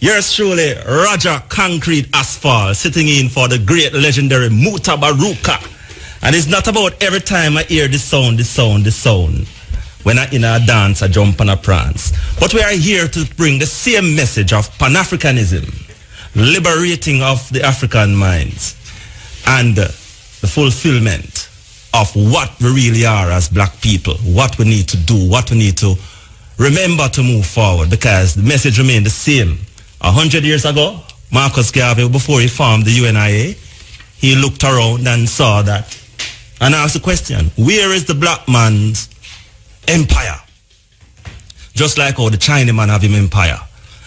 Yours truly, Roger Concrete Asphalt, sitting in for the great legendary Mutabaruka. And it's not about every time I hear the sound. When I in a dance, I jump and I prance. But we are here to bring the same message of Pan-Africanism, liberating of the African minds, and the fulfillment of what we really are as black people, what we need to do, what we need to remember to move forward, because the message remains the same. 100 years ago, Marcus Garvey, before he formed the UNIA, he looked around and saw that and asked the question, where is the black man's empire? Just like how the Chinaman have him empire,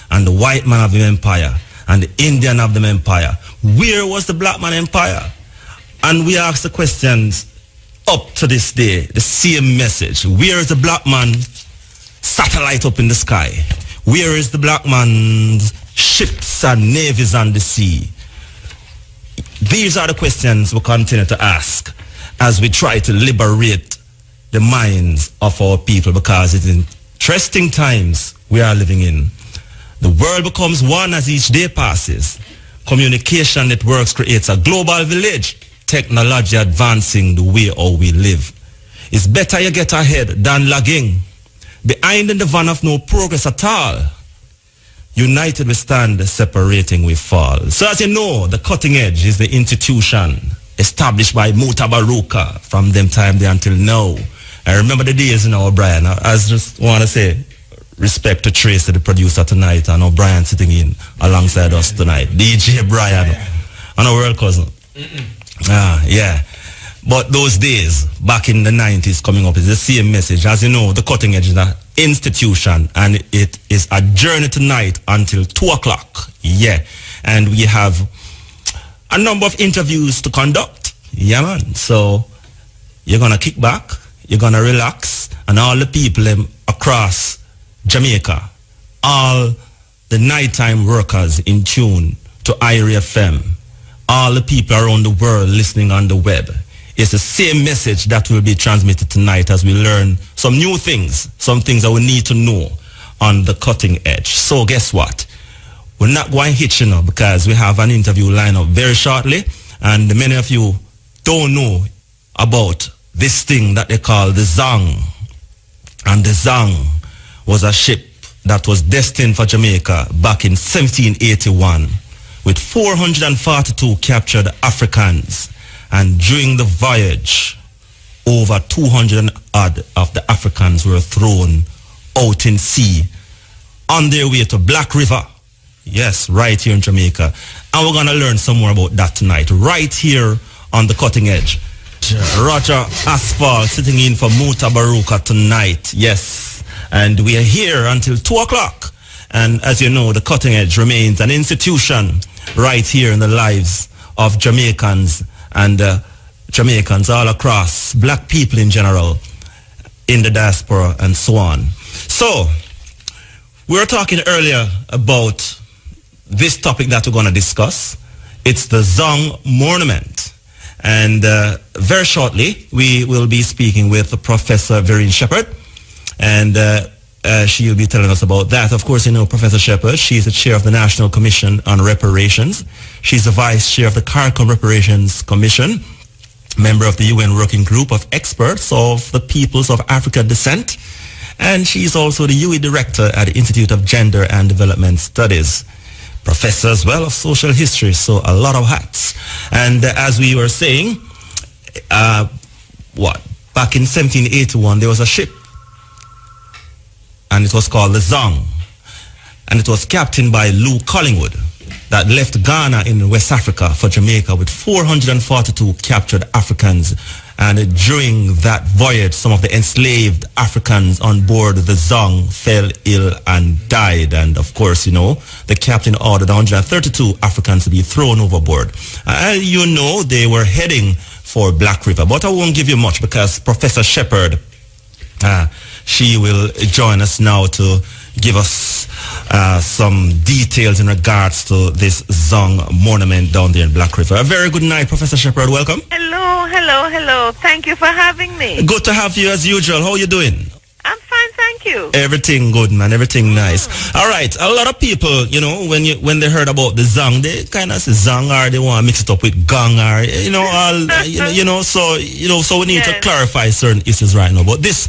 and the white man have him empire, and the Indian have them empire. Where was the black man empire? And we ask the questions up to this day, the same message. Where is the black man's satellite up in the sky? Where is the black man's ships and navies on the sea? These are the questions we continue to ask as we try to liberate the minds of our people, because it's interesting times we are living in. The world becomes one as each day passes. Communication networks creates a global village. Technology advancing the way how we live. It's better you get ahead than lagging behind in the van of no progress at all. United we stand, separating we fall. So as you know, the Cutting Edge is the institution established by Mutabaruka from them time there until now. I remember the days, O'Brien. I just want to say respect to Tracy, the producer tonight, and O'Brien sitting in alongside us tonight. DJ Brian, and our world cousin. Yeah. But those days, back in the 90s coming up, is the same message. As you know, the Cutting Edge is an institution, and it is a journey tonight until 2 o'clock. Yeah. And we have a number of interviews to conduct. Yeah, man. So you're going to kick back, you're going to relax, and all the people across Jamaica, all the nighttime workers in tune to IRI FM, all the people around the world listening on the web. It's the same message that will be transmitted tonight as we learn some new things, some things that we need to know on the Cutting Edge. So guess what? We're not going hitching up, because we have an interview lined up very shortly, and many of you don't know about this thing that they call the Zong. And the Zong was a ship that was destined for Jamaica back in 1781 with 442 captured Africans. And during the voyage, over 200 odd of the Africans were thrown out in sea on their way to Black River. Yes, right here in Jamaica. And we're going to learn some more about that tonight, right here on the Cutting Edge. Roger Asphalt sitting in for Mutabaruka tonight. Yes. And we are here until 2 o'clock. And as you know, the Cutting Edge remains an institution right here in the lives of Jamaicans and Jamaicans all across, black people in general, in the diaspora and so on. So, we were talking earlier about this topic that we're going to discuss. It's the Zong Monument. And very shortly, we will be speaking with Professor Vereen Shepherd. And she will be telling us about that. Of course, you know Professor Shepherd. She's the chair of the National Commission on Reparations. She's the vice chair of the CARICOM Reparations Commission, member of the UN Working Group of Experts of the Peoples of African Descent. And she's also the UE director at the Institute of Gender and Development Studies. Professor as well of social history, so a lot of hats. And as we were saying, back in 1781, there was a ship, and it was called the Zong, and it was captained by Lou Collingwood, that left Ghana in West Africa for Jamaica with 442 captured Africans. And during that voyage, some of the enslaved Africans on board the Zong fell ill and died. And of course, you know, the captain ordered 132 Africans to be thrown overboard. You know, they were heading for Black River. But I won't give you much, because Professor Shepherd, she will join us now to give us some details in regards to this Zong monument down there in Black River. A very good night, Professor Shepherd. Welcome. Hello. Thank you for having me. Good to have you as usual. How are you doing? I'm fine, thank you. you? Everything good, man. Everything nice. All right. A lot of people, you know, when they heard about the Zang, they kind of say Zang or they want to mix it up with Gang or, you know, so we need to clarify certain issues right now. But this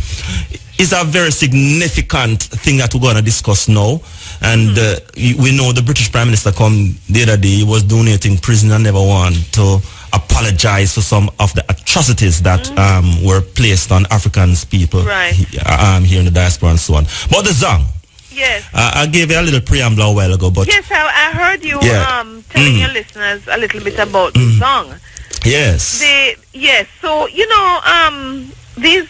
is a very significant thing that we're going to discuss now. And we know the British Prime Minister come the other day, he was donating prison and never want to apologize for some of the atrocities that were placed on African people here in the diaspora and so on. But the Zang. Yes. I gave you a little preamble a while ago, but yes, I heard you telling your listeners a little bit about the Zang. Yes. So you know, these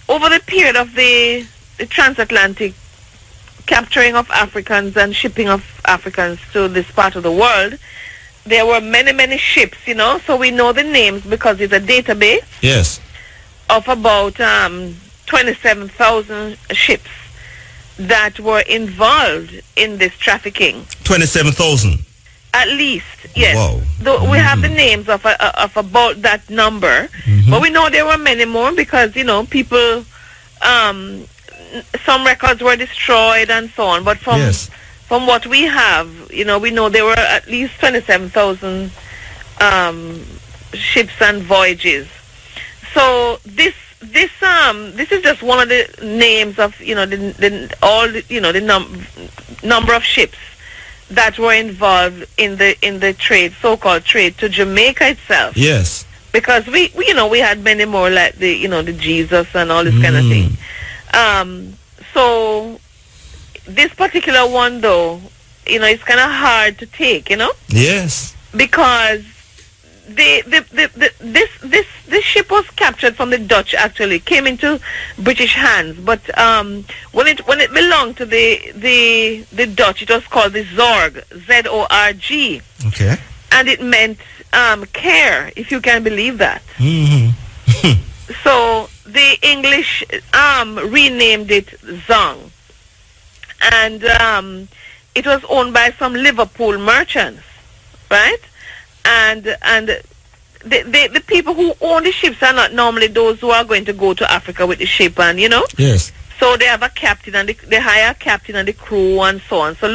over the period of the transatlantic capturing of Africans and shipping of Africans to this part of the world, there were many ships, you know, so we know the names because it's a database. Yes. Of about 27,000 ships that were involved in this trafficking. 27,000? At least, yes. Wow. We have the names of about that number, but we know there were many more because, you know, people, some records were destroyed and so on, but from what we have, you know, we know there were at least 27,000 ships and voyages. So this is just one of the names of, you know, the number of ships that were involved in the trade, so-called trade to Jamaica itself. Yes. Because we had many more like the Jesus and all this kind of thing. So this particular one, though, you know, it's kind of hard to take, you know. Yes. Because this ship was captured from the Dutch. Actually, came into British hands, but when it belonged to the Dutch, it was called the Zorg, Z-O-R-G. Okay. And it meant care, if you can believe that. So the English renamed it Zang, and it was owned by some Liverpool merchants, right? And the people who own the ships are not normally those who are going to go to Africa with the ship, and you know. Yes. So they have a captain, and they hire a captain and the crew and so on. So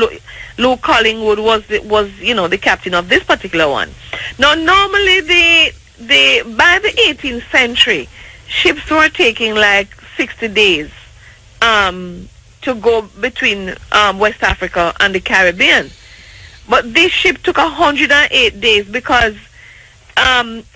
Luke Collingwood was you know, the captain of this particular one. Now normally by the 18th century, ships were taking like 60 days to go between West Africa and the Caribbean. But this ship took 108 days because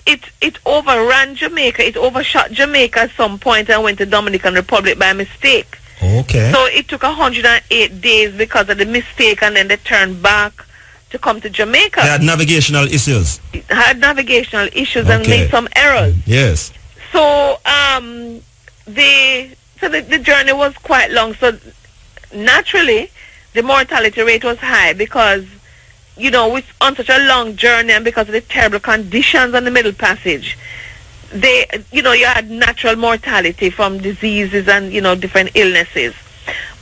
it overran Jamaica. It overshot Jamaica at some point and went to Dominican Republic by mistake. Okay. So it took 108 days because of the mistake, and then they turned back to come to Jamaica. They had navigational issues. And made some errors. Yes. So the journey was quite long. So naturally, the mortality rate was high because, you know, on such a long journey and because of the terrible conditions on the Middle Passage, you had natural mortality from diseases and, you know, different illnesses.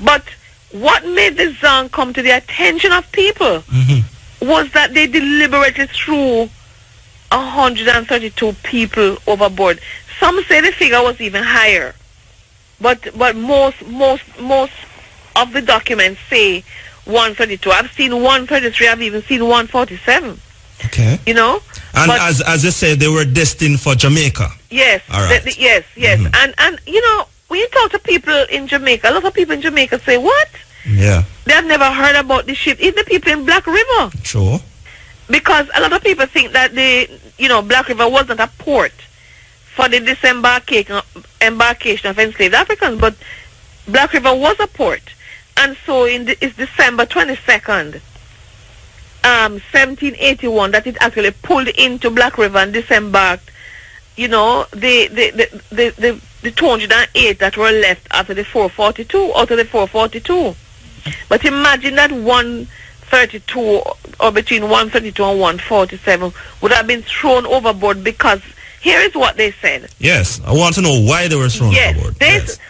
But what made the Zang come to the attention of people was that they deliberately threw 132 people overboard. Some say the figure was even higher, but most of the documents say 132. I've seen 133. I've even seen 147. Okay. You know. And as you said, they were destined for Jamaica. Yes. All right. Yes. And you know, when you talk to people in Jamaica, a lot of people in Jamaica say, "What? Yeah. They have never heard about this ship." Even the people in Black River. Sure. Because a lot of people think that Black River wasn't a port for the embarkation of enslaved Africans, but Black River was a port. And so it's December 22nd, 1781, that it actually pulled into Black River and disembarked, you know, the 208 that were left after the 442. But imagine that 132 or between 132 and 147 would have been thrown overboard because here is what they said. Yes, I want to know why they were thrown overboard.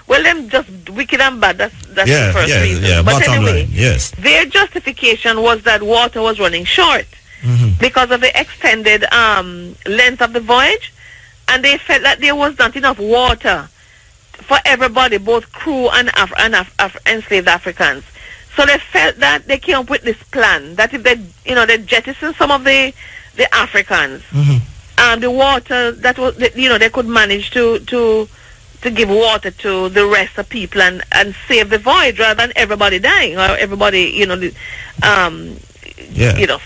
Well, them just wicked and bad. That's the first reason. Yeah, but anyway, line, yes. Their justification was that water was running short because of the extended length of the voyage, and they felt that there was not enough water for everybody, both crew and enslaved Africans. So they felt that they came up with this plan that if they, they jettison some of the Africans, the water that was, they could manage to give water to the rest of people and save the voyage rather than everybody dying or everybody,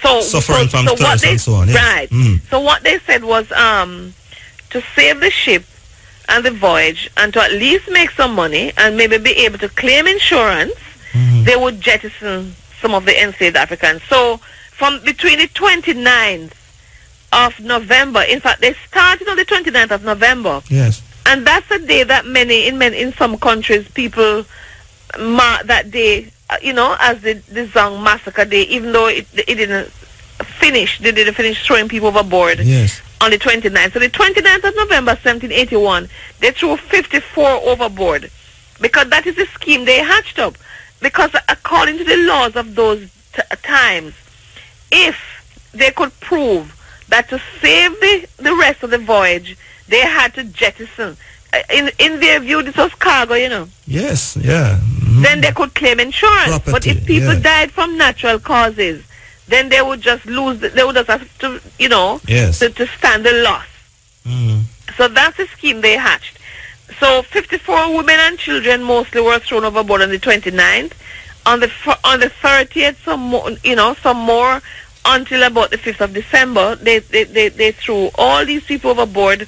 so suffering from thirst and so on. Yes. Right. So what they said was to save the ship and the voyage and to at least make some money and maybe be able to claim insurance, they would jettison some of the enslaved Africans. So from between the 29th of November, in fact, they started on the 29th of November. Yes. And that's a day that in some countries, people mark that day, as the Zong Massacre Day, even though it didn't finish. They didn't finish throwing people overboard. Yes. On the 29th. So the 29th of November 1781, they threw 54 overboard because that is the scheme they hatched up. Because according to the laws of those times, if they could prove that to save the rest of the voyage, they had to jettison. In their view, this was cargo, Yes, yeah. Then they could claim insurance. Property, but if people died from natural causes, then they would just lose. They would just have to, yes. to stand the loss. So that's the scheme they hatched. So 54 women and children mostly were thrown overboard on the 29th. On the 30th, some more until about the 5th of December. They threw all these people overboard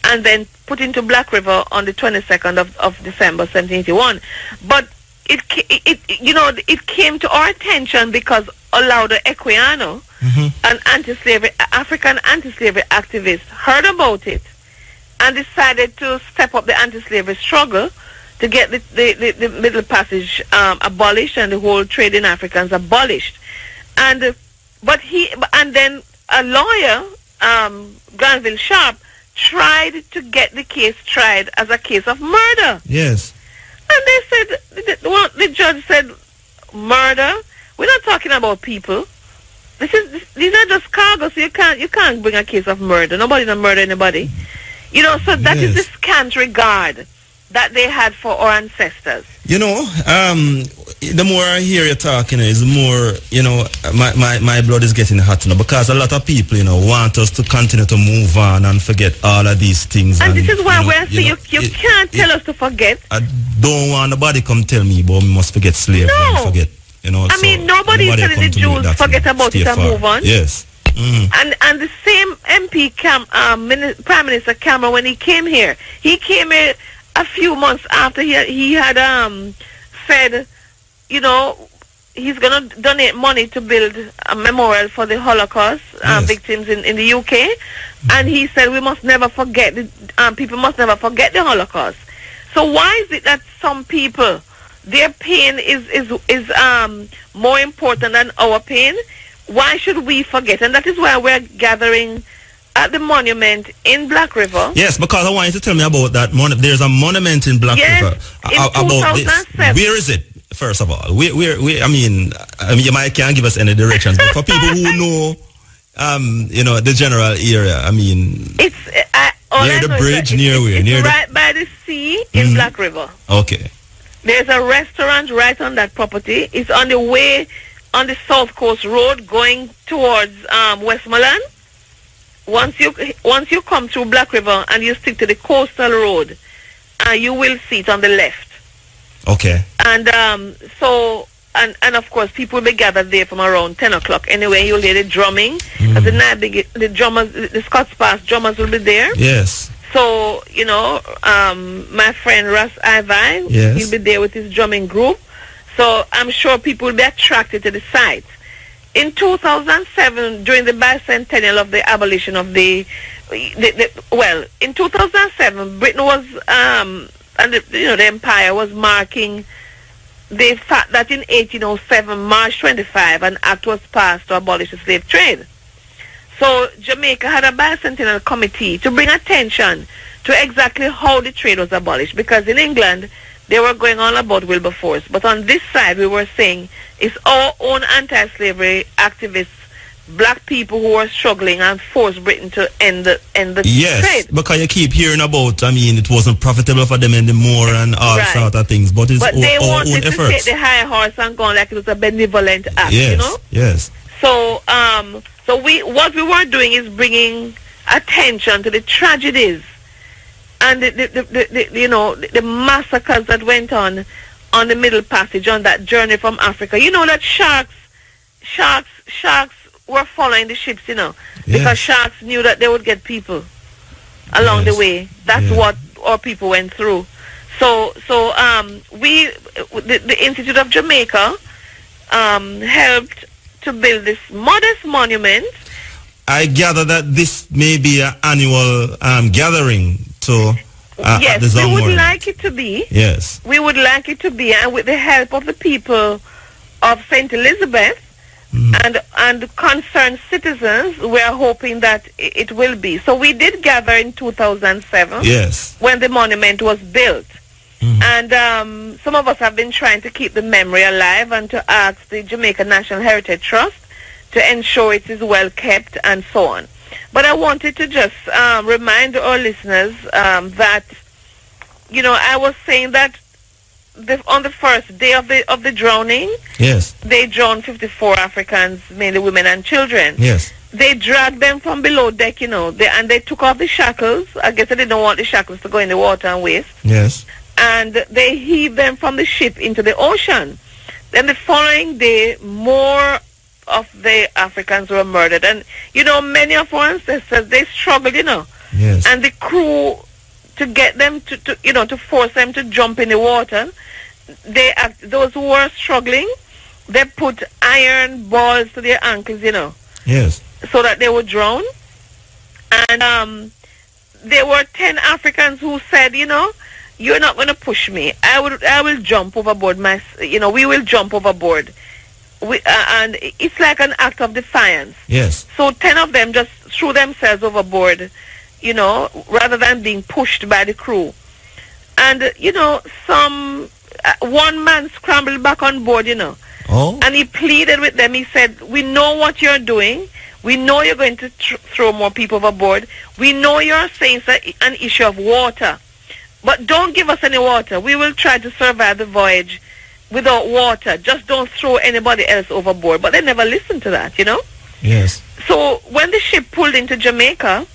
and then put into Black River on the 22nd of December 1781. But it came to our attention because Olaudah Equiano, an African anti-slavery activist, heard about it and decided to step up the anti-slavery struggle to get the Middle Passage abolished and the whole trade in Africans abolished. And then a lawyer, Granville Sharp, tried to get the case tried as a case of murder. Yes. And they said, the judge said, murder? We're not talking about people. These are just cargo, so you can't bring a case of murder. Nobody not murder anybody. So that is the scant regard that they had for our ancestors. The more I hear you talking, is the more, my blood is getting hot now, because a lot of people, want us to continue to move on and forget all of these things. And this is why we're saying you can't tell us to forget. I don't want nobody come tell me, but we must forget slavery and forget, nobody is telling the Jews forget about it and move on. Yes. And the same MP, Prime Minister Cameron, when he came here a few months after he had said, he's going to donate money to build a memorial for the Holocaust victims in the UK. And he said we must never forget, people must never forget the Holocaust. So why is it that some people, their pain is more important than our pain? Why should we forget? And that is why we're gathering at the monument in Black River. Yes, because I want you to tell me about that. There's a monument in Black River about this. Where is it? First of all, you might can't give us any directions, but for people who know, the general area, it's near the bridge, it's right by the sea in Black River. Okay. There's a restaurant right on that property. It's on the way on the South Coast Road going towards Westmoreland. Once you come through Black River and you stick to the coastal road, you will see it on the left. Okay. And and of course people will be gathered there from around 10 o'clock. Anyway, you'll hear the drumming. At the night, the drummers, the Scots Pass drummers will be there. Yes. So my friend Russ Ivy, he'll be there with his drumming group. So I'm sure people will be attracted to the site. In 2007, during the bicentennial of the abolition of in 2007, Britain was, and the empire was marking the fact that in 1807, March 25, an act was passed to abolish the slave trade. So Jamaica had a bicentennial committee to bring attention to exactly how the trade was abolished, because in England, they were going on about Wilberforce. But on this side, we were saying it's our own anti-slavery activists black people who were struggling and forced Britain to end the yes, trade. because you keep hearing about, I mean, it wasn't profitable for them anymore and all Right. sort of things, but it's They our wanted own to efforts. take the high horse and go on like it was a benevolent act, Yes, you know? yes. So, what we were doing is bringing attention to the tragedies and the massacres that went on the Middle Passage on that journey from Africa. You know that sharks were following the ships, you know, because Yes. sharks knew that they would get people along the Yes. way. That's Yeah. what our people went through. So the Institute of Jamaica helped to build this modest monument. I gather that this may be an annual gathering to at Yes, the we Zong would Monument. like it to be. Yes. We would like it to be, and with the help of the people of St. Elizabeth and concerned citizens, we are hoping that it will be. So we did gather in 2007 Yes. when the monument was built. And some of us have been trying to keep the memory alive and to ask the Jamaica National Heritage Trust to ensure it is well kept and so on. But I wanted to just remind our listeners that, you know, I was saying that on the first day of the drowning, Yes. they drowned 54 Africans, mainly women and children. Yes. They dragged them from below deck, you know, and they took off the shackles. I guess they didn't want the shackles to go in the water and waste. Yes. And they heaved them from the ship into the ocean. Then the following day, more of the Africans were murdered. And, you know, many of our ancestors, they struggled, you know. Yes. And the crew, to get them to force them to jump in the water, those who were struggling, they put iron balls to their ankles, you know, Yes. so that they would drown. And there were 10 Africans who said, you know, you're not going to push me. I will jump overboard. We will jump overboard. And it's like an act of defiance. Yes. So 10 of them just threw themselves overboard, you know, rather than being pushed by the crew. And, you know, one man scrambled back on board, you know. Oh. And he pleaded with them. He said, we know what you're doing. We know you're going to throw more people overboard. We know you're saying it's an issue of water. But don't give us any water. We will try to survive the voyage without water. Just don't throw anybody else overboard. But they never listened to that, you know. Yes. So when the ship pulled into Jamaica,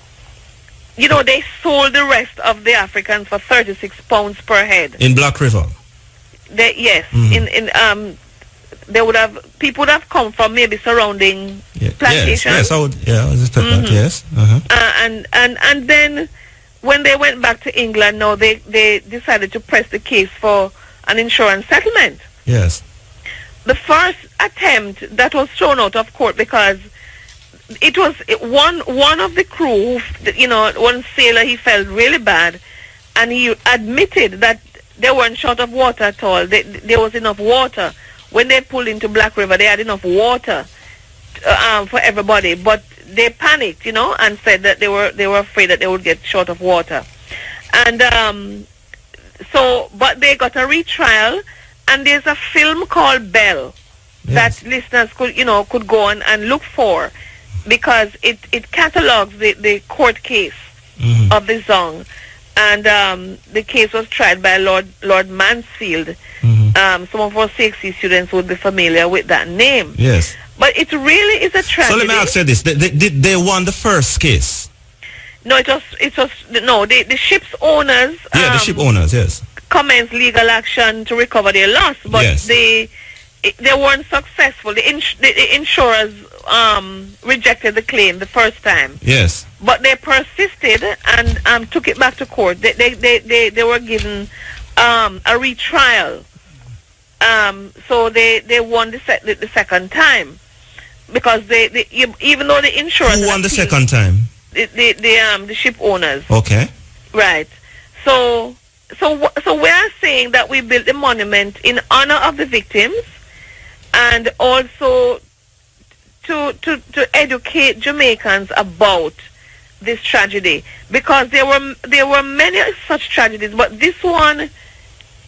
you know, they sold the rest of the Africans for 36 pounds per head. In Black River. Yes. People would have come from maybe surrounding plantations. Yes, I would expect that, yes. And then when they went back to England, now they decided to press the case for an insurance settlement. Yes. The first attempt that was thrown out of court because it was one of the crew, you know, one sailor, he felt really bad, and he admitted that they weren't short of water at all. There was enough water. When they pulled into Black River, they had enough water for everybody, but they panicked, you know, and said that they were afraid that they would get short of water. And but they got a retrial, and there's a film called Bell that listeners could go on and look for, because it catalogs the court case of the Zong. And the case was tried by Lord Mansfield. Some of our CXC students would be familiar with that name. Yes. But it really is a tragedy. So let me ask you this. They won the first case? No, the ship's owners... the ship owners, yes. Commenced legal action to recover their loss, but they weren't successful. The insurers rejected the claim the first time. Yes. But they persisted and took it back to court. They were given a retrial. So they won the second time, because even though the insurance... Who won the second time? The ship owners. Okay. Right. So we are saying that we built a monument in honor of the victims, and also to educate Jamaicans about this tragedy, because there were many such tragedies, but this one,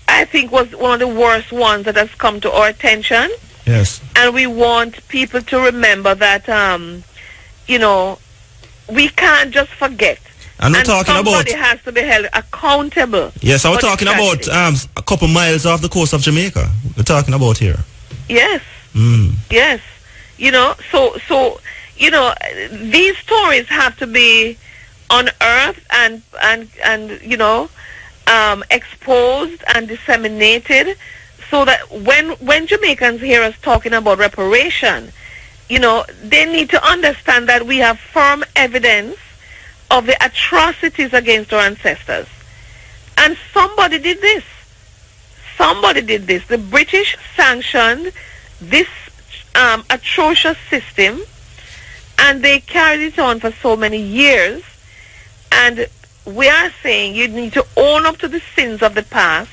I think, was one of the worst ones that has come to our attention. Yes. And we want people to remember that, you know, we can't just forget. And we're talking somebody about... has to be held accountable. Yes, we're talking about a couple miles off the coast of Jamaica. We're talking about here. Yes. Yes. You know, so you know, these stories have to be unearthed and you know, exposed and disseminated, so that when Jamaicans hear us talking about reparation, you know, they need to understand that we have firm evidence of the atrocities against our ancestors. And somebody did this. Somebody did this. The British sanctioned this atrocious system, and they carried it on for so many years. And we are saying you need to own up to the sins of the past,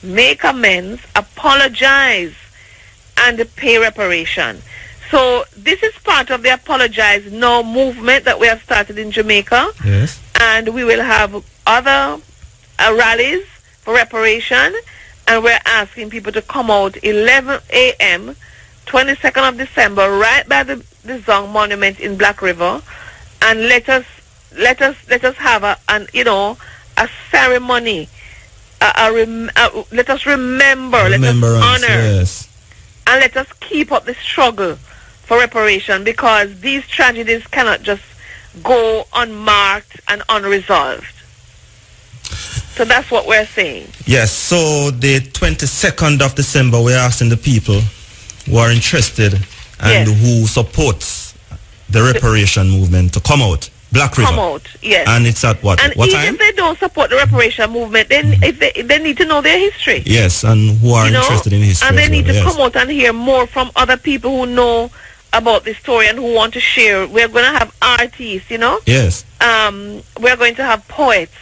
make amends, apologize, and pay reparation. So this is part of the Apologize Now movement that we have started in Jamaica. Yes. And we will have other rallies for reparation. And we're asking people to come out 11 a.m., 22nd of December, right by the Zong Monument in Black River, and let us have a ceremony. Let us remember, let us honor, yes. And let us keep up the struggle for reparation, because these tragedies cannot just go unmarked and unresolved. So that's what we're saying. Yes, so the 22nd of December, we're asking the people who are interested and who supports the reparation movement to come out. Black River. Come out, yes. And it's at what time? And even if they don't support the reparation movement, then if they need to know their history. Yes, and who are interested in history. And they need to come out and hear more from other people who know about the story and who want to share. We're going to have artists, you know. Yes. We're going to have poets.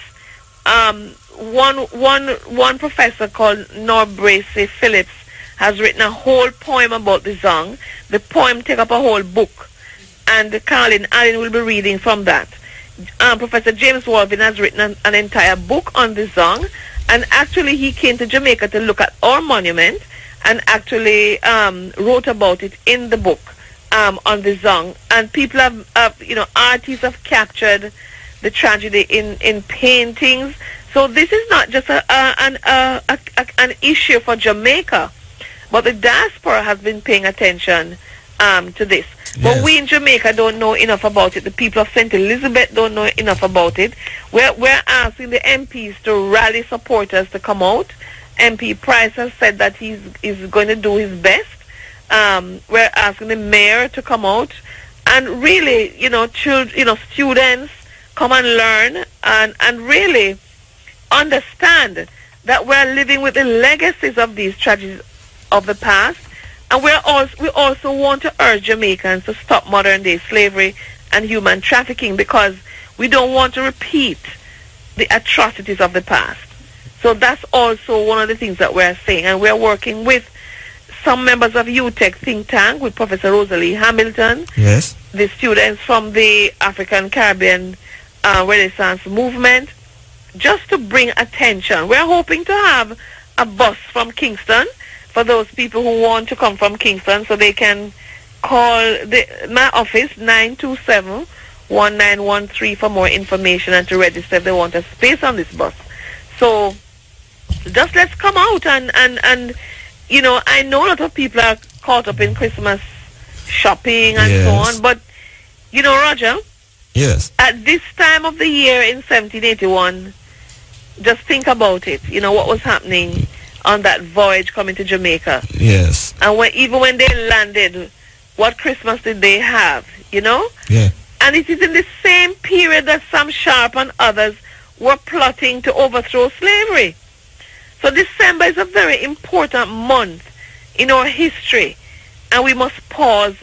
One professor called Norbrace Phillips has written a whole poem about the Zong. The poem take up a whole book, and Caroline Allen will be reading from that. Professor James Walvin has written an entire book on the Zong, and actually he came to Jamaica to look at our monument, and actually wrote about it in the book on the Zong. And people have artists have captured the tragedy in paintings. So this is not just an issue for Jamaica, but the diaspora has been paying attention to this. Yes. But we in Jamaica don't know enough about it. The people of St. Elizabeth don't know enough about it. We're asking the MPs to rally supporters to come out. MP Price has said that he's going to do his best. We're asking the mayor to come out, and really, students come and learn and really understand that we're living with the legacies of these tragedies of the past. And we also want to urge Jamaicans to stop modern-day slavery and human trafficking, because we don't want to repeat the atrocities of the past. So that's also one of the things that we're saying. And we're working with some members of UTEC think tank, with Professor Rosalie Hamilton. Yes. The students from the African Caribbean Renaissance movement, just to bring attention. We're hoping to have a bus from Kingston for those people who want to come from Kingston, so they can call my office 927-1913 for more information and to register if they want a space on this bus. So just let's come out and I know a lot of people are caught up in Christmas shopping and so on, but Roger, yes, at this time of the year in 1781, just think about it. What was happening on that voyage coming to Jamaica. Yes. And even when they landed, what Christmas did they have, Yeah. And it is in the same period that Sam Sharp and others were plotting to overthrow slavery. So December is a very important month in our history, and we must pause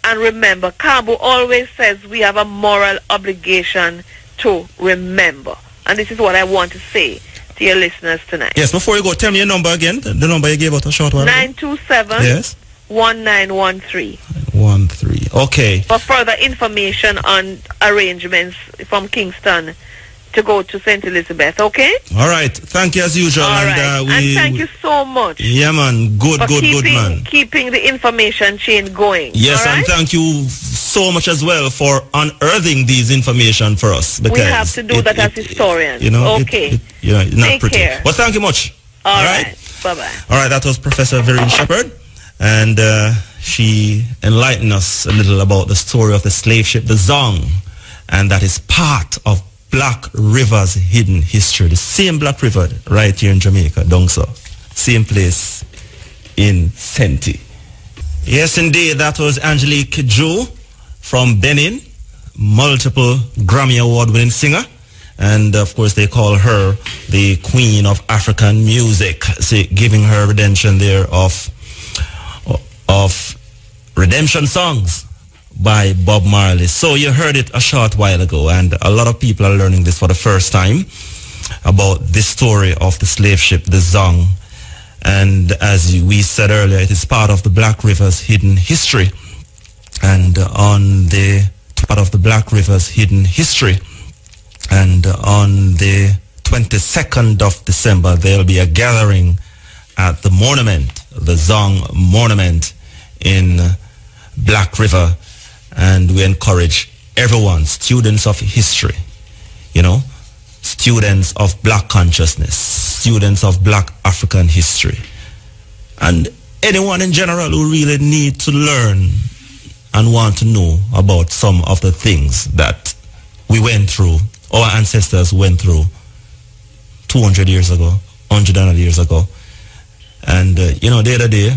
and remember. Kabu always says we have a moral obligation to remember. And this is what I want to say to your listeners tonight. Yes, before you go, tell me your number again. The number you gave out a short while. 927 yes 1913. 13. Okay. For further information on arrangements from Kingston to go to St. Elizabeth, okay? All right. Thank you as usual. All right. And thank you so much. Yeah, man. Good, man. Keeping the information chain going. Yes, right? and thank you so much as well for unearthing these information for us. Because we have to do that as historians. Okay. Not Take pretty. care. Well, thank you much. All right. Bye-bye. All right, that was Professor Vereen Shepherd. And she enlightened us a little about the story of the slave ship, the Zong. And that is part of Black River's hidden history. The same Black River right here in Jamaica, Dongso. Same place in Senti. Yes, indeed, that was Angelique Kidjo from Benin, multiple Grammy Award-winning singer. And, of course, they call her the Queen of African Music, giving her redemption there of redemption songs by Bob Marley. So you heard it a short while ago, and a lot of people are learning this for the first time about this story of the slave ship, the Zong. And as we said earlier, it is part of the Black River's hidden history. And on the 22nd of December, there will be a gathering at the monument, the Zong Monument in Black River. And we encourage everyone, students of history, students of Black consciousness, students of Black African history, and anyone in general who really need to learn and want to know about some of the things that we went through, our ancestors went through 200 years ago, 100 years ago. And, the other day,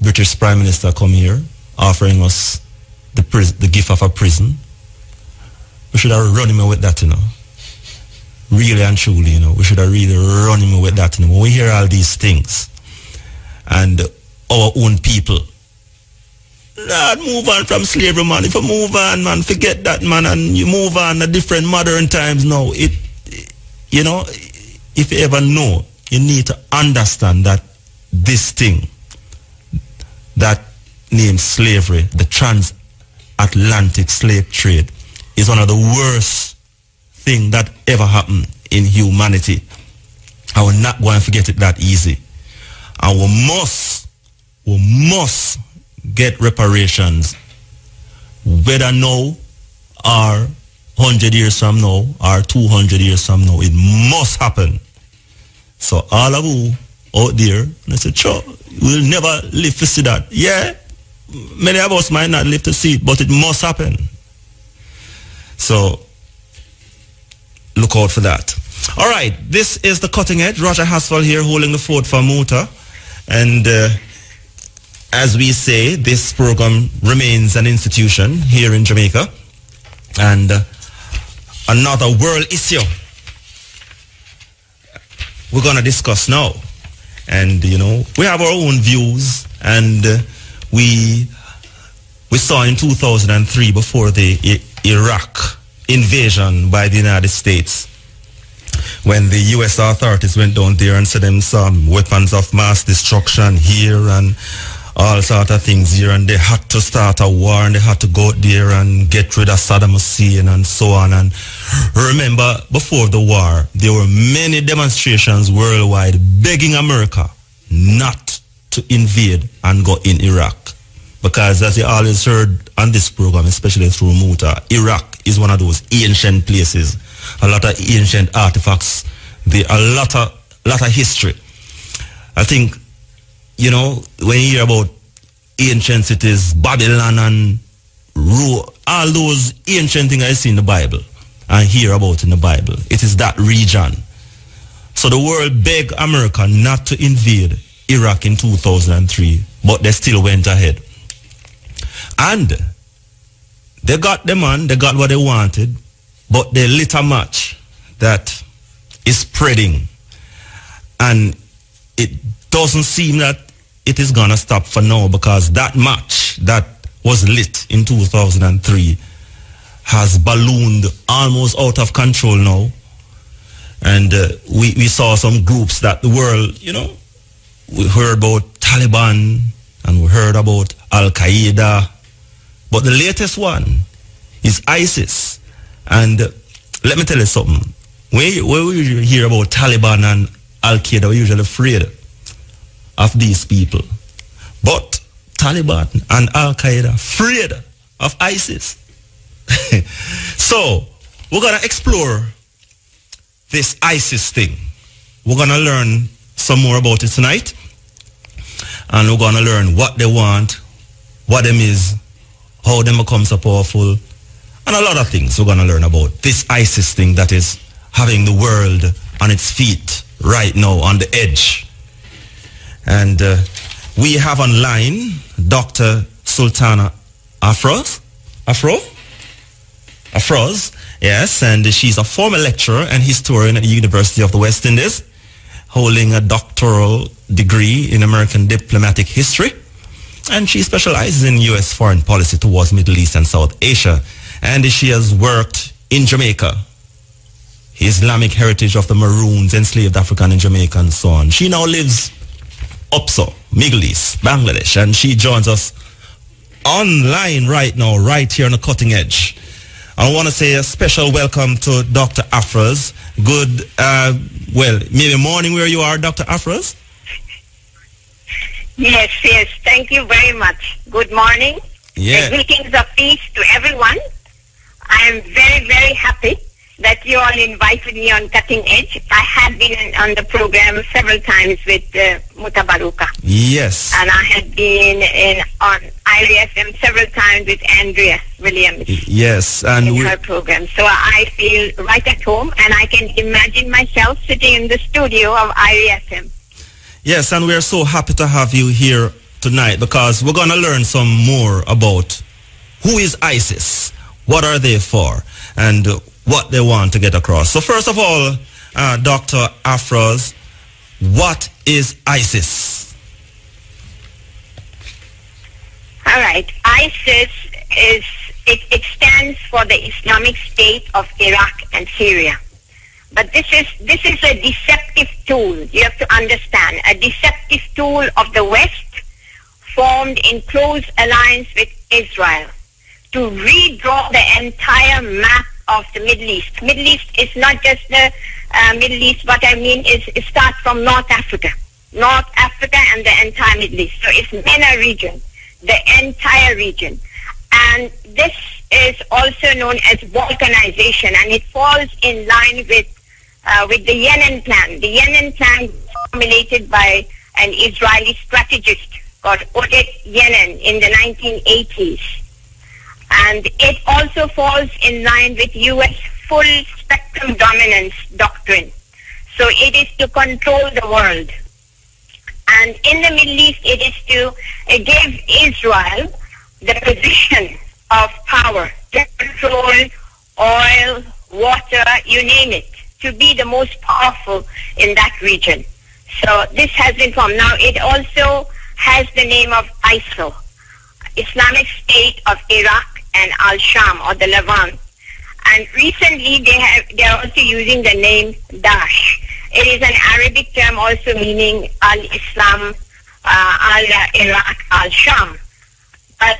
British Prime Minister come here offering us the gift of a prison. We should have run him with that, Really and truly, we should have really run him with that. When we hear all these things, and our own people, Lord, move on from slavery, man. If you move on, man, forget that, man, and you move on to different modern times now. If you ever know, you need to understand that this thing, that named slavery, the transatlantic slave trade, is one of the worst thing that ever happened in humanity. I will not go and forget it that easy. And we must get reparations, whether now or 100 years from now or 200 years from now. It must happen. So all of you out there, they say, sure, we'll never live to see that. Yeah, many of us might not live to see it, but it must happen. So look out for that. All right, this is the Cutting Edge. Roger Haswell here holding the fort for Muta. And as we say, this program remains an institution here in Jamaica. And another world issue we're going to discuss now. And, we have our own views. And we saw in 2003, before the Iraq invasion by the United States, when the U.S. authorities went down there and said them some weapons of mass destruction here and all sort of things here, and they had to start a war and they had to go there and get rid of Saddam Hussein and so on. And remember, before the war, there were many demonstrations worldwide begging America not to invade and go in Iraq. Because as you always heard on this program, especially through Muta, Iraq is one of those ancient places. A lot of ancient artifacts, a lot of history. I think, when you hear about ancient cities, Babylon and all those ancient things I see in the Bible and hear about in the Bible, it is that region. So the world begged America not to invade Iraq in 2003, but they still went ahead. And they got them on, they got what they wanted, but they lit a match that is spreading. And it doesn't seem that it is going to stop for now, because that match that was lit in 2003 has ballooned almost out of control now. And we saw some groups that the world, we heard about Taliban and we heard about Al-Qaeda. But the latest one is ISIS. And let me tell you something. when we hear about Taliban and Al-Qaeda, we're usually afraid of these people. But Taliban and Al-Qaeda afraid of ISIS. So, we're going to explore this ISIS thing. We're going to learn some more about it tonight. And we're going to learn what they want, what them is, how them become so powerful, and a lot of things we're going to learn about this ISIS thing that is having the world on its feet right now, on the edge. And we have online Dr. Sultana Afroz, yes, and she's a former lecturer and historian at the University of the West Indies, holding a doctoral degree in American diplomatic history. And she specializes in U.S. foreign policy towards Middle East and South Asia. And she has worked in Jamaica, Islamic heritage of the Maroons, enslaved African and Jamaica, and so on. She now lives UPSO, Middle East, Bangladesh, and she joins us online right now, right here on the cutting edge. I want to say a special welcome to Dr. Afroz. Good, maybe morning where you are, Dr. Afroz. Yes. Thank you very much. Good morning. Yeah. Greetings of peace to everyone. I am very, very happy that you all invited me on Cutting Edge. I have been on the program several times with Mutabaruka. Yes. And I had been on IRFM several times with Andrea Williams. Yes. And in her program. So I feel right at home, and I can imagine myself sitting in the studio of IRFM. Yes, and we're so happy to have you here tonight because we're going to learn some more about who is ISIS, what are they for, and what they want to get across. So first of all, Dr. Afroz, what is ISIS? All right. ISIS it stands for the Islamic State of Iraq and Syria. But this is a deceptive tool. You have to understand, a deceptive tool of the West formed in close alliance with Israel to redraw the entire map of the Middle East. Middle East is not just the Middle East. What I mean is it starts from North Africa and the entire Middle East. So it's MENA region, the entire region. And this is also known as balkanization, and it falls in line with the Yemen plan. The Yemen plan was formulated by an Israeli strategist called Oded Yemen in the 1980s. And it also falls in line with U.S. full spectrum dominance doctrine. So it is to control the world. And in the Middle East, it is to give Israel the position of power to control oil, water, you name it, to be the most powerful in that region. So this has been formed. Now it also has the name of ISIL, Islamic State of Iraq and Al-Sham, or the Levant. And recently they are also using the name Daesh. It is an Arabic term also meaning Al-Islam, Al-Iraq, Al-Sham. But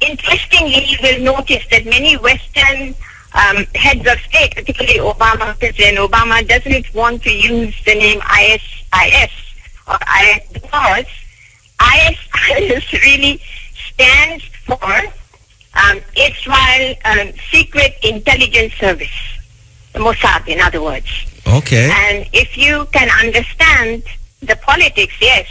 interestingly, you will notice that many Western heads of state, particularly Obama, President Obama, doesn't want to use the name ISIS or IS because ISIS really stands for Israel Secret Intelligence Service, the Mossad, in other words. Okay. And if you can understand the politics, yes,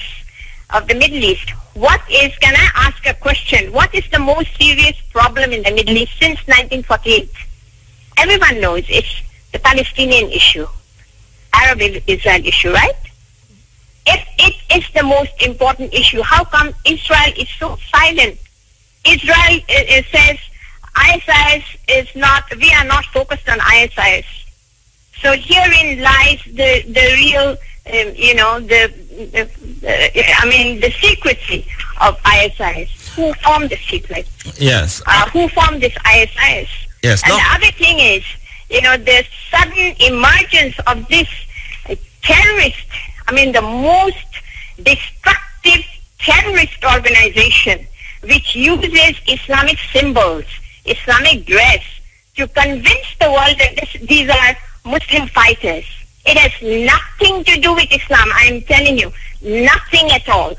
of the Middle East, can I ask a question? What is the most serious problem in the Middle East since 1948? Everyone knows it's the Palestinian issue, Arab-Israel issue, right? If it is the most important issue, how come Israel is so silent? Israel says ISIS is not, we are not focused on ISIS. So herein lies the real, the secrecy of ISIS. Who formed the secret? Yes. Who formed this ISIS? Yes. And the other thing is, the sudden emergence of this terrorist, the most destructive terrorist organization, which uses Islamic symbols, Islamic dress, to convince the world that these are Muslim fighters. It has nothing to do with Islam. I am telling you, nothing at all.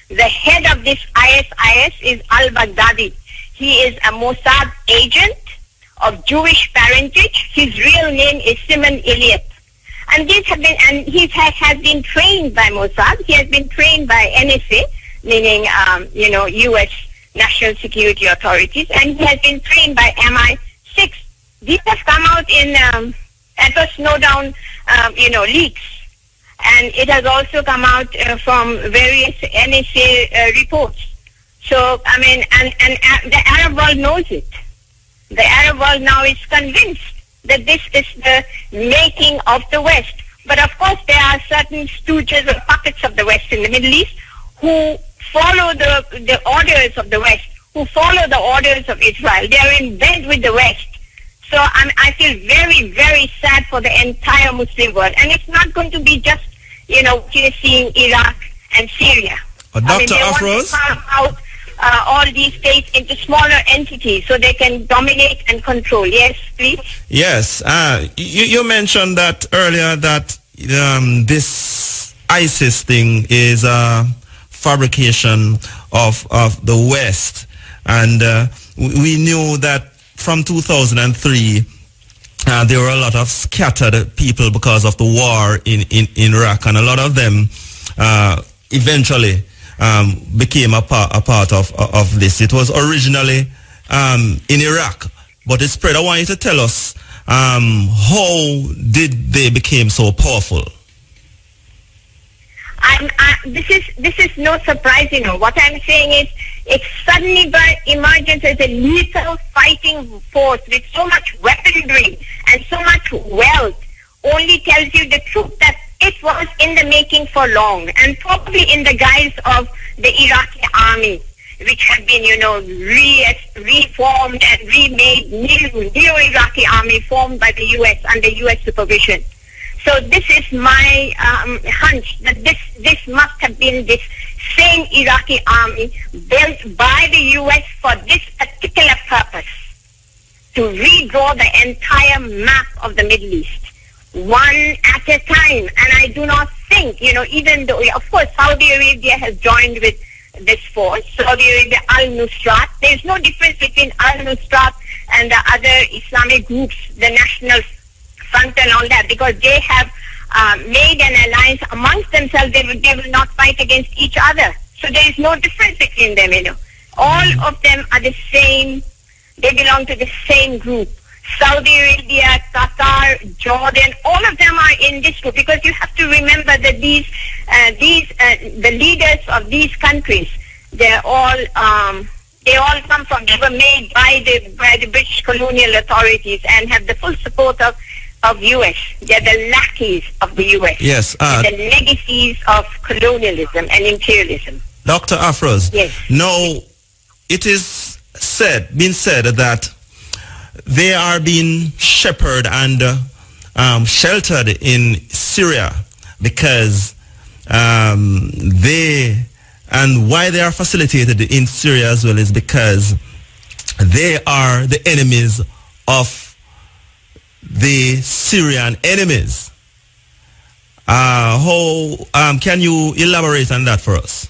The head of this ISIS is al-Baghdadi. He is a Mossad agent of Jewish parentage. His real name is Simon Elliott. And these have been, and he has been trained by Mossad. He has been trained by NSA, meaning, U.S. National Security Authorities, and he has been trained by MI6. These have come out in Edward Snowden, leaks. And it has also come out from various NSA reports. So, I mean, and the Arab world knows it. The Arab world now is convinced that this is the making of the West. But of course, there are certain stooges or puppets of the West in the Middle East who follow the orders of the West, who follow the orders of Israel. They are in bed with the West. So I feel very, very sad for the entire Muslim world. And it's not going to be just, you're seeing Iraq and Syria. Dr. Afros? They want to carve out all these states into smaller entities so they can dominate and control. Yes, please? Yes. You mentioned that earlier that this ISIS thing is a fabrication of the West. And we knew that from 2003, there were a lot of scattered people because of the war in Iraq, and a lot of them eventually became a part of this. It was originally in Iraq, but it spread. I want you to tell us how did they become so powerful? This is no surprise. What I'm saying is it suddenly emerges as a lethal fighting force with so much weaponry and so much wealth. Only tells you the truth that it was in the making for long, and probably in the guise of the Iraqi army, which had been, reformed and remade, new Iraqi army formed by the U.S. under U.S. supervision. So this is my hunch that this must have been this same Iraqi army built by the U.S. for this particular purpose, to redraw the entire map of the Middle East, one at a time. And I do not think, even though, of course, Saudi Arabia has joined with this force, Saudi Arabia, al-Nusrat. There's no difference between al-Nusrat and the other Islamic groups, the National Front and all that, because they have made an alliance amongst themselves. They will not fight against each other. So there is no difference between them, All of them are the same. They belong to the same group. Saudi Arabia, Qatar, Jordan, all of them are in this group, because you have to remember that the leaders of these countries, they all come from, they were made by the British colonial authorities and have the full support of U.S. They're the lackeys of the U.S. Yes. The legacies of colonialism and imperialism. Dr. Afros. Yes. Now, it is been said that they are being shepherded and sheltered in Syria because why they are facilitated in Syria as well is because they are the enemies of the Syrian enemies. Can you elaborate on that for us?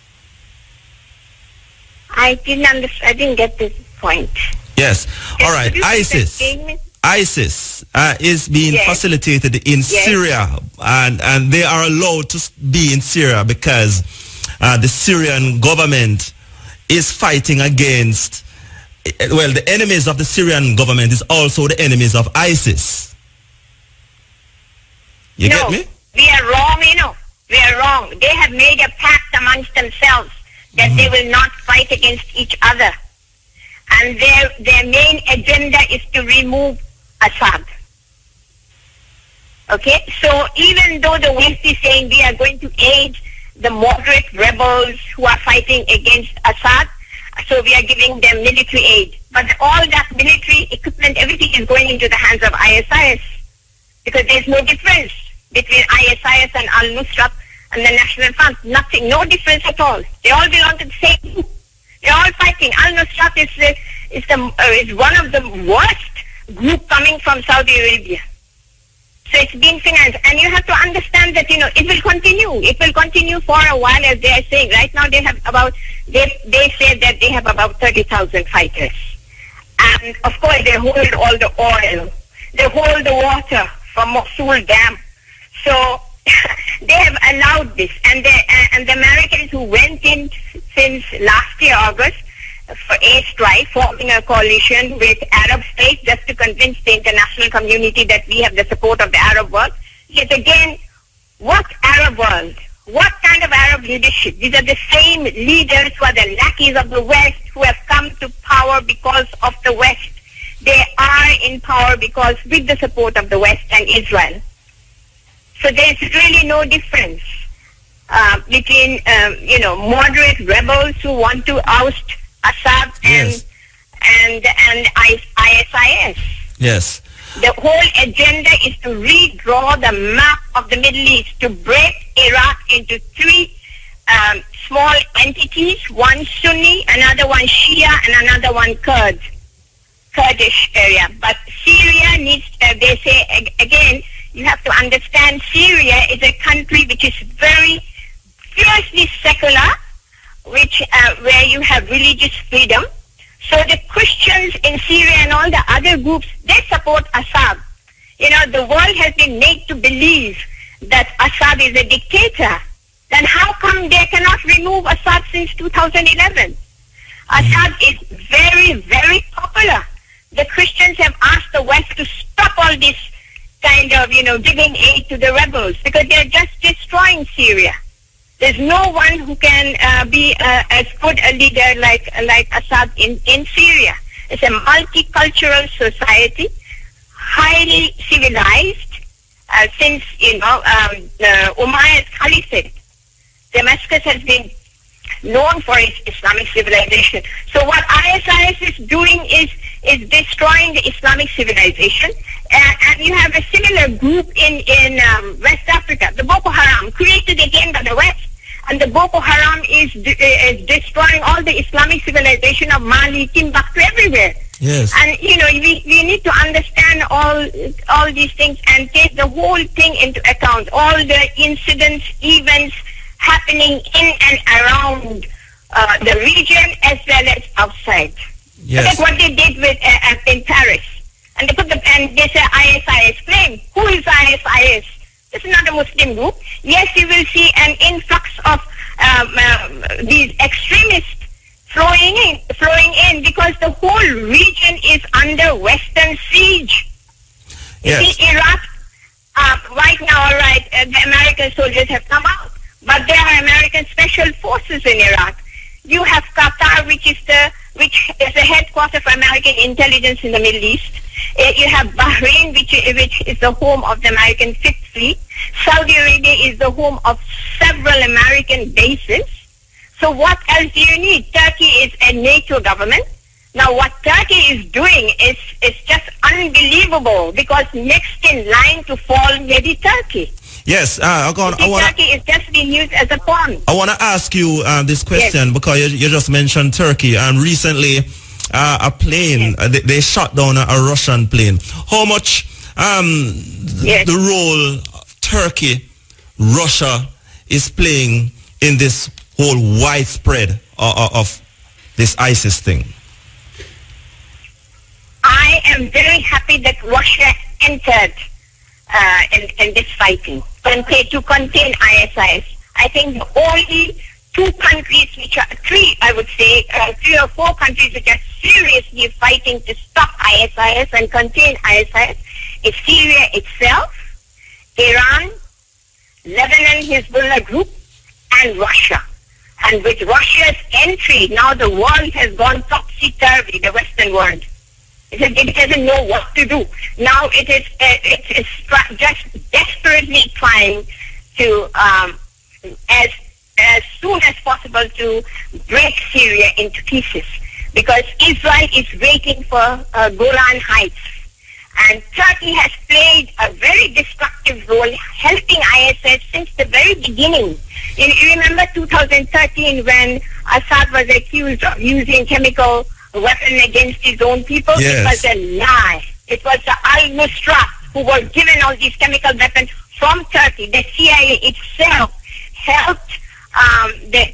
I didn't get this point. Yes. All right. ISIS is being facilitated in Syria, and they are allowed to be in Syria because the Syrian government is fighting against, the enemies of the Syrian government is also the enemies of ISIS. You get me? We are wrong, We are wrong. They have made a pact amongst themselves that they will not fight against each other. And their main agenda is to remove Assad. Okay? So even though the West is saying we are going to aid the moderate rebels who are fighting against Assad, so we are giving them military aid. But all that military equipment, everything is going into the hands of ISIS, because there's no difference between ISIS and al-Nusrat and the National Front. Nothing, no difference at all. They all belong to the same group. They're all fighting. Al-Nusrat is one of the worst group coming from Saudi Arabia. So it's being financed. And you have to understand that, it will continue. It will continue for a while, as they are saying. Right now they have they say that they have about 30,000 fighters. And of course they hold all the oil. They hold the water from Mosul Dam. So they have allowed this. And the Americans who went in since last year, August, for a strike, forming a coalition with Arab states just to convince the international community that we have the support of the Arab world. Yet again, what Arab world? What kind of Arab leadership? These are the same leaders who are the lackeys of the West, who have come to power because of the West. They are in power because with the support of the West and Israel. So there's really no difference between, moderate rebels who want to oust Assad Yes. and ISIS. Yes. The whole agenda is to redraw the map of the Middle East, to break Iraq into three small entities, one Sunni, another one Shia, and another one Kurdish area. But Syria needs, they say, again, you have to understand Syria is a country which is very fiercely secular, where you have religious freedom. So the Christians in Syria and all the other groups, they support Assad. The world has been made to believe that Assad is a dictator. Then how come they cannot remove Assad since 2011? Assad is very, very popular. The Christians have asked the West to stop all this kind of, giving aid to the rebels because they're just destroying Syria. There's no one who can be as good a leader like Assad in Syria. It's a multicultural society, highly civilized since, Umayyad Caliphate. Damascus has been known for its Islamic civilization. So what ISIS is doing is destroying the Islamic civilization. And you have a similar group in West Africa, the Boko Haram, created again by the West. And the Boko Haram is destroying all the Islamic civilization of Mali, Timbuktu, everywhere. Yes. And, we need to understand all these things and take the whole thing into account, all the incidents, events happening in and around the region as well as outside. Yes. That's what they did with in Paris. And they say ISIS claim. Who is ISIS? It's not a Muslim group. Yes, you will see an influx of these extremists flowing in because the whole region is under Western siege. Yes. You see, Iraq, right now, all right, the American soldiers have come out, but there are American special forces in Iraq. You have Qatar, which is the headquarters for American intelligence in the Middle East. You have Bahrain, which is the home of the American Fifth Fleet. Saudi Arabia is the home of several American bases. So what else do you need? Turkey is a NATO government. Now what Turkey is doing is just unbelievable because next in line to fall may be Turkey. Yes, Turkey is just being used as a pawn. I want to ask you this question because you just mentioned Turkey, and recently a plane, they shot down a Russian plane. How much the role Turkey, Russia is playing in this whole widespread of this ISIS thing? I am very happy that Russia entered in this fighting to contain ISIS. I think the only two countries, which are three, I would say, 3 or 4 countries which are seriously fighting to stop ISIS and contain ISIS is Syria itself, Iran, Lebanon Hezbollah group, and Russia. And with Russia's entry, now the world has gone topsy-turvy, the Western world. It doesn't know what to do. Now it is just desperately trying to, as soon as possible, to break Syria into pieces. Because Israel is waiting for Golan Heights. And Turkey has played a very destructive role helping ISIS since the very beginning. You remember 2013 when Assad was accused of using chemical weapon against his own people? Yes. It was a lie. It was the al-Nusra who were given all these chemical weapons from Turkey. The CIA itself helped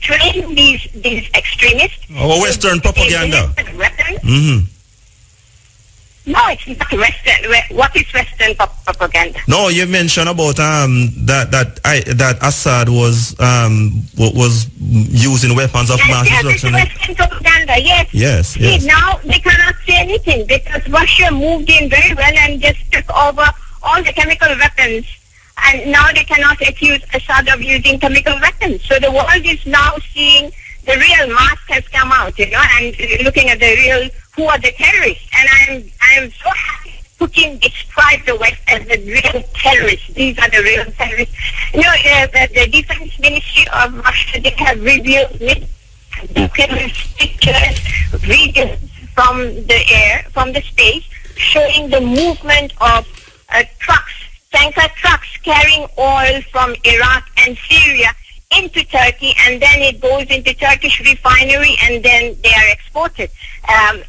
train these extremists. Our Western propaganda. Weapons. No, it's not Western. What is Western propaganda? No, you mentioned about that Assad was using weapons of mass destruction. Yes, Western propaganda. Yes. Yes. See, now they cannot say anything because Russia moved in very well and just took over all the chemical weapons, and now they cannot accuse Assad of using chemical weapons. So the world is now seeing the real mask has come out, and looking at the real who are the terrorists. And I'm so happy Putin described the West as the real terrorists. These are the real terrorists. The Defense Ministry of Russia, they have revealed pictures, videos from the air, from the space, showing the movement of tanker trucks carrying oil from Iraq and Syria into Turkey, and then it goes into Turkish refinery, and then they are exported.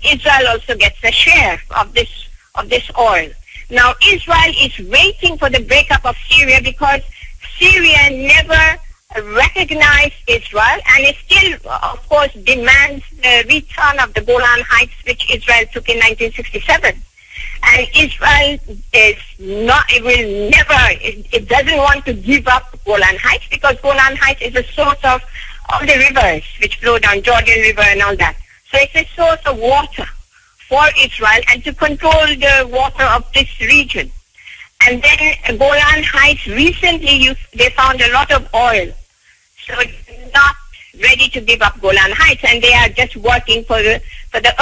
Israel also gets a share of this oil. Now Israel is waiting for the breakup of Syria because Syria never recognized Israel, and it still, of course, demands the return of the Golan Heights, which Israel took in 1967. And Israel it doesn't want to give up Golan Heights because Golan Heights is a source of all the rivers which flow down, Jordan River and all that. So it's a source of water for Israel and to control the water of this region. And then Golan Heights, recently they found a lot of oil. So it's not ready to give up Golan Heights, and they are just working for the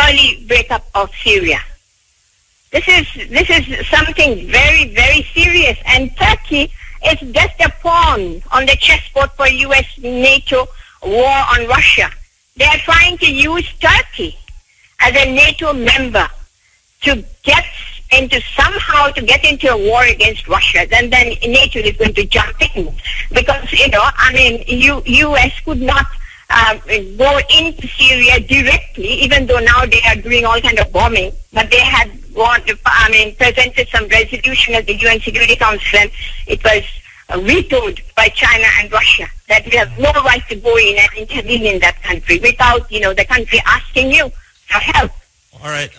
early breakup of Syria. This is something very, very serious, and Turkey is just a pawn on the chessboard for U.S.-NATO war on Russia. They are trying to use Turkey as a NATO member to get into a war against Russia. Then NATO is going to jump in because U.S. could not go into Syria directly, even though now they are doing all kind of bombing, but they had presented some resolution at the UN Security Council, and it was vetoed by China and Russia that we have no right to go in and intervene in that country without, the country asking you for help. All right.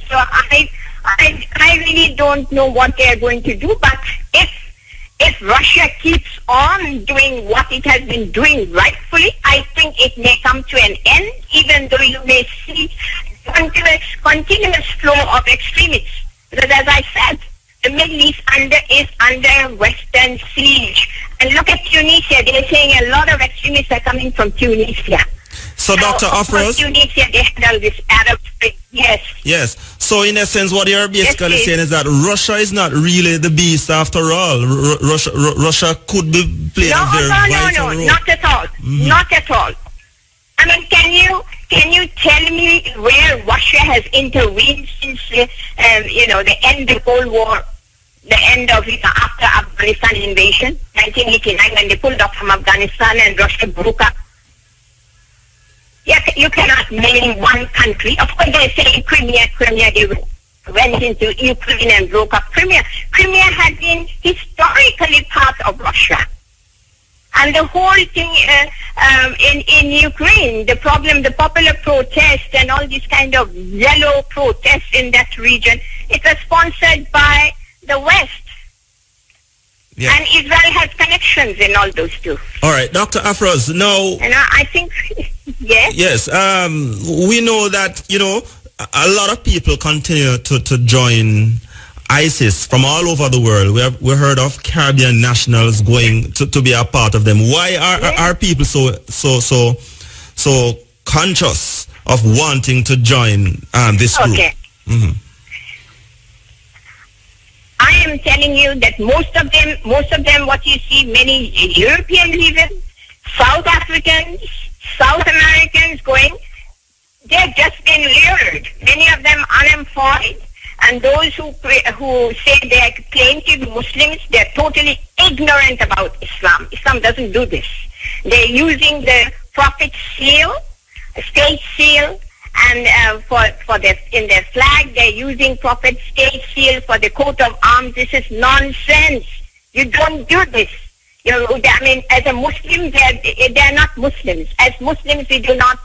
So I really don't know what they are going to do, but if Russia keeps on doing what it has been doing rightfully, I think it may come to an end, even though you may see continuous flow of extremists. Because as I said, the Middle East is under Western siege. And look at Tunisia. They're saying a lot of extremists are coming from Tunisia. So Dr. Afros, Tunisia, they had all this Arab Spring. Yes. Yes. So in essence, what you're basically saying is that Russia is not really the beast after all. Russia could be playing a very vital role. Not at all. Mm-hmm. Not at all. I mean, can you tell me where Russia has intervened since the end of the Cold War, the end of after Afghanistan invasion, 1989, when they pulled off from Afghanistan and Russia broke up? Yes, you cannot name one country. Of course, they say Crimea, they went into Ukraine and broke up Crimea. Crimea had been historically part of Russia. And the whole thing in Ukraine, the problem, the popular protest and all these kind of yellow protests in that region, it was sponsored by the West. Yeah. And Israel has connections in all those two. All right, Dr. Afros, now... And I think, yes? Yes, we know that, a lot of people continue to join ISIS from all over the world. We heard of Caribbean nationals going to be a part of them. Why are people so conscious of wanting to join this group? Okay. Mm-hmm. I am telling you that most of them, what you see, many European even, South Africans, South Americans going, they've just been lured. Many of them unemployed, and those who say they claim to be Muslims, they're totally ignorant about Islam. Islam doesn't do this. They're using the Prophet seal, state seal, and for their in their flag they're using Prophet state seal for the coat of arms. This is nonsense. You don't do this. I mean, as a Muslim, they're not Muslims. As Muslims, we do not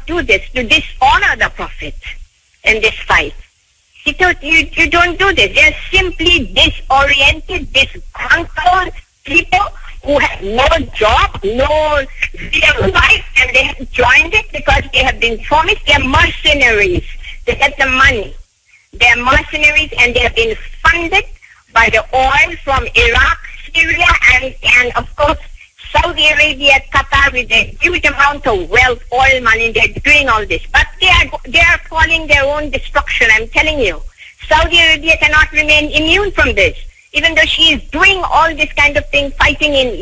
do this to dishonor the Prophet in this fight. You don't do this. They're simply disoriented, disgruntled people who have no job, no real life, and they have joined it because they have been promised. They're mercenaries. They get the money. They're mercenaries, and they have been funded by the oil from Iraq, Syria, and of course Saudi Arabia, Qatar, with a huge amount of wealth, oil money. They're doing all this, but they are calling their own destruction. I'm telling you, Saudi Arabia cannot remain immune from this. Even though she is doing all this kind of thing, fighting in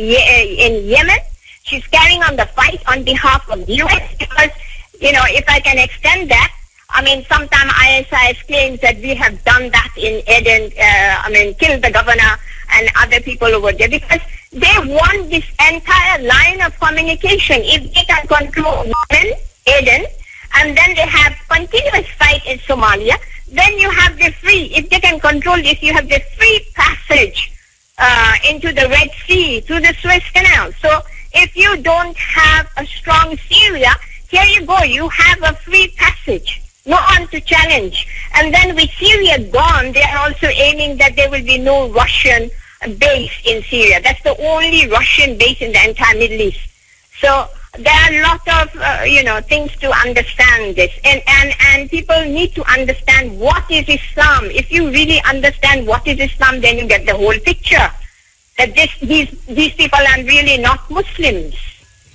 Yemen, she's carrying on the fight on behalf of the U.S. because, if I can extend that, I mean, sometime ISIS claims that we have done that in Aden, killed the governor and other people over there because they want this entire line of communication. If they can control Aden, and then they have continuous fight in Somalia, then you have the free, if they can control this, you have the free passage into the Red Sea, through the Suez Canal. So if you don't have a strong Syria, here you go, you have a free passage, no one to challenge. And then with Syria gone, they are also aiming that there will be no Russian base in Syria. That's the only Russian base in the entire Middle East. So there are a lot of, things to understand this. And people need to understand what is Islam. If you really understand what is Islam, then you get the whole picture. That these people are really not Muslims.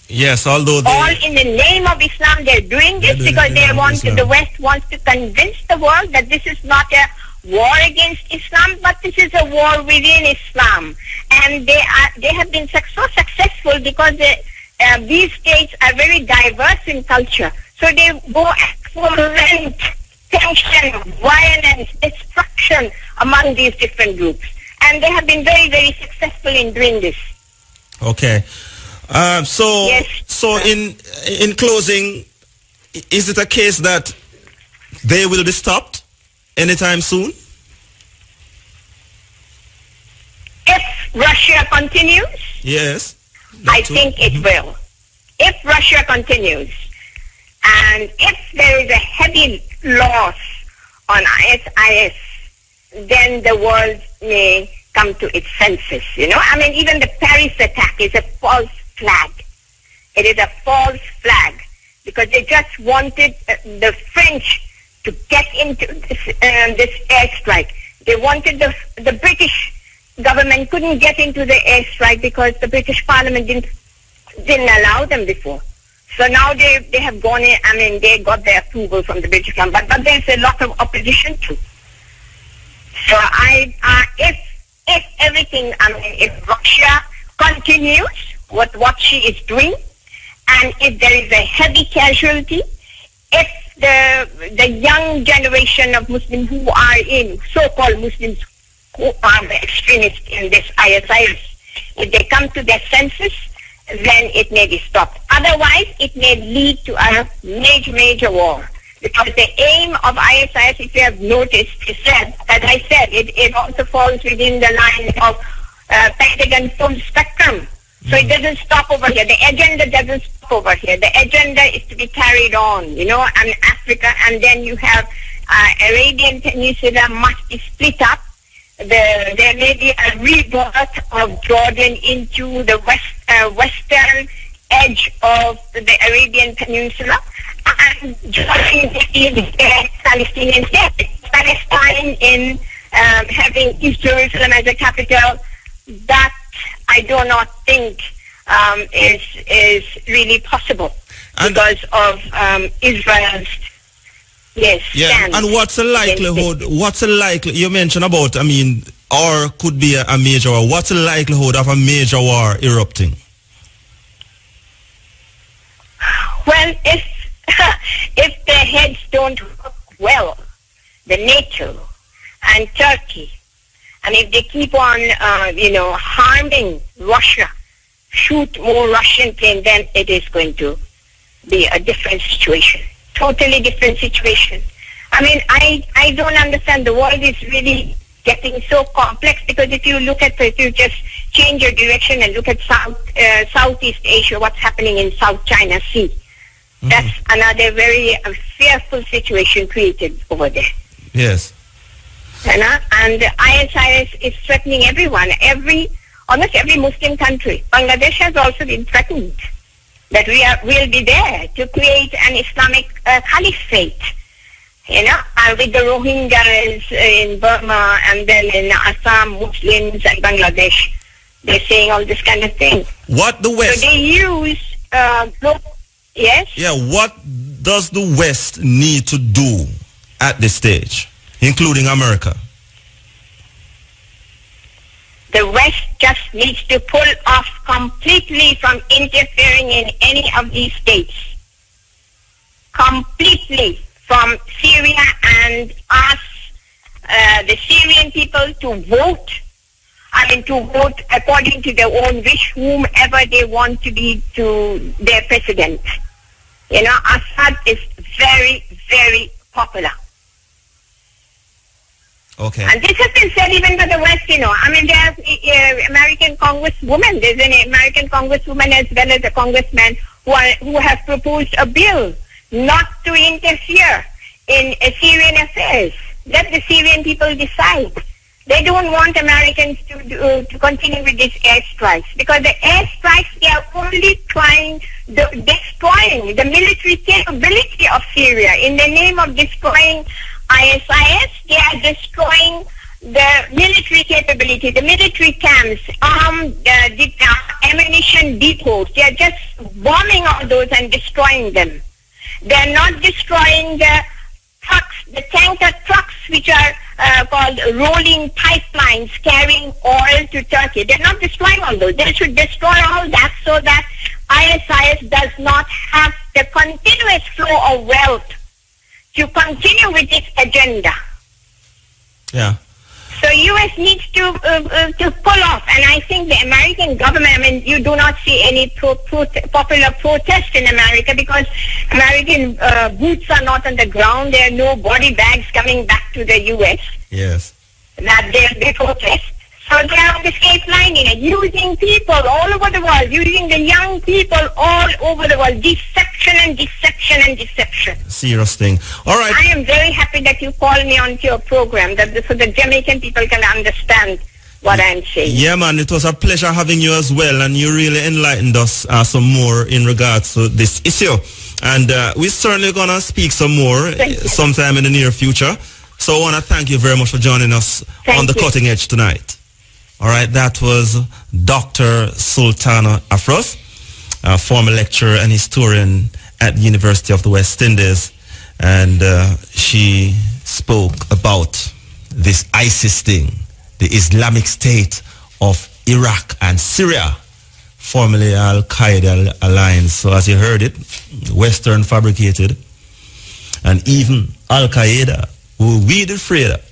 Yes, although all in the name of Islam, they're doing this because the West wants to convince the world that this is not a war against Islam, but this is a war within Islam. And they have been so successful because these states are very diverse in culture. So they go for rent, tension, violence, destruction among these different groups. And they have been very, very successful in doing this. Okay. Yes. So in closing, is it a case that they will be stopped anytime soon? If Russia continues? Yes. I think it will. If Russia continues, and if there is a heavy loss on ISIS, then the world may come to its senses. Even the Paris attack is a false flag. It is a false flag because they just wanted the French to get into this airstrike. They wanted the British government couldn't get into the airstrike because the British Parliament didn't allow them before. So now they have gone in. They got their approval from the British government, but there's a lot of opposition too. So if everything, if Russia continues what she is doing, and if there is a heavy casualty, if the young generation of Muslims who are in so-called Muslims who are the extremists in this ISIS, if they come to their senses, then it may be stopped. Otherwise, it may lead to a major war. Because the aim of ISIS, if you have noticed, is that, as I said, it also falls within the line of Pentagon full spectrum. So it doesn't stop over here. The agenda doesn't stop over here. The agenda is to be carried on, and Africa, and then you have Arabian Peninsula must be split up. There may be a rebirth of Jordan into the western edge of the Arabian Peninsula, and Jordan is the Palestinian state. Palestine in having East Jerusalem as a capital, that I do not think is really possible because of Israel's stand. And what's the likelihood? You mentioned about, or could be a major war. What's the likelihood of a major war erupting? Well, if the heads don't work well, the NATO and Turkey, and if they keep on, harming Russia, shoot more Russian planes, then it is going to be a different situation. Totally different situation. I mean, I don't understand. The world is really getting so complex, because if you look at it, you just change your direction and look at Southeast Asia, what's happening in South China Sea. That's another very fearful situation created over there. Yes. And ISIS is threatening everyone, almost every Muslim country. Bangladesh has also been threatened that we'll be there to create an Islamic caliphate, with the Rohingyas in Burma, and then in Assam, Muslims and Bangladesh. They're saying all this kind of thing. What the West... So they use... yes? Yeah, what does the West need to do at this stage, including America? The West just needs to pull off completely from interfering in any of these states. Completely, from Syria, and ask the Syrian people to vote. To vote according to their own wish, whomever they want to be to their president. Assad is very, very popular. Okay. And this has been said even by the West, there's American congresswoman. There's an American congresswoman as well as a congressman who have proposed a bill not to interfere in Syrian affairs. Let the Syrian people decide. They don't want Americans to continue with these airstrikes, because the airstrikes, they are only destroying the military capability of Syria. In the name of destroying ISIS, they are destroying the military capability, the military camps, ammunition depots. They are just bombing all those and destroying them. They are not destroying the trucks, the tanker trucks, which are called rolling pipelines carrying oil to Turkey. They're not destroying all those. They should destroy all that so that ISIS does not have the continuous flow of wealth to continue with its agenda. Yeah. So U.S. needs to pull off, and I think the American government, you do not see any popular protest in America, because American boots are not on the ground. There are no body bags coming back to the U.S. Yes. That they protest. So they are on the escape line, using people all over the world, using the young people all over the world. Deception and deception and deception. Serious thing. All right. I am very happy that you called me onto your program, so the Jamaican people can understand what I'm saying. Yeah, man, it was a pleasure having you as well, and you really enlightened us some more in regards to this issue. And we're certainly going to speak some more sometime in the near future. So I want to thank you very much for joining us on the Cutting Edge tonight. All right, that was Dr. Sultana Afros, a former lecturer and historian at the University of the West Indies. And she spoke about this ISIS thing, the Islamic State of Iraq and Syria, formerly Al-Qaeda alliance. So as you heard it, Western fabricated, and even Al-Qaeda, who we did afraid of,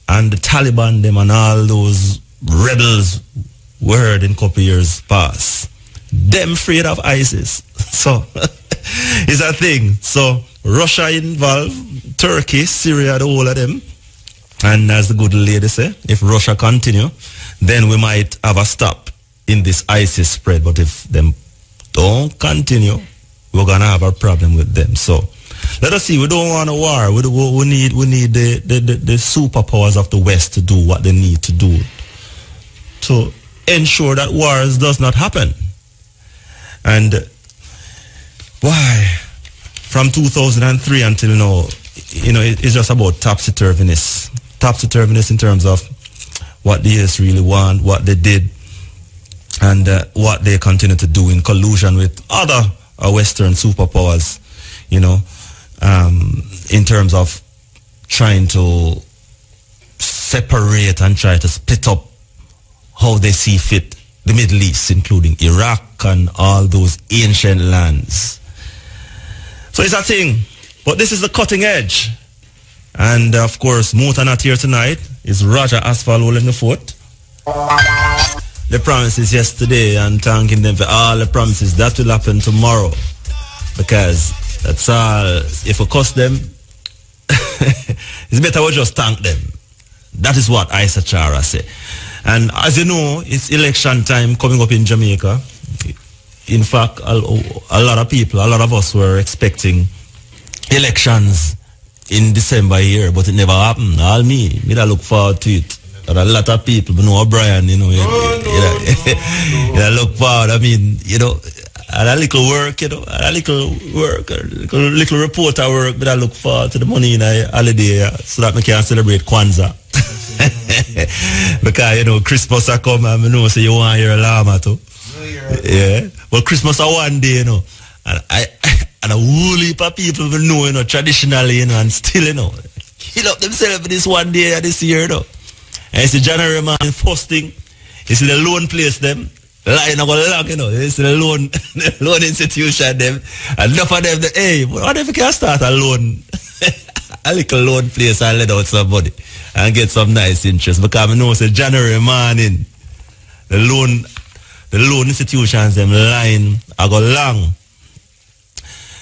and the Taliban them and all those rebels word in couple years past, them afraid of ISIS. So it's a thing. So Russia involved, Turkey, Syria, the whole of them. And as the good lady say, if Russia continue, then we might have a stop in this ISIS spread. But if them don't continue, we're gonna have a problem with them. So let us see. We don't want a war. We need the superpowers of the West to do what they need to do to ensure that wars does not happen. And why, from 2003 until now, it's just about topsy-turviness. Topsy-turviness in terms of what the US really want, what they did, and what they continue to do in collusion with other Western superpowers, in terms of trying to separate and try to split up how they see fit the Middle East, including Iraq and all those ancient lands. So it's a thing. But this is the Cutting Edge. And of course, Muta not here tonight. It's Roger Asphalt holding the fort. The promises yesterday, and thanking them for all the promises that will happen tomorrow. Because that's all. If we cuss them, it's better we just thank them. That is what Isa Chara say. And as you know, it's election time coming up in Jamaica. In fact, a lot of people, a lot of us were expecting elections in December here, but it never happened. All me that look forward to it. There are a lot of people, but no O'Brien, you know. Look forward. I mean, you know, a little work, you know, a little work, a little reporter work, but I look forward to the money in a holiday so that I can celebrate Kwanzaa. Because, you know, Christmas are come and I know so you want your llama too. Yeah. Well, Christmas are one day, you know. And a whole heap of people will know, you know, traditionally, you know, and still, you know, kill up themselves for this one day this year, you know. And it's the January man, first thing, you see the loan place them, line of long, you know, you see the loan institution them, and enough of them, hey, what if you can start a loan, a little loan place and let out somebody and get some nice interest, because I know it's a January morning, the loan institutions them line, I go long.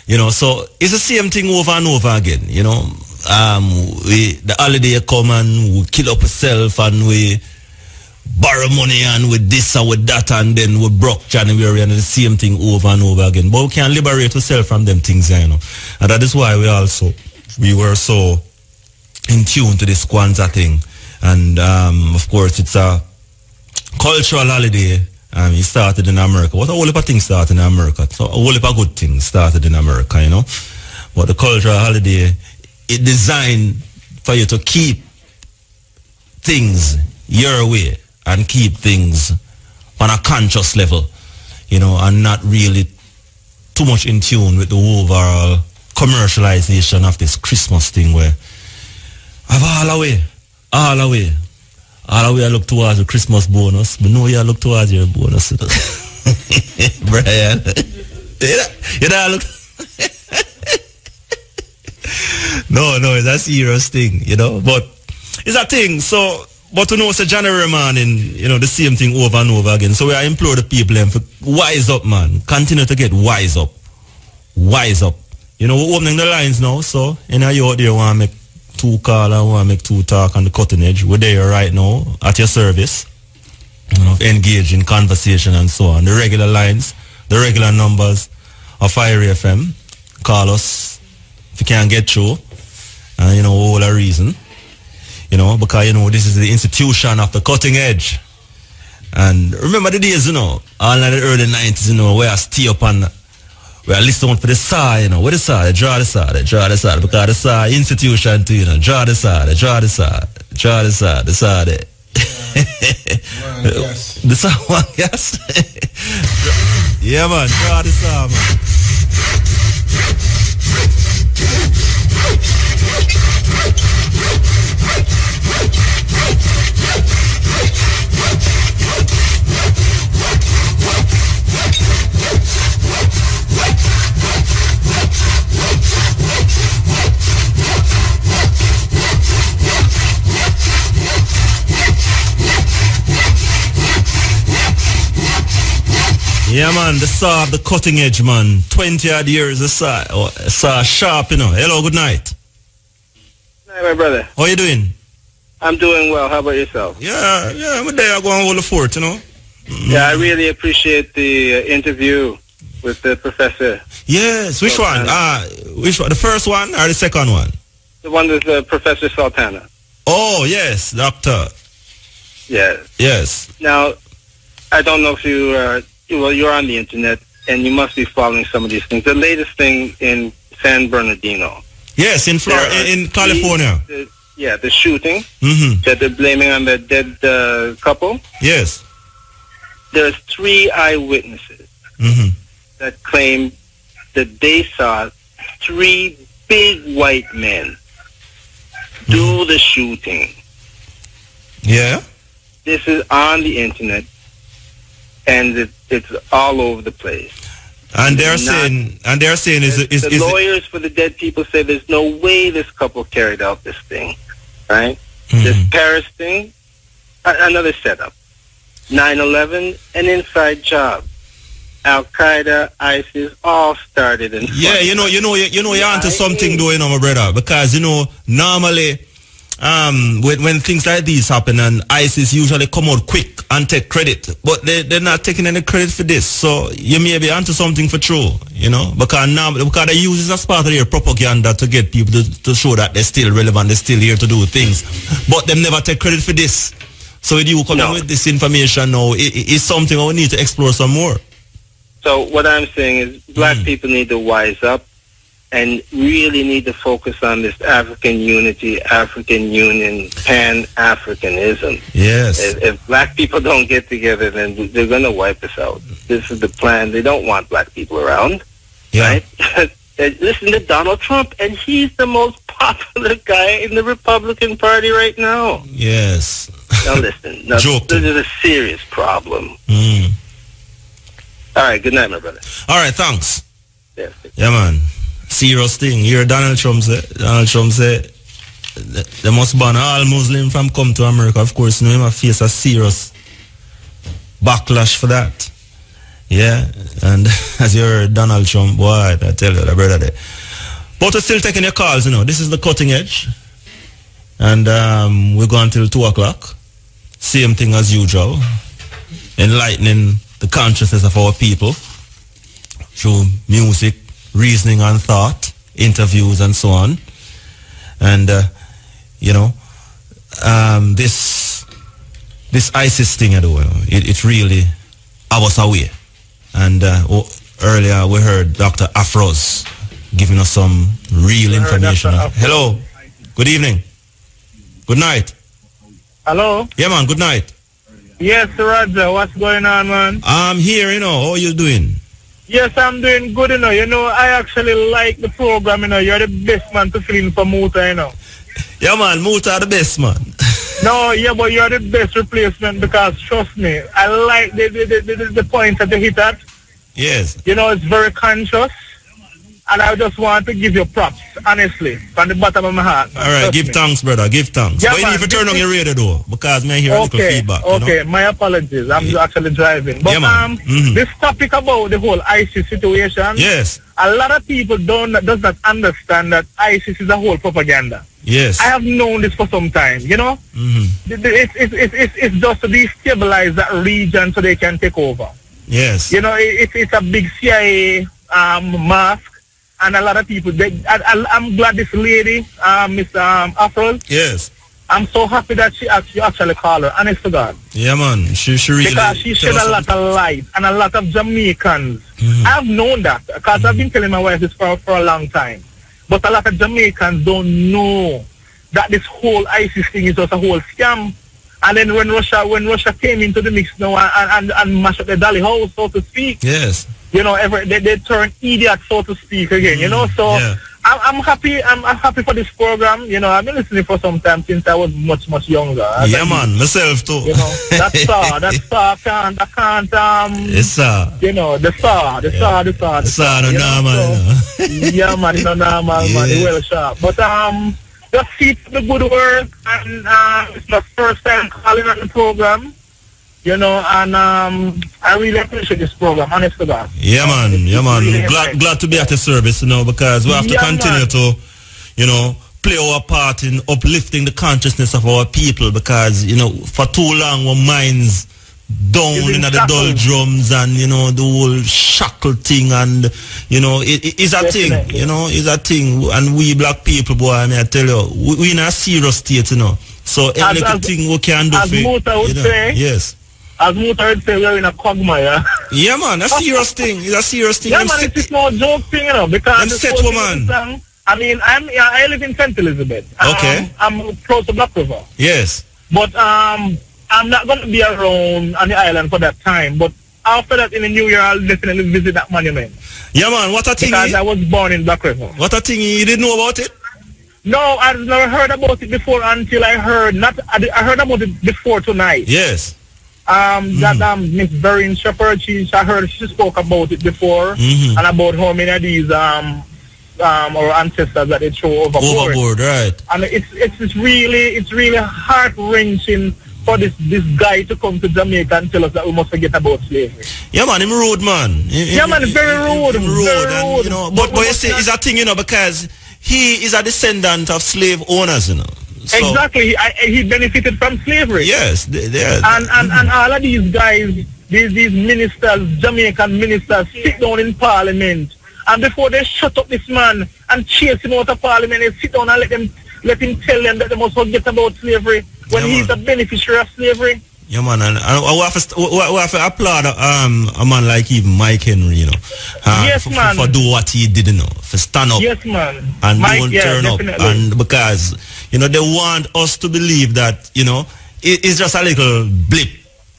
You know, so it's the same thing over and over again, you know. The holiday come and we kill up ourselves and we borrow money and with this and with that and then we broke January and the same thing over and over again. But we can liberate ourselves from them things, you know. And that is why we were so in tune to this Kwanzaa thing. And of course it's a cultural holiday. It started in America. What a whole heap of things started in America. So a whole heap of good things started in America, you know. But the cultural holiday, it's designed for you to keep things your way and keep things on a conscious level, you know, and not really too much in tune with the overall commercialization of this Christmas thing where all the way, I look towards the Christmas bonus, but no, you look towards your bonus. Brian. You know, look. No, it's a serious thing, you know, but it's a thing. So, but to know it's a January man and, you know, the same thing over and over again. So I implore the people to wise up, man. Continue to get wise up. Wise up. You know, we're opening the lines now, so, you know, you out there want to make 2 call and want to make 2 talk on the cutting edge. We're there right now at your service. You know, engage in conversation and so on. The regular lines, the regular numbers of Fire FM. Call us if you can't get through. And, you know, all a reason. You know, because, you know, this is the institution of the cutting edge. And remember the days, you know, all in the early 90s, you know, where I stay up and we are listening for the SAR, you know, what the SAR, they draw the SAR, because the SAR institution too, you know, draw the SAR, the SAR, the SAR, there. The SAR one, yes. Yeah, man, draw the SAR, man. Yeah, man, the saw of the cutting edge, man. 20 odd years, the saw sharp, you know. Hello, good night. Hi, my brother. How you doing? I'm doing well. How about yourself? Yeah, I'm there going hold the fort, you know. Yeah, I really appreciate the interview with the professor. Yes, which one? Which one? The first one or the second one? The one with Professor Sultana. Oh, yes, doctor. Yes. Yes. Now, I don't know if you're on the internet and you must be following some of these things. The latest thing in San Bernardino. Yes, in Florida, in California. The shooting that they're blaming on the dead couple. Yes. There's 3 eyewitnesses that claim that they saw 3 big white men do the shooting. Yeah. This is on the internet, and it's all over the place. And they're saying, the lawyers for the dead people say there's no way this couple carried out this thing, right? This Paris thing, another setup. 9/11, an inside job. Al Qaeda, ISIS, all started in. Yeah, you're onto something though, my brother, because normally, when things like these happen, and ISIS usually come out quick and take credit, but they're not taking any credit for this. So you may be onto something for true, because they use this as part of their propaganda to get people to show that they're still relevant, they're still here to do things, but them never take credit for this. So with you coming with this information now, it's something we need to explore some more. So what I'm saying is black people need to wise up and really need to focus on this African unity, African union, Pan-Africanism. Yes. If black people don't get together, then they're going to wipe us out. This is the plan. They don't want black people around. Yeah. Right? Listen to Donald Trump, and he's the most popular guy in the Republican Party right now. Yes. Now listen, this is a serious problem. All right, good night, my brother. All right, thanks. Yes. Yeah, man. Serious thing. Here Donald Trump say they must ban all Muslims from come to America. Of course, he must face a serious backlash for that. Yeah, and as you heard, Donald Trump, boy, I tell you, the brother there. But we're still taking your calls, This is the cutting edge. And we're going till 2 o'clock. Same thing as usual. Enlightening the consciousness of our people through music, reasoning and thought, interviews and so on. And, this ISIS thing, it really have us away. And earlier we heard Dr. Afros giving us some real information. Hello. Good evening. Good night. Hello? Yeah, man. Good night. Yes, Roger. What's going on, man? I'm here, How are you doing? Yes, I'm doing good, I actually like the program, You're the best man to fill in for Muta, Yeah, man. Muta the best, man. No, yeah, but you're the best replacement because, trust me, I like the point that you hit at. Yes. It's very conscious. And I just want to give you props, honestly, from the bottom of my heart. All right, give thanks, brother. Give thanks. Yeah, but you need to turn on your radio, though, because I hear a little feedback. Okay, my apologies. I'm actually driving. But this topic about the whole ISIS situation, yes, a lot of people does not understand that ISIS is a whole propaganda. Yes. I have known this for some time, It's just to destabilize that region so they can take over. Yes. It's a big CIA mask. And a lot of people, I'm glad this lady, Miss Afro. Yes. I'm so happy that you actually call her, honest to God. Yeah, man. She really... Because she shed a lot of light, and a lot of Jamaicans. I've known that, because I've been telling my wife this for a long time. But a lot of Jamaicans don't know that this whole ISIS thing is just a whole scam. And then when Russia came into the mix now and mashed up the Dolly house, so to speak. Yes. They turn idiots, so to speak, again, So yeah. I'm happy. I'm happy for this program. I've been listening for some time since I was much younger. Yeah, man, myself too. That star can't. Yes, sir. The star, no normal. Yeah, man, no normal, man. Well sharp. But just keep the good work, and it's my first time calling on the program. And I really appreciate this program, honest to God. Yeah, man. Really glad to be at the service, because we have to continue to, play our part in uplifting the consciousness of our people, because, for too long our minds down in the doldrums and, the whole shackle thing, and, it's a thing, it's a thing. And we black people, boy, I tell you, we in a serious state, So every little thing we can do for Muta would say, yes. As Muta would say, we're in a quagmire. Yeah, man, a serious thing. It's a serious thing. Yeah, man, it's no joke thing, because set woman. I mean, I live in St. Elizabeth. Okay. I'm close to Black River. Yes. But I'm not going to be around on the island for that time. But after that, in the new year, I'll definitely visit that monument. Yeah, man, what a thing. Because I was born in Black River. What a thing, you didn't know about it? No, I've never heard about it before until I heard about it before tonight. Yes. That Miss Veryn Shepherd, I heard she spoke about it before, and about how many of these our ancestors that they throw overboard. Right? And it's really heart wrenching for this guy to come to Jamaica and tell us that we must forget about slavery. Yeah, man, him rude, man. Very rude. Him rude, and, you know, but you see, it's a thing, you know, because he is a descendant of slave owners, you know. So, exactly, he benefited from slavery. Yes, and all of these guys, these ministers, Jamaican ministers, sit down in Parliament, and before they shut up this man and chase him out of Parliament, they sit down and let him tell them that they must forget about slavery when he's a beneficiary of slavery. Yeah, man, and we have to applaud a man like even Mike Henry, you know. Yes, man. For do what he did, you know, for stand up. Yes, man. And Mike, don't turn definitely. up. And because, you know, they want us to believe that, you know, it's just a little blip.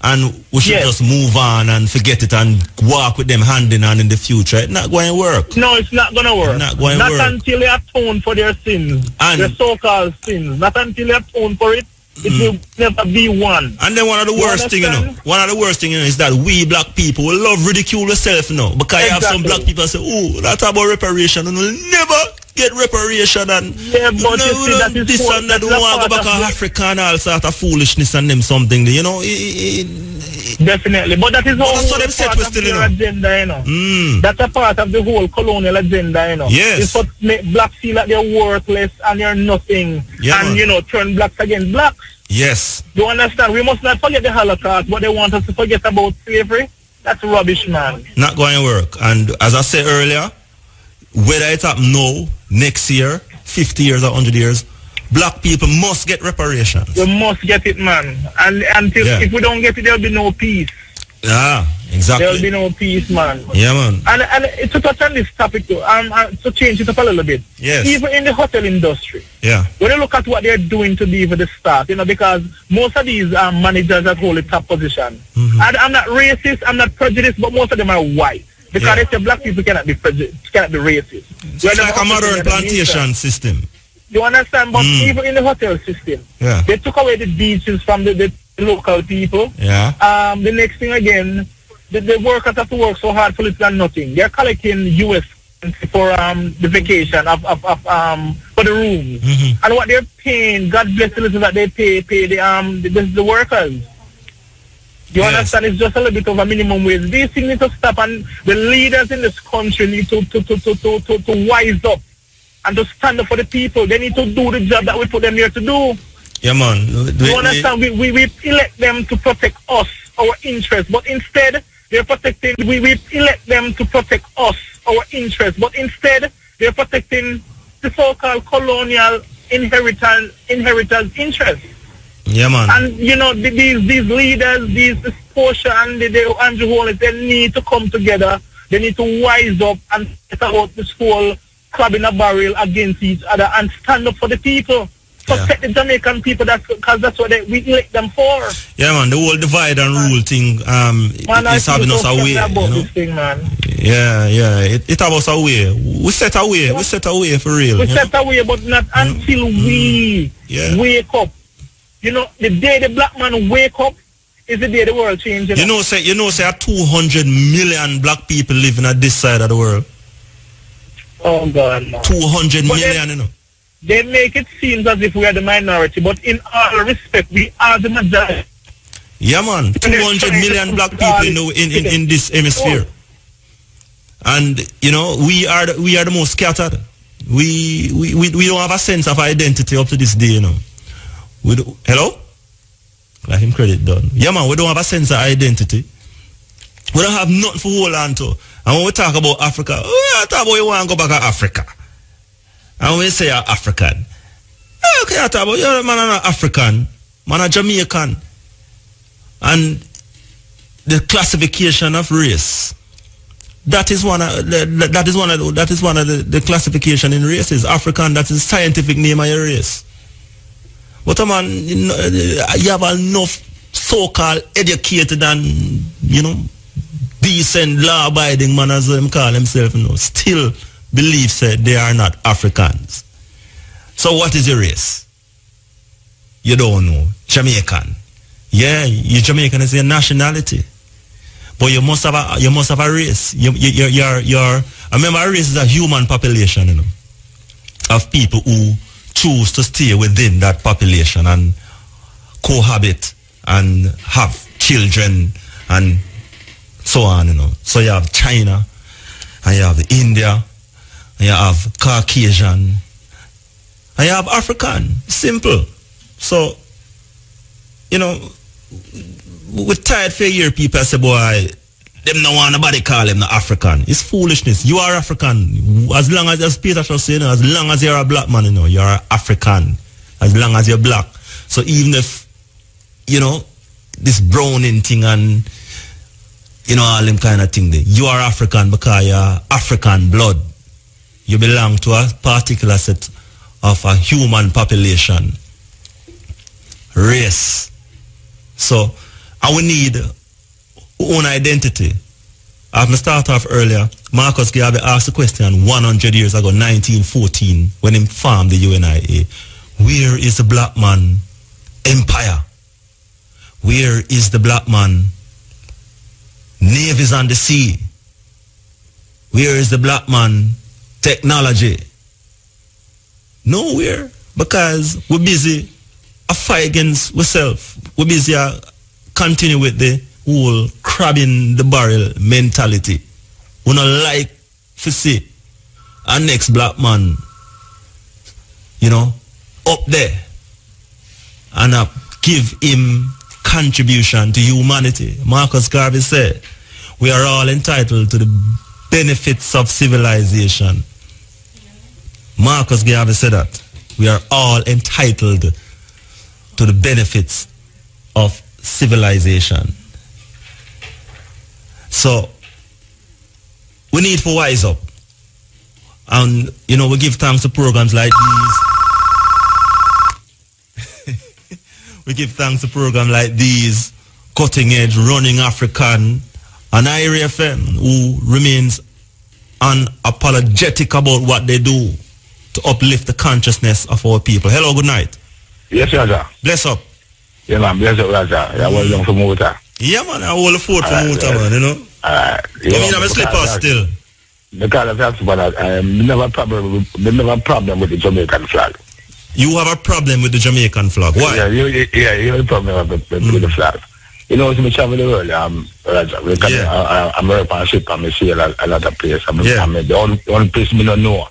And we should just move on and forget it and walk with them hand in hand in the future. It's not going to work. No, it's not going to work. Not going to work. Not until they atone for their sins, their so-called sins. Not until they atone for it. It will never be one. And then one of the worst thing, you know, is that we black people will love ridicule ourselves, you know, because you have some black people say, oh, that's about reparation, and we'll never get reparation, and but you see, that is this and that, we want to go back to Africa and all sort of foolishness and them something, you know. Definitely, but that is all that's what them set with still, you know. Agenda, you know. That's a part of the whole colonial agenda, you know. Yes. It's what make blacks feel like they're worthless and they're nothing, and you know, turn blacks against blacks. Yes. You understand? We must not forget the Holocaust, but they want us to forget about slavery. That's rubbish, man. Not going to work. And as I said earlier, whether it happen now, next year, 50 years or 100 years, black people must get reparations. We must get it, man. And until if we don't get it, there'll be no peace. Yeah, exactly. There'll be no peace, man. Yeah, man. And to touch on this topic, too, to change it up a little bit. Yes. Even in the hotel industry. Yeah. When you look at what they're doing to deal with the staff, you know, because most of these managers that hold a top position. I'm not racist, I'm not prejudiced, but most of them are white. Because they say black people cannot be prejudiced, cannot be racist. It's like a modern plantation system. You understand? But even in the hotel system, they took away the beaches from the local people. Yeah. The next thing again, the workers have to work so hard for little and nothing. They're collecting US for the vacation for the rooms. And what they're paying, God bless the little that they pay the workers. You understand? It's just a little bit of a minimum wage. These things need to stop, and the leaders in this country need to wise up and to stand up for the people. They need to do the job that we put them here to do. Yeah, man. You understand? We elect them to protect us, our interests, but instead they're protecting. We elect them to protect us, our interests, but instead they're protecting the so-called colonial inheritance interests. Yeah, man. And you know, these leaders, these Portia and the Andrew Holness, they need to come together. They need to wise up and get about this whole club in a barrel against each other and stand up for the people. Protect the Jamaican people, because that's what we elect them for. Yeah, man, the whole divide and rule thing is having us away. This thing, man. Yeah, it have us away. We set away for real. We set away, but not until we wake up. You know, the day the black man wake up is the day the world changes. You know, say 200 million black people living at this side of the world. Oh God, man. 200 million, you know. They make it seem as if we are the minority, but in all respect, we are the majority. Yeah, man. 200 million black people in this hemisphere. And, you know, we are the most scattered. We don't have a sense of identity up to this day, you know. Hello? Let him credit done. Yeah, man, we don't have a sense of identity. We don't have nothing to hold on to. And when we talk about Africa, we talk about you want to go back to Africa. And when we say you're African, okay, I talk about you're man an African, man a Jamaican. And the classification of race. That is one of the classification in races. African, that is the scientific name of your race. But man, you have enough so-called educated and, you know, decent law-abiding man, as them call themselves, you know, still believe that they are not Africans. So what is your race? You don't know. Jamaican. Yeah, you're Jamaican is your nationality. But you must have a race. I remember a race is a human population, you know, of people who choose to stay within that population and cohabit and have children and so on, you know. So you have China, and you have India, and you have Caucasian, and you have African. Simple. So, you know, we're tired for year people say, boy, them no want nobody call them the African. It's foolishness. You are African. As long as Peter shall say, you know, as long as you're a black man, you know, you're African. As long as you're black. So even if, you know, this browning thing and, you know, all them kind of thing there, you are African because you're African blood. You belong to a particular set of a human population. Race. So, and we need own identity. I've start off earlier. Marcus Garvey asked the question 100 years ago, 1914, when he formed the UNIA. Where is the black man empire? Where is the black man navies on the sea? Where is the black man technology? Nowhere, because we're busy a fight against ourselves. We're busy continue with the whole crabbing the barrel mentality. We don't like to see our next black man, you know, up there and give him contribution to humanity. Marcus Garvey said, we are all entitled to the benefits of civilization. Marcus Garvey said that. We are all entitled to the benefits of civilization. So, we need to wise up. And, you know, we give thanks to programs like these. We give thanks to programs like these, Cutting Edge, Running African, and IRA FM, who remains unapologetic about what they do to uplift the consciousness of our people. Hello, good night. Yes, Raja. Bless up. Yeah, man, bless up, Raja. I was young for Muta. Yeah, man, I hold the fort for Muta, man, you know. I mean, I'm a slipper still. Because of that, but I never have a problem with the Jamaican flag. You have a problem with the Jamaican flag. Why? Yeah, you have a problem with the flag. You know, when I travel the world, I'm very on ship and I see a lot of places. The only place I don't know,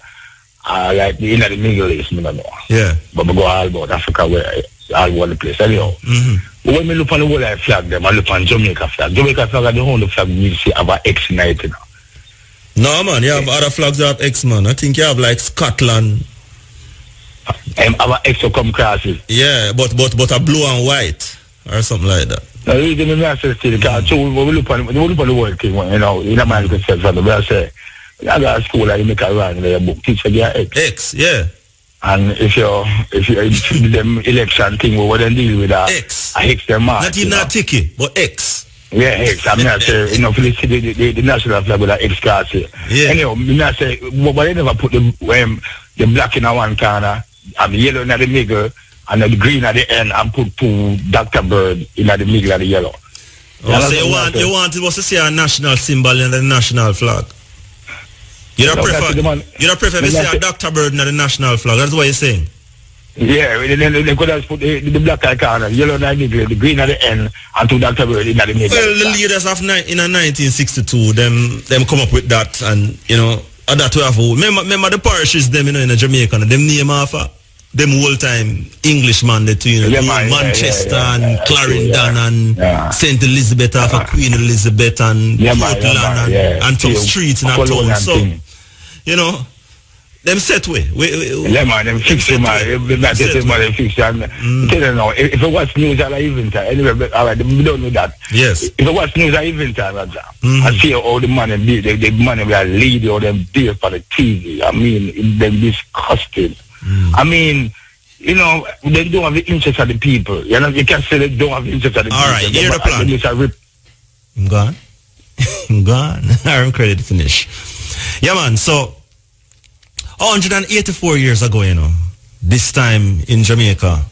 like in the Middle East, I don't know. Yeah. But I go all about Africa, where all over the place. Anyhow, but when I look on the world flag, I look on Jamaica flag. Jamaica flag is the only flag you see have an X in it. No, man, you have other flags that have X, man. I think you have like Scotland. Our X will come across it. Yeah, but a blue and white or something like that. No, we didn't say because so we look on the world thing, you know, in America says that we say, I got a school you make a run in the book, teacher get X. X, yeah. And if you them election thing, we wouldn't deal with a X. A X them mark. Not even a ticket, but X. Yeah, X. I mean, I say, you know, for the national flag with an X card here. Yeah. Anyway, I say, but they never put the black in one corner, and the yellow in the middle, and the green at the end, and put two Dr. Bird in the middle of the yellow. Oh, so you want it was to see a national symbol in the national flag? You don't prefer to see a Dr. Bird in the national flag? That's what you're saying? Yeah, they could have put the black corner, yellow in the middle, the green at the end, and two Dr. Bird in the middle. Well, the leaders of in 1962, them come up with that, and you know, that we have. Remember the parishes, them, you know, in Jamaica, them name off them whole time Englishman, they you know, Manchester and Clarendon and St. Elizabeth after Queen Elizabeth and Portland and some streets in that town. So, you know, them set way. Them fix them, them fix them. If it was news at even time, anyway, all right, we don't know that. Yes. If it was news at even time, I see all the money, the money we are leading, all them deals for the TV. I mean, them disgusting. I mean, you know, they don't have the interest of the people. You know, you can't say they don't have the interest of the people. All right, here's the plan. I'm gone. I'm gone. I'm ready to finish. Yeah, man, so 184 years ago, you know, this time in Jamaica,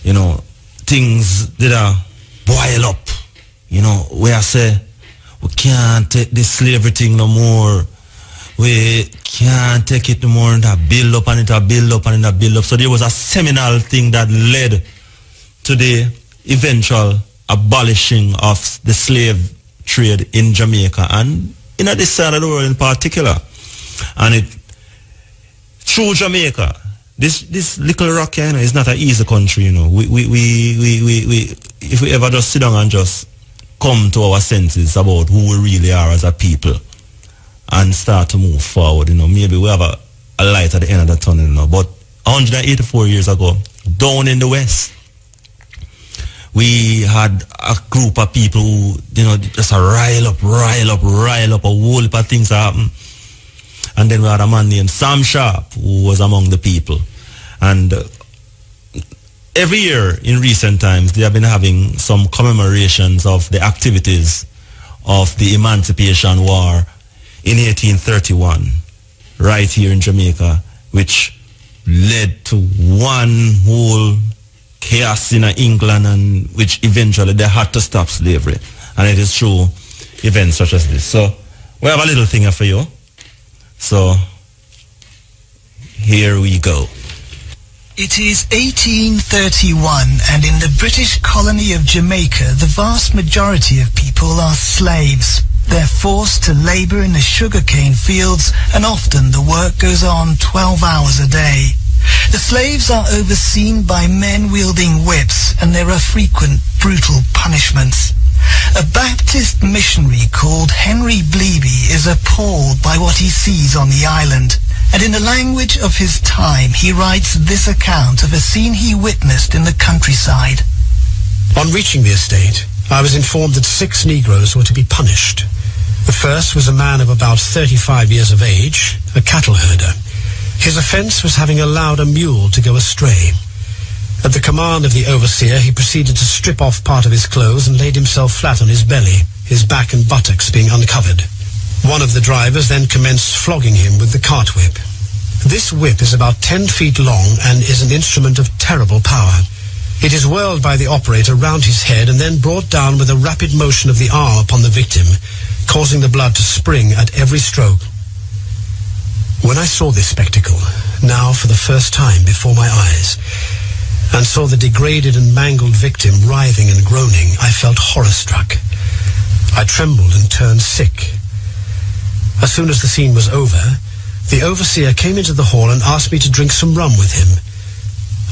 you know, things did boil up. You know, where I say, we can't take this slavery thing no more. We can't take it no more, and build up and it build up and it build up. So there was a seminal thing that led to the eventual abolishing of the slave trade in Jamaica and in this side of the world in particular. And it through Jamaica, this little rock here, is not an easy country, We if we ever just sit down and just come to our senses about who we really are as a people and start to move forward, maybe we have a light at the end of the tunnel, But 184 years ago, down in the West, we had a group of people who, just rile up, a whole heap of things happen. And then we had a man named Sam Sharp, who was among the people. And every year in recent times, they have been having some commemorations of the activities of the Emancipation War in 1831, right here in Jamaica, which led to one whole chaos in England, and which eventually they had to stop slavery. And it is through events such as this. So we have a little thing for you. So here we go. It is 1831, and in the British colony of Jamaica, the vast majority of people are slaves. They're forced to labor in the sugarcane fields, and often the work goes on 12 hours a day. The slaves are overseen by men wielding whips, and there are frequent brutal punishments. A Baptist missionary called Henry Bleeby is appalled by what he sees on the island, and in the language of his time he writes this account of a scene he witnessed in the countryside. On reaching the estate, I was informed that 6 Negroes were to be punished. The first was a man of about 35 years of age, a cattle herder. His offence was having allowed a mule to go astray. At the command of the overseer, he proceeded to strip off part of his clothes and laid himself flat on his belly, his back and buttocks being uncovered. One of the drivers then commenced flogging him with the cart whip. This whip is about 10 feet long and is an instrument of terrible power. It is whirled by the operator round his head and then brought down with a rapid motion of the arm upon the victim, causing the blood to spring at every stroke. When I saw this spectacle, now for the first time before my eyes, and saw the degraded and mangled victim writhing and groaning, I felt horror-struck. I trembled and turned sick. As soon as the scene was over, the overseer came into the hall and asked me to drink some rum with him.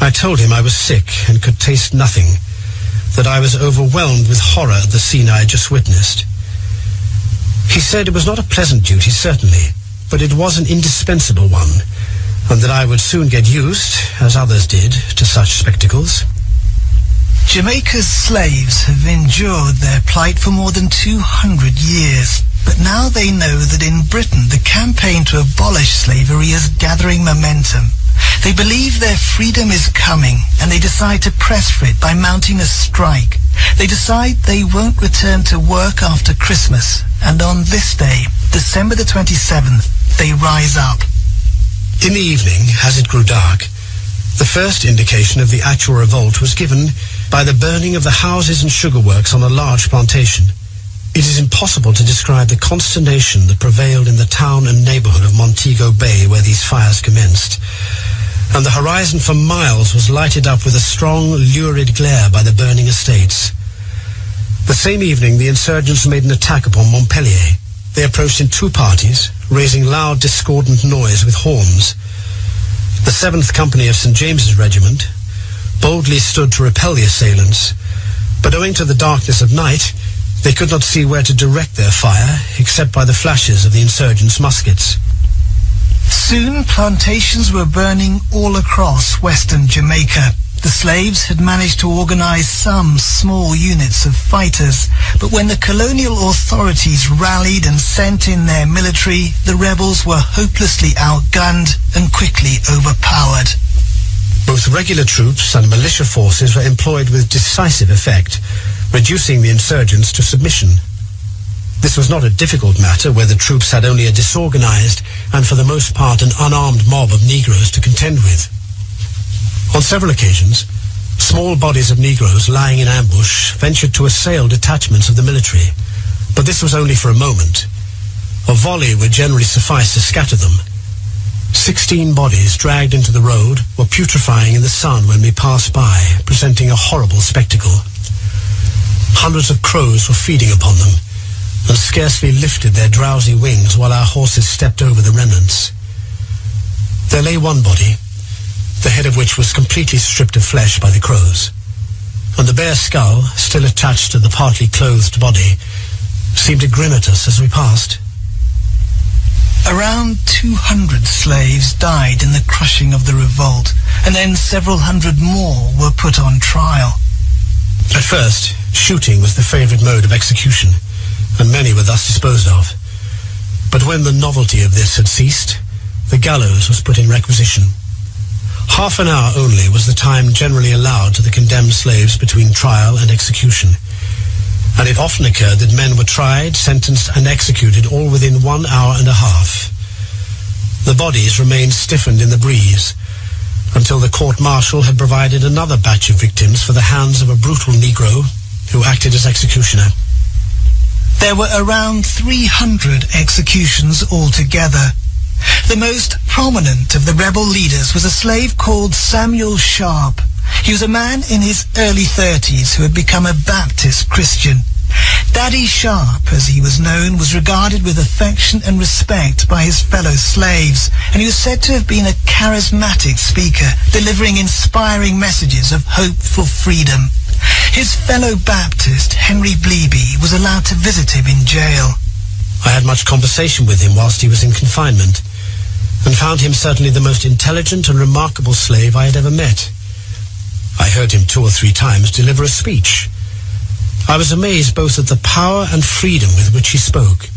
I told him I was sick and could taste nothing, that I was overwhelmed with horror at the scene I had just witnessed. He said it was not a pleasant duty, certainly, but it was an indispensable one, and that I would soon get used, as others did, to such spectacles. Jamaica's slaves have endured their plight for more than 200 years, but now they know that in Britain the campaign to abolish slavery is gathering momentum. They believe their freedom is coming, and they decide to press for it by mounting a strike. They decide they won't return to work after Christmas, and on this day, December the 27th, they rise up. In the evening, as it grew dark, the first indication of the actual revolt was given by the burning of the houses and sugar works on a large plantation. It is impossible to describe the consternation that prevailed in the town and neighborhood of Montego Bay where these fires commenced, and the horizon for miles was lighted up with a strong, lurid glare by the burning estates. The same evening, the insurgents made an attack upon Montpellier. They approached in 2 parties, raising loud, discordant noise with horns. The 7th Company of St. James's Regiment boldly stood to repel the assailants, but owing to the darkness of night, they could not see where to direct their fire, except by the flashes of the insurgents' muskets. Soon, plantations were burning all across western Jamaica. The slaves had managed to organize some small units of fighters, but when the colonial authorities rallied and sent in their military, the rebels were hopelessly outgunned and quickly overpowered. Both regular troops and militia forces were employed with decisive effect, reducing the insurgents to submission. This was not a difficult matter where the troops had only a disorganized and for the most part an unarmed mob of Negroes to contend with. On several occasions, small bodies of Negroes lying in ambush ventured to assail detachments of the military, but this was only for a moment. A volley would generally suffice to scatter them. 16 bodies dragged into the road were putrefying in the sun when we passed by, presenting a horrible spectacle. Hundreds of crows were feeding upon them, and scarcely lifted their drowsy wings while our horses stepped over the remnants. There lay one body, the head of which was completely stripped of flesh by the crows, and the bare skull, still attached to the partly clothed body, seemed to grin at us as we passed. Around 200 slaves died in the crushing of the revolt, and then several hundred more were put on trial. At first, shooting was the favourite mode of execution, and many were thus disposed of. But when the novelty of this had ceased, the gallows was put in requisition. Half an hour only was the time generally allowed to the condemned slaves between trial and execution, and it often occurred that men were tried, sentenced, and executed all within 1 hour and a half. The bodies remained stiffened in the breeze until the court-martial had provided another batch of victims for the hands of a brutal Negro who acted as executioner. There were around 300 executions altogether. The most prominent of the rebel leaders was a slave called Samuel Sharp. He was a man in his early 30s who had become a Baptist Christian. Daddy Sharp, as he was known, was regarded with affection and respect by his fellow slaves, and he was said to have been a charismatic speaker, delivering inspiring messages of hope for freedom. His fellow Baptist, Henry Bleeby, was allowed to visit him in jail. I had much conversation with him whilst he was in confinement, and found him certainly the most intelligent and remarkable slave I had ever met. I heard him 2 or 3 times deliver a speech. I was amazed both at the power and freedom with which he spoke.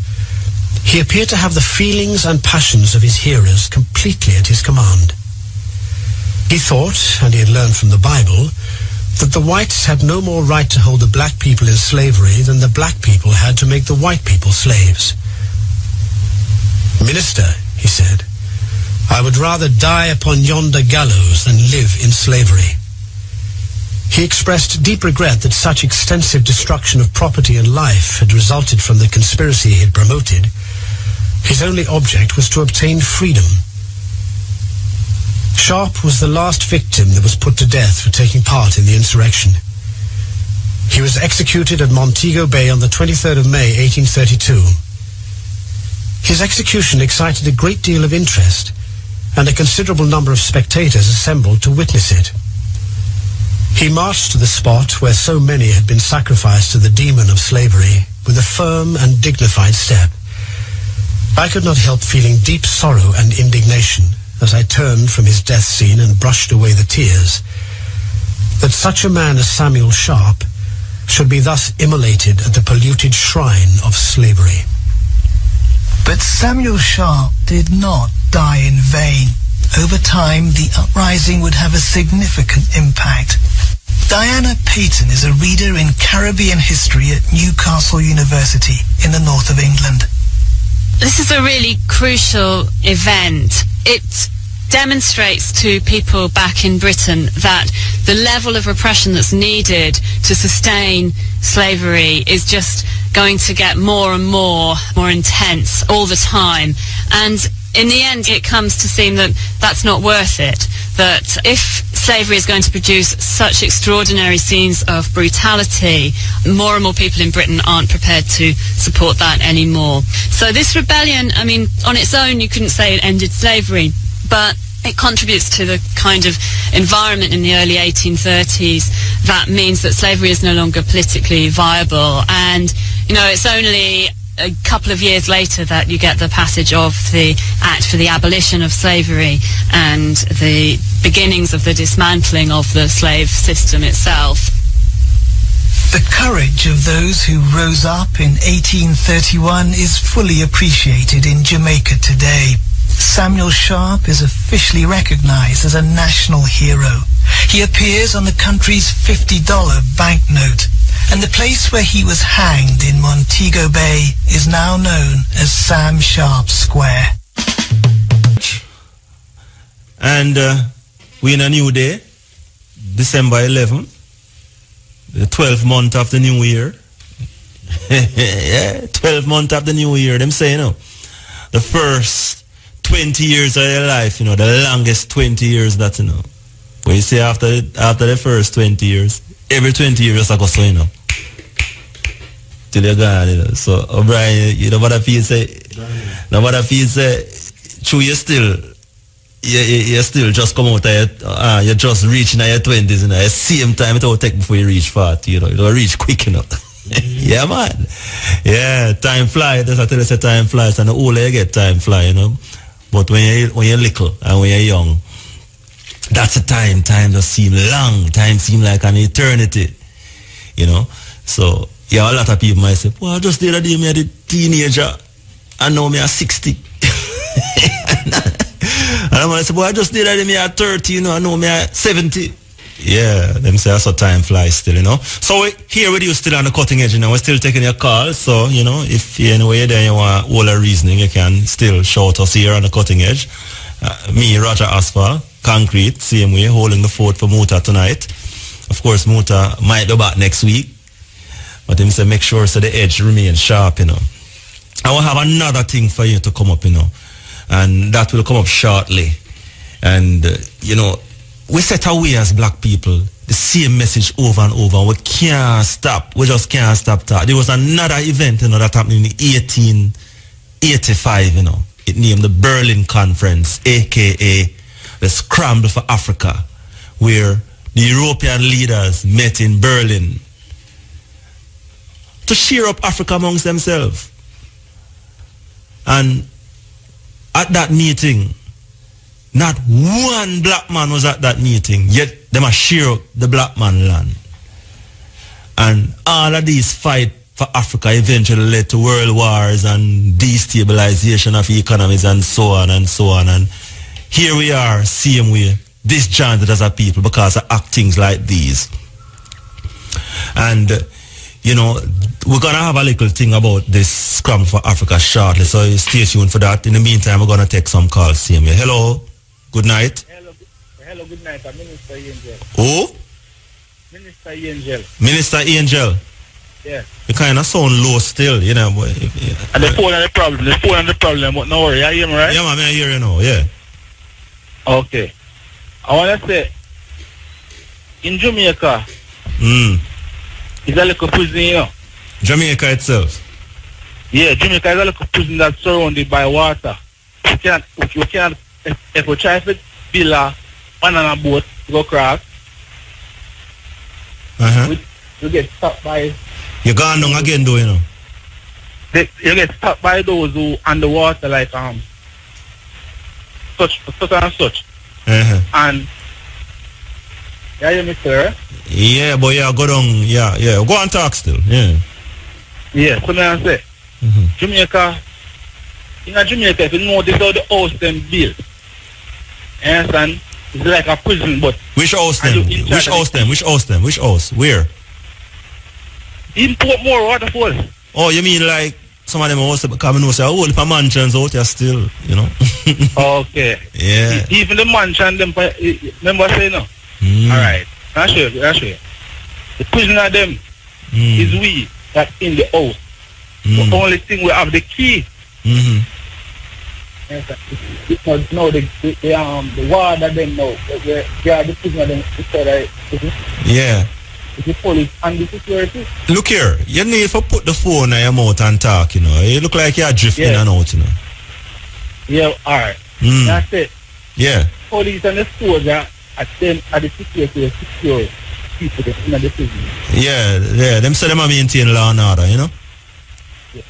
He appeared to have the feelings and passions of his hearers completely at his command. He thought, and he had learned from the Bible, that the whites had no more right to hold the black people in slavery than the black people had to make the white people slaves. "Minister," he said, "I would rather die upon yonder gallows than live in slavery." He expressed deep regret that such extensive destruction of property and life had resulted from the conspiracy he had promoted. His only object was to obtain freedom. Sharp was the last victim that was put to death for taking part in the insurrection. He was executed at Montego Bay on the 23rd of May, 1832. His execution excited a great deal of interest, and a considerable number of spectators assembled to witness it. He marched to the spot where so many had been sacrificed to the demon of slavery with a firm and dignified step. I could not help feeling deep sorrow and indignation as I turned from his death scene and brushed away the tears, that such a man as Samuel Sharp should be thus immolated at the polluted shrine of slavery. But Samuel Sharp did not die in vain. Over time, the uprising would have a significant impact. Diana Payton is a reader in Caribbean history at Newcastle University in the north of England. This is a really crucial event. It demonstrates to people back in Britain that the level of repression that's needed to sustain slavery is just going to get more and more intense all the time. And in the end, it comes to seem that that's not worth it. That if slavery is going to produce such extraordinary scenes of brutality, more and more people in Britain aren't prepared to support that anymore. So this rebellion, I mean, on its own, you couldn't say it ended slavery, but it contributes to the kind of environment in the early 1830s that means that slavery is no longer politically viable. And, you know, it's only a couple of years later that you get the passage of the Act for the Abolition of Slavery and the beginnings of the dismantling of the slave system itself. The courage of those who rose up in 1831 is fully appreciated in Jamaica today. Samuel Sharp is officially recognized as a national hero. He appears on the country's $50 banknote, and the place where he was hanged in Montego Bay is now known as Sam Sharp Square. And we're in a new day, December 11th, the 12th month of the new year. Yeah, 12th month of the new year, them say, you know, the first 20 years of your life, you know, the longest 20 years that, you know. But you see, after the first 20 years, every 20 years I go so, you know. till you're gone, you know. So, O'Brien, you know what I feel say? True, you still just come out of you just reaching your 20s, you know. At the same time, it will take before you reach 40, you know. You don't reach quick enough. Yeah, man. Yeah, time flies. That's what I tell you, say time flies. And the older you get, time fly, you know. But when you're little and when you're young, that's the time. Time just seem long. Time seem like an eternity, you know. So, yeah, a lot of people might say, well, I just did a day, me a teenager, and now me a 60. And I might say, well, I just did a day, me a 30, you know, and now me a 70. Yeah, them say that's how time flies still, you know. So we're here with you still on the cutting edge, you know. We're still taking your calls. So, you know, if you're anywhere there you want all the reasoning, you can still shout us here on the cutting edge. Me, Roger Asphalt, Concrete, same way, holding the fort for Muta tonight. Of course, Muta might be back next week. But him say make sure so the edge remains sharp, you know. I will have another thing for you to come up, you know. And that will come up shortly. And, you know, we set away as black people the same message over and over. We can't stop. We just can't stop that. There was another event, you know, that happened in 1885, you know. It named the Berlin Conference, a.k.a. the Scramble for Africa, where the European leaders met in Berlin to cheer up Africa amongst themselves. And at that meeting, not one black man was at that meeting, yet they must share up the black man land. And all of these fights for Africa eventually led to world wars and destabilization of economies and so on and so on. And here we are, same way, disjointed as a people because of things like these. And, you know, we're going to have a little thing about this Scrum for Africa shortly, so stay tuned for that. In the meantime, we're going to take some calls, same way. Hello, good night. Hello, good night. I'm Minister Angel. Who? Minister Angel. Minister Angel. Yeah. You kind of sound low still, you know. But, and the phone and the problem. The phone and the problem, but no worry. You hear me, right? Yeah, man, I hear you now, yeah. Okay. I want to say, in Jamaica, it's a little prison, you know. Jamaica itself? Yeah, Jamaica is a little prison that's surrounded by water. You cannot, if you try to build a banana boat to go across, you get stopped by... You gone down again though, you know. You get stopped by those who underwater like such and such. And yeah, you hear me, sir? Yeah, but yeah, go down, yeah. Go and talk still, yeah. Yeah, so now I say, Jamaica, in Jamaica, if you notice how the house them built, you understand? It's like a prison, but... Which house them? Which house them? Which house them? Which house? Where? Import more waterfalls. Oh, you mean like some of them also come and say, oh, if a mansions out there still, you know? Okay. Yeah. Even the mansion, them, remember I say no? Alright. I'll show you. The prison of them is we that in the house. The only thing we have the key. Because no, the ward that them know, they are the prison of them. Yeah. The police and the security. Look here, you need to put the phone in your mouth and talk, you know. You look like you're drifting and out, you know. Yeah, alright. That's it. Yeah. Police and the soldier at the security secure people in the prison. Yeah, them say them are maintain law and order, you know. Yeah.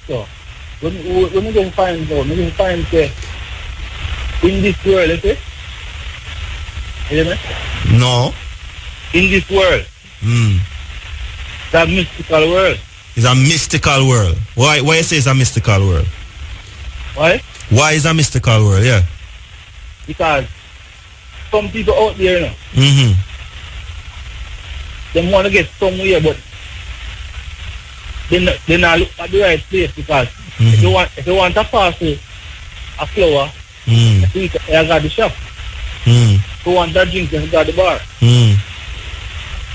So when we can find out, we can find in this world, you hear me? No. In this world. That mystical world. It's a mystical world. Why you say it's a mystical world? Why? Why is a mystical world, yeah? Because some people out there, you know, they want to get somewhere, but they not look at the right place because if you want to parcel a flower, you got the shop. If you want that drink, you got the bar.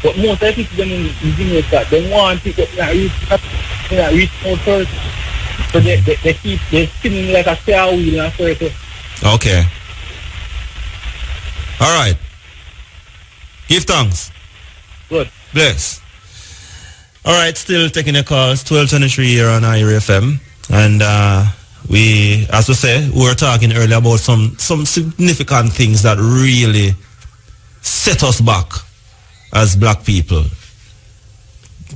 But most of the people in Jamaica, they want people to reach no first. So they keep spinning like a fair wheel in a circle. Okay. Alright. Give thanks. Good. Bless. All right, still taking the calls. 12:23 here on IRA FM, and we, as we say, we were talking earlier about some significant things that really set us back as black people.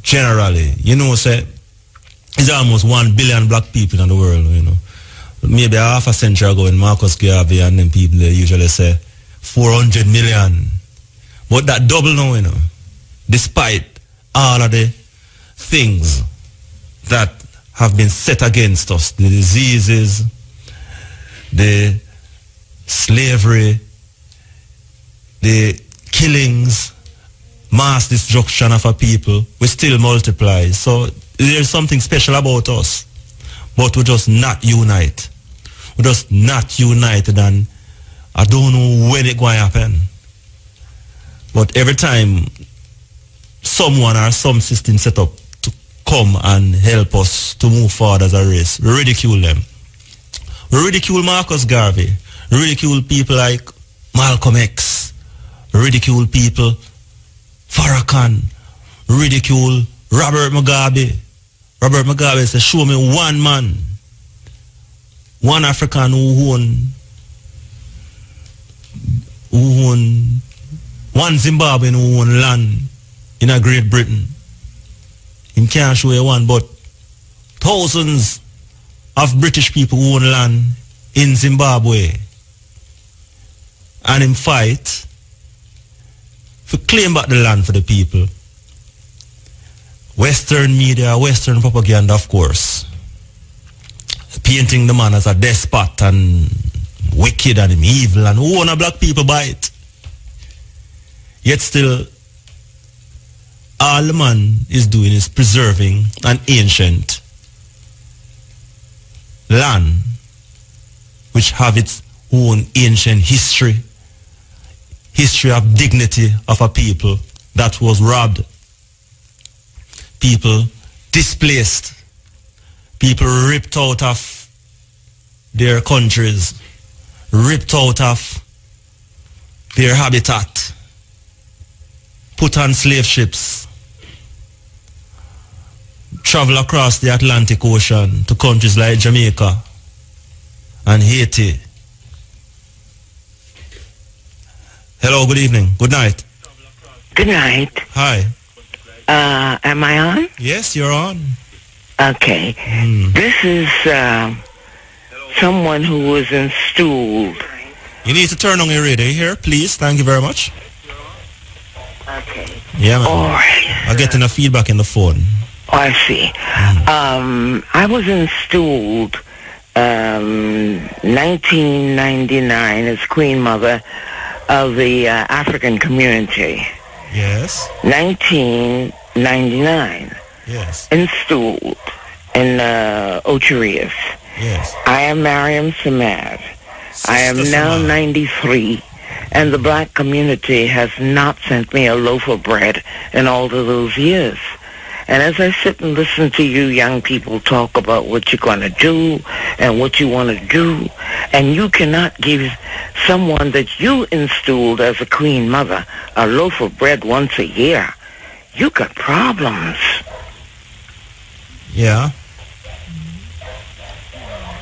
Generally, say, there's almost 1 billion black people in the world, Maybe half a century ago when Marcus Garvey and them people, they usually say 400 million. But that double now, despite all of the things that have been set against us, the diseases, the slavery, the killings, mass destruction of our people, we still multiply. So there's something special about us. But we just not unite. We just not united, and I don't know when it's going to happen. But every time someone or some system set up to come and help us to move forward as a race, we ridicule them. We ridicule Marcus Garvey. We ridicule people like Malcolm X. We ridicule people Farrakhan. We ridicule Robert Mugabe. Robert Mugabe said, show me one man, one African who own one Zimbabwean who own land in a Great Britain. He can't show you one, but thousands of British people who own land in Zimbabwe. And him fight to claim back the land for the people. Western media, Western propaganda, of course, painting the man as a despot and wicked and evil, and who wanna black people by it. Yet still, all the man is doing is preserving an ancient land which have its own ancient history of dignity of a people that was robbed. People displaced, people ripped out of their countries, ripped out of their habitat, put on slave ships, travel across the Atlantic Ocean to countries like Jamaica and Haiti. Hello, good evening, good night. Good night. Hi. Am I on? Yes, you're on. Okay. This is someone who was installed. You need to turn on your radio here, please. Thank you very much. Okay. Yeah, man. All right. I'm getting a feedback in the phone. Oh, I see. I was installed 1999 as Queen Mother of the African community. Yes. 1999. Yes. Installed in Ocherius. Yes. I am Mariam Samad. I am now 93, and the black community has not sent me a loaf of bread in all of those years. And as I sit and listen to you young people talk about what you're going to do and what you want to do, and you cannot give someone that you installed as a Queen Mother a loaf of bread once a year, you got problems. Yeah.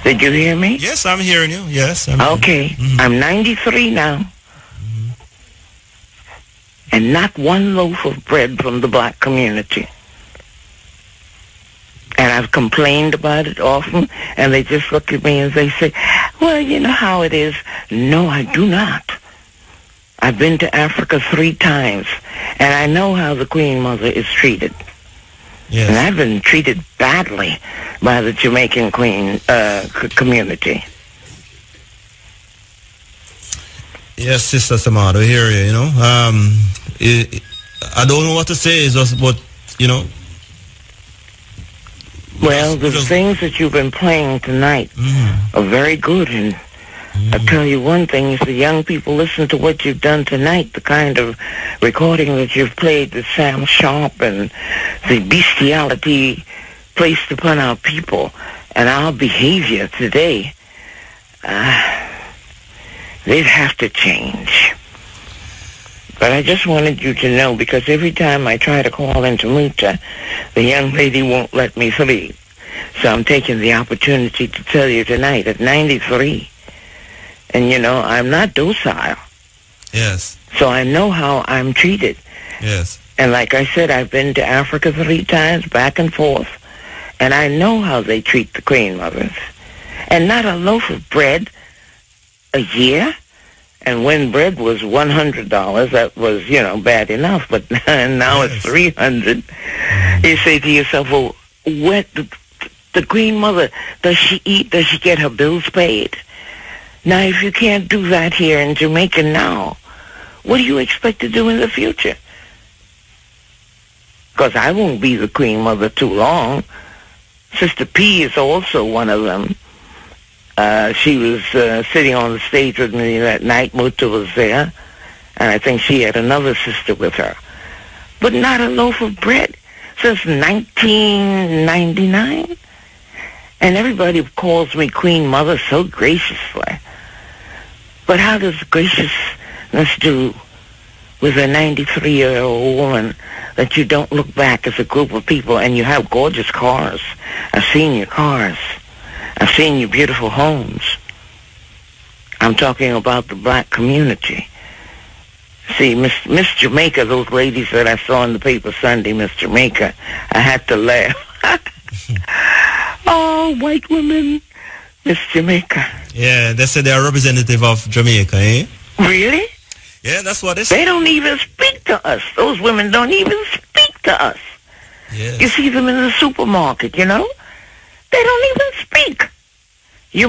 Did you hear me? Yes, I'm hearing you. Yes. Okay. I'm 93 now. And not one loaf of bread from the black community. And I've complained about it often, and they just look at me and they say, well, you know how it is. No, I do not. I've been to Africa 3 times, and I know how the Queen Mother is treated. Yes. And I've been treated badly by the Jamaican Queen community. Yes, Sister Samad, I hear you, I don't know what to say, but, Well, the things that you've been playing tonight are very good, and I'll tell you one thing, if the young people listen to what you've done tonight, the kind of recording that you've played with Sam Sharp and the bestiality placed upon our people and our behavior today, they'd have to change. But I just wanted you to know, because every time I try to call into Muta, the young lady won't let me sleep. So I'm taking the opportunity to tell you tonight at 93. And, you know, I'm not docile. Yes. So I know how I'm treated. Yes. And like I said, I've been to Africa 3 times, back and forth. And I know how they treat the Queen Mothers. And not a loaf of bread a year. And when bread was $100, that was, you know, bad enough. But now it's $300. You say to yourself, well, what the Queen Mother, does she eat? Does she get her bills paid? Now, if you can't do that here in Jamaica now, what do you expect to do in the future? Because I won't be the Queen Mother too long. Sister P is also one of them. She was sitting on the stage with me that night. Muta was there. And I think she had another sister with her. But not a loaf of bread since 1999. And everybody calls me Queen Mother so graciously. But how does graciousness do with a 93-year-old woman that you don't look back as a group of people and you have gorgeous cars? I've seen your cars. I've seen your beautiful homes. I'm talking about the black community. See, Miss Jamaica, those ladies that I saw in the paper Sunday, Miss Jamaica, I had to laugh. Oh, white women, Miss Jamaica. Yeah, they say they are representative of Jamaica, eh? Really? Yeah, that's what they say. They don't even speak to us. Those women don't even speak to us. Yes. You see them in the supermarket, you know? They don't even speak. You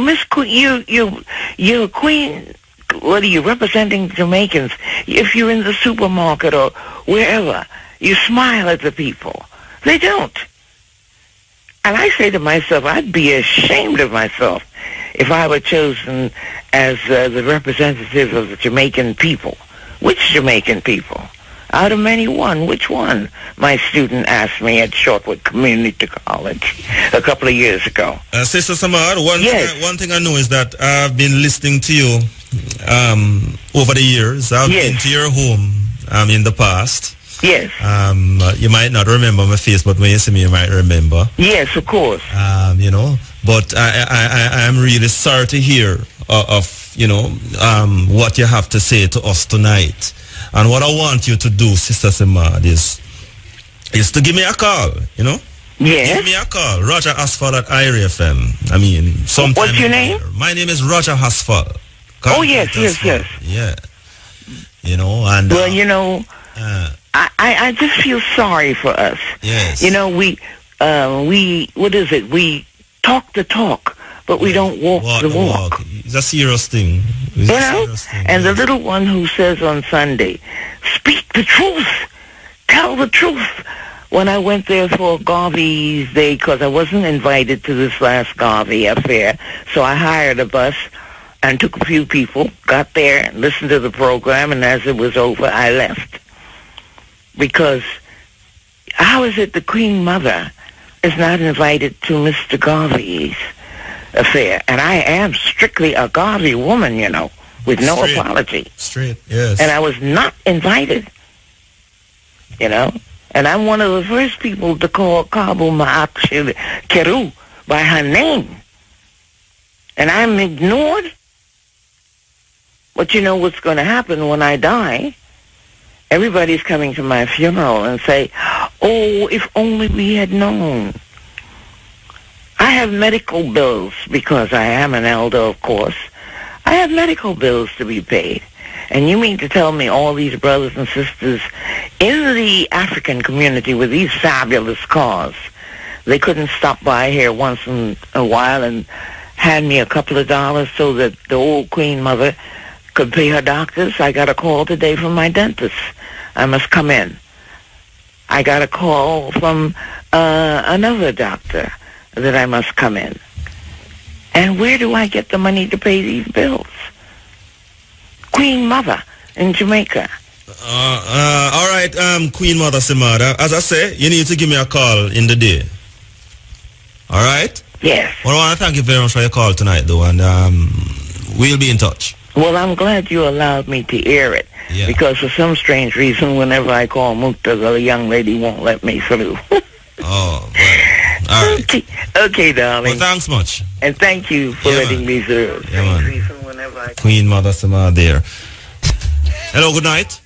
you're queen. What are you representing Jamaicans? If you're in the supermarket or wherever, you smile at the people. They don't. And I say to myself, I'd be ashamed of myself if I were chosen as the representative of the Jamaican people. Which Jamaican people? Out of many, one. Which one? My student asked me at Shortwood Community College a couple of years ago. Sister Samad, one thing I know is that I've been listening to you over the years. I've been to your home in the past. Yes. You might not remember my face, but when you see me, you might remember. Yes, of course. You know, but I am really sorry to hear of you know, what you have to say to us tonight. And what I want you to do, Sister Samad, is to give me a call, you know? Yes. Give me a call. Roger Asphalt at IRI FM. I mean, sometime. What's your name? My name is Roger Asphalt. Oh, yes. Yeah. You know, and... Well, you know, I just feel sorry for us. Yes. You know, we what is it? We talk the talk, but we don't walk the walk. It's a serious thing. You know? And the little one who says on Sunday, speak the truth, tell the truth. When I went there for Garvey's Day, because I wasn't invited to this last Garvey affair, so I hired a bus and took a few people, got there, and listened to the program, and as it was over, I left. Because how is it the Queen Mother is not invited to Mr. Garvey's affair? And I am strictly a Garvey woman, you know, with no apology. Straight, yes. And I was not invited, you know. And I'm one of the first people to call Kabu Maakshir Keru by her name. And I'm ignored. But you know what's going to happen when I die? Everybody's coming to my funeral and say, oh, if only we had known. I have medical bills because I am an elder, of course. I have medical bills to be paid. And you mean to tell me all these brothers and sisters in the African community with these fabulous cars, they couldn't stop by here once in a while and hand me a couple of dollars so that the old Queen Mother could pay her doctors? I got a call today from my dentist. I must come in. I got a call from another doctor that I must come in. And where do I get the money to pay these bills? Queen Mother in Jamaica. All right, Queen Mother Samada. As I say, you need to give me a call in the day. All right? Yes. Well, I want to thank you very much for your call tonight, though, and we'll be in touch. Well, I'm glad you allowed me to air it. Yeah. Because for some strange reason, whenever I call Muta, the young lady won't let me through. Oh, well. All right. Okay, darling. Well, thanks much. And thank you for letting me through. Yeah, man. Queen Mother Sama there. Hello, good night.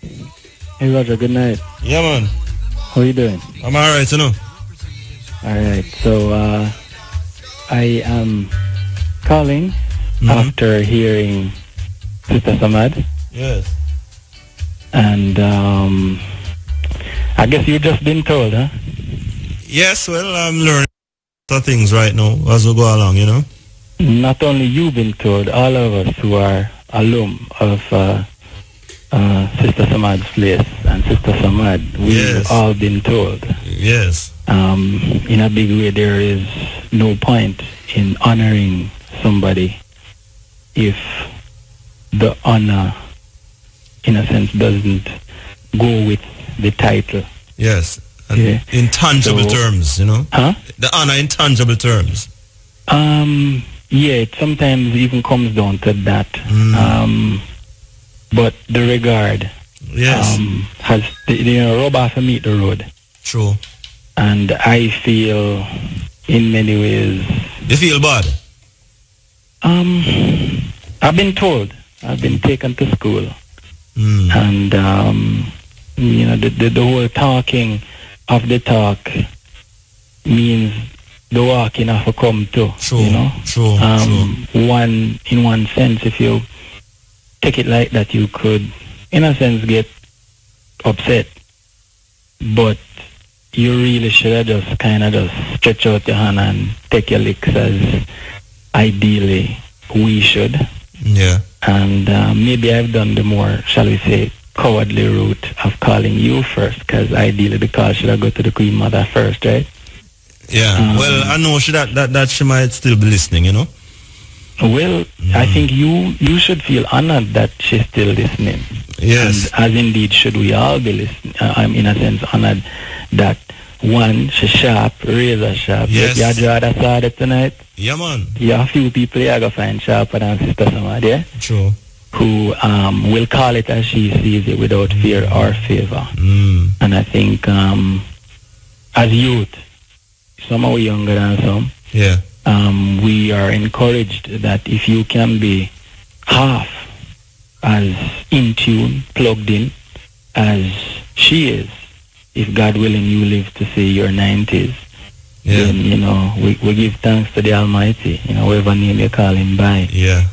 Hey, Roger, good night. Yeah, man. How are you doing? I'm alright, you know. Alright, so I am calling after hearing Sister Samad. Yes. And I guess you've just been told, huh? Yes, well, I'm learning things right now as we go along, you know. Not only you been told, all of us who are alum of Sister Samad's place and Sister Samad, we've all been told. Yes. In a big way, there is no point in honoring somebody if the honor, in a sense, doesn't go with the title. Yes. And in tangible terms, you know. Huh? The honor in tangible terms. Yeah, it sometimes even comes down to that. But the regard has, rub off and meet the road. True. And I feel, in many ways... You feel bad? I've been told. I've been taken to school. And, the whole talking of the talk means the walking have to come too. True, you know? True. In one sense, if you take it like that, you could, in a sense, get upset. But you really should have just kind of just stretch out your hand and take your licks as ideally we should. Yeah. And maybe I've done the more, shall we say, cowardly route of calling you first, because ideally the call should have go to the Queen Mother first, right? Yeah. Well, I know that she might still be listening, you know. Well, I think you should feel honored that she's still listening. Yes. And as indeed should we all be listening. I'm in a sense honored that one, she's sharp, razor sharp. Yes. You draw that sword tonight? Yeah, man. You have a few people you're going to find sharper than Sister Samad, yeah? True. Who will call it as she sees it without fear or favor. And I think as youth, some are younger than some. Yeah. We are encouraged that if you can be half as in tune, plugged in as she is, if God willing you live to see your 90s, then, we give thanks to the Almighty, whatever name you call him by. Yeah.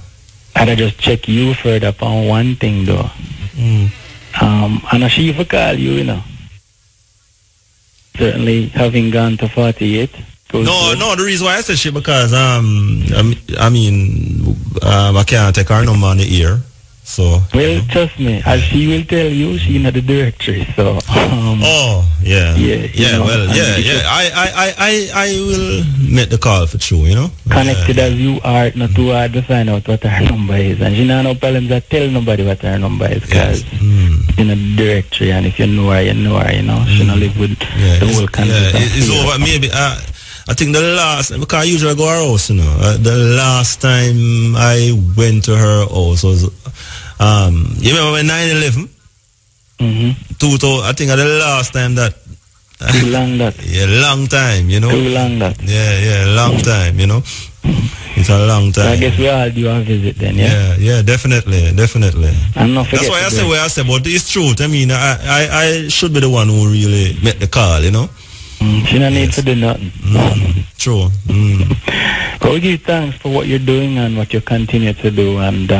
I'd just check you further upon one thing, though. And she for call you, Certainly, having gone to 48. No, the reason why I said she because, I can't take her number on the ear. So. Well, trust me, as she will tell you, she's in the directory, so. I will make the call for true, Connected as you are, not too hard to find out what her number is. And she no problems that tell nobody what her number is, because in a directory, and if you know her, She don't live with the whole country. It's over, maybe, I think the last, because I usually go to her house, the last time I went to her house was, you remember when 9/11? I think the last time that. Too long that. Yeah, long time, Too long that. Yeah, long time, It's a long time. So I guess we all do a visit then, yeah? Yeah, definitely. I'm not forgetting. That's why I say what I said, but it's truth. I mean, I should be the one who really make the call, She don't need to do nothing. True. But we give thanks for what you're doing and what you continue to do, and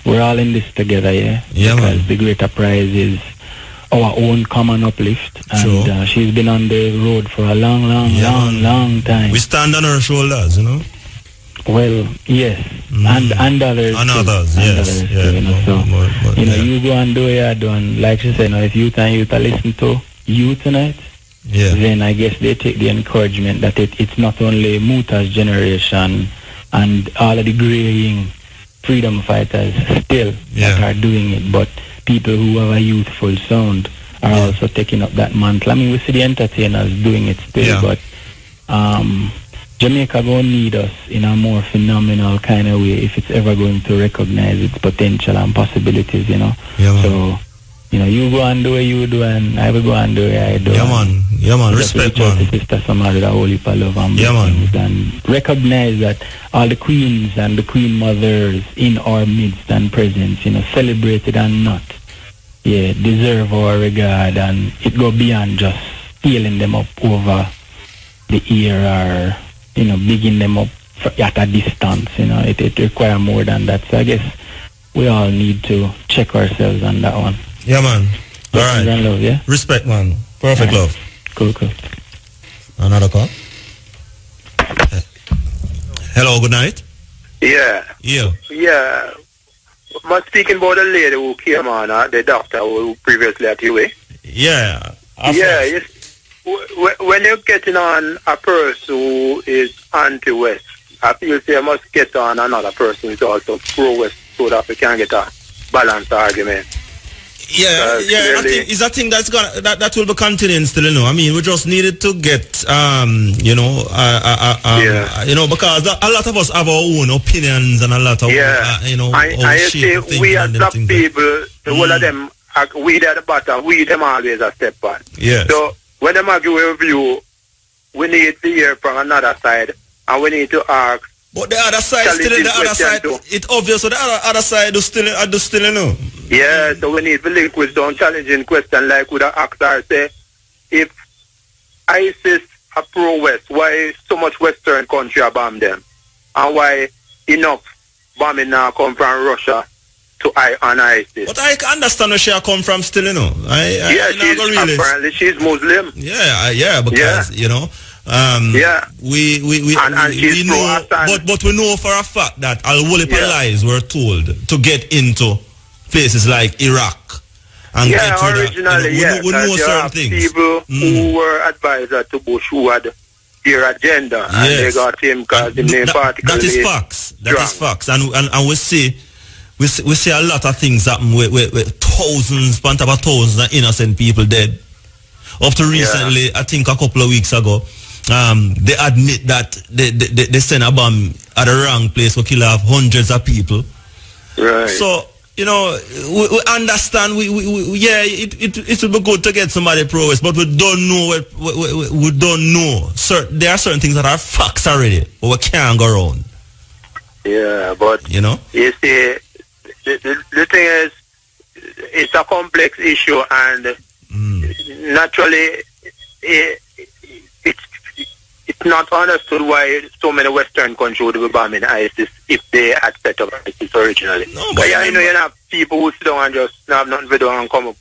we're all in this together, yeah? Yeah, because man. the greater prize is our own common uplift, and she's been on the road for a long time. We stand on her shoulders, Well, yes, and others. And others, yes. You go and do what you're doing. Like she said, if youth and youth are listening to you tonight, then I guess they take the encouragement that it's not only Muta's generation and all of the graying freedom fighters still that are doing it, but people who have a youthful sound are also taking up that mantle. I mean, we see the entertainers doing it still, but Jamaica going to need us in a more phenomenal kind of way if it's ever going to recognize its potential and possibilities, you know. Yeah, so, you know, you go and do what you do, and I will go and do what I do. Yeah, man. Yeah, man. Respect, man. Sister Samara, the Holy Love and yeah, man. And recognize that all the queens and the queen mothers in our midst and presence, you know, celebrated and not, deserve our regard, and it go beyond just scaling them up over the ear or, you know, bigging them up at a distance, you know. It requires more than that. So I guess we all need to check ourselves on that one. Yeah, man. All right. Love, yeah? Respect, man. Perfect, love. Cool. Another call? Hello, good night. Yeah. Yeah. Yeah. I'm speaking about the lady who came on, the doctor who previously at UA. Yeah. Yeah. When you're getting on a person who is anti-West, I feel you must get on another person who is also pro-West so that we can get a balanced argument. Yeah, I think it's a thing that will be continuing still, you know. I mean, we just needed to get, you know, because a lot of us have our own opinions and a lot of, you know, I say we as black people, the whole of them, we at the bottom, we them always a step back. Yeah. So when them argue a view, we need to hear from another side, and we need to ask. But the other side, still in the other side, it's obvious. So the other side is still, you know. Yeah, so we need to link with some challenging question, like with the actor say, if ISIS are pro-West, why so much Western country are bomb them, and why enough bombing now come from Russia to ISIS? But I understand where she come from, still, you know. Apparently she's Muslim. Yeah, because you know. We know, but we know for a fact that a whole heap of lies were told to get into places like Iraq and get to originally, we know certain things. People who were advisor to Bush who had their agenda, and they got him because the main particle. That is facts. That is facts, and we see a lot of things happen with thousands of innocent people dead. Up to recently, I think a couple of weeks ago. They admit that they sent a bomb at the wrong place to kill off hundreds of people. Right. So, you know, we understand. It would be good to get somebody pro-West, but we don't know. We don't know. There are certain things that are facts already, but we can't go around. Yeah, but you know, you see, the thing is, it's a complex issue, and naturally, it's not understood why so many Western countries would be bombing ISIS if they had set up ISIS originally. No, but you know, you have people who sit down and just have nothing to do and come up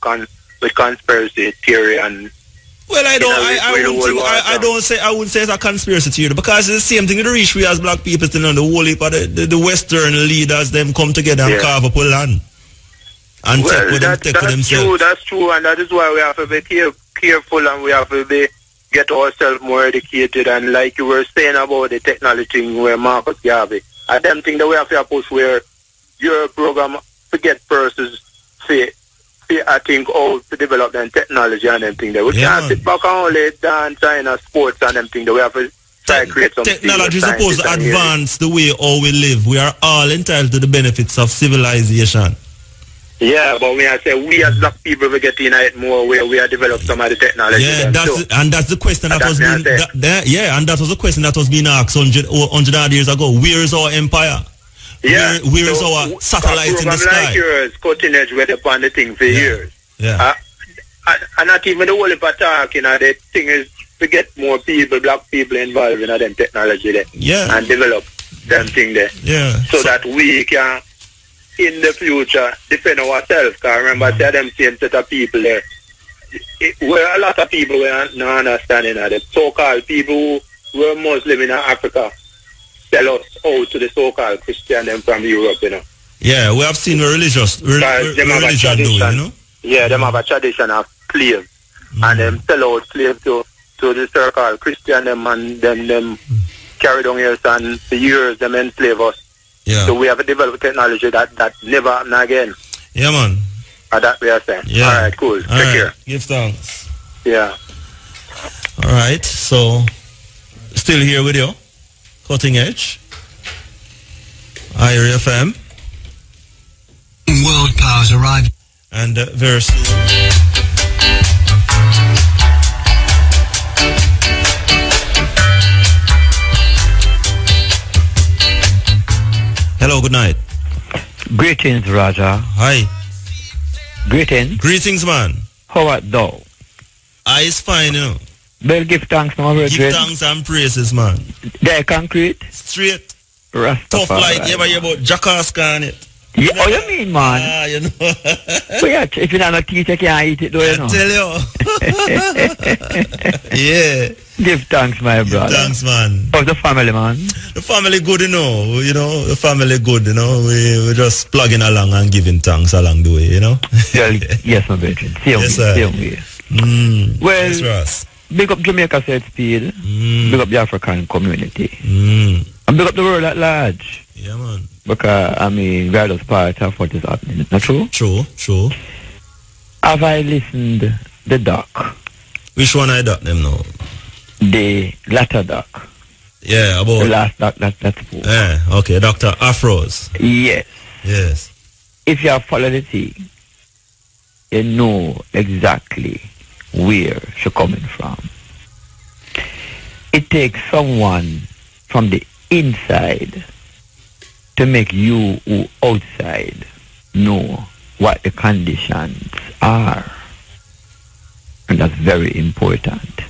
with conspiracy theory and. Well, I wouldn't say it's a conspiracy theory because it's the same thing. The reach we as black people, you know, the whole heap of the Western leaders, them come together and carve up a land and take with themselves. That's true, and that is why we have to be careful, and we have to get ourselves more educated. And like you were saying about the technology thing where Marcus Garvey, I don't think that we have to push where your program forget persons say, I think, to develop them technology and them thing that we can't sit back and only dance and sports and them thing that we have to try to create some technology is supposed to advance the way how we live. We are all entitled to the benefits of civilization. Yeah, but when I say we as black people, we get in it more where we are developing some of the technology. Yeah, that's the question that was being and that was the question that was being asked 100 years ago. Where is our empire? Yeah, where is our satellite in the sky? Like yours, cutting edge with upon the thing for years. Yeah, and not even the whole of attack. You know, the thing is to get more people, black people, involved in them technology there. Yeah, and develop them thing there. Yeah, so that we can, in the future, defend ourselves. Because remember, there are them same set of people there. Where a lot of people were not understanding that the so-called people who were Muslim in Africa sell us out to the so-called Christian them from Europe, you know. Yeah, we have seen religion do, you know. Yeah, them have a tradition of slaves, and them sell out slaves to the so-called Christian them, and then them carry down here and for years them enslave us. Yeah. So we have a developed technology that never happen again. Yeah, man. That we are saying. Yeah. All right, cool. Take care. Give thanks. Yeah. All right. So, still here with you? Cutting Edge. IRA FM. World powers arrive. And very soon. Hello, good night. Greetings, Raja. Hi. Greetings. Greetings, man. How art thou? I is fine, you know. Well, give thanks, my brother. Give thanks and praises, man. They're concrete? Straight. Rastafari. Tough like you ever hear about Jackass on it. Yeah, oh, you mean, man? Ah, you know. But yeah, if you're not a teacher, you can't eat it, though, you know. I tell you. Yeah. Give thanks, my brother. Give thanks, man. How's the family, man? The family good, you know. The family good, you know. We're just plugging along and giving thanks along the way, you know. Well, yes, my brethren. Same way. Well, yes, Ross. Big up Jamaica South Speed. Big up the African community. And big up the world at large. Yeah, man. Because, I mean, we are just part of what is happening. Not true? True. Have I listened the doc? Which one I doc them now? The latter doc. Yeah, about... The last doc that's spoke. Yeah, okay, Dr. Afros. Yes. If you have followed the thing, you know exactly where she's coming from. It takes someone from the inside to make you who outside know what the conditions are. And that's very important.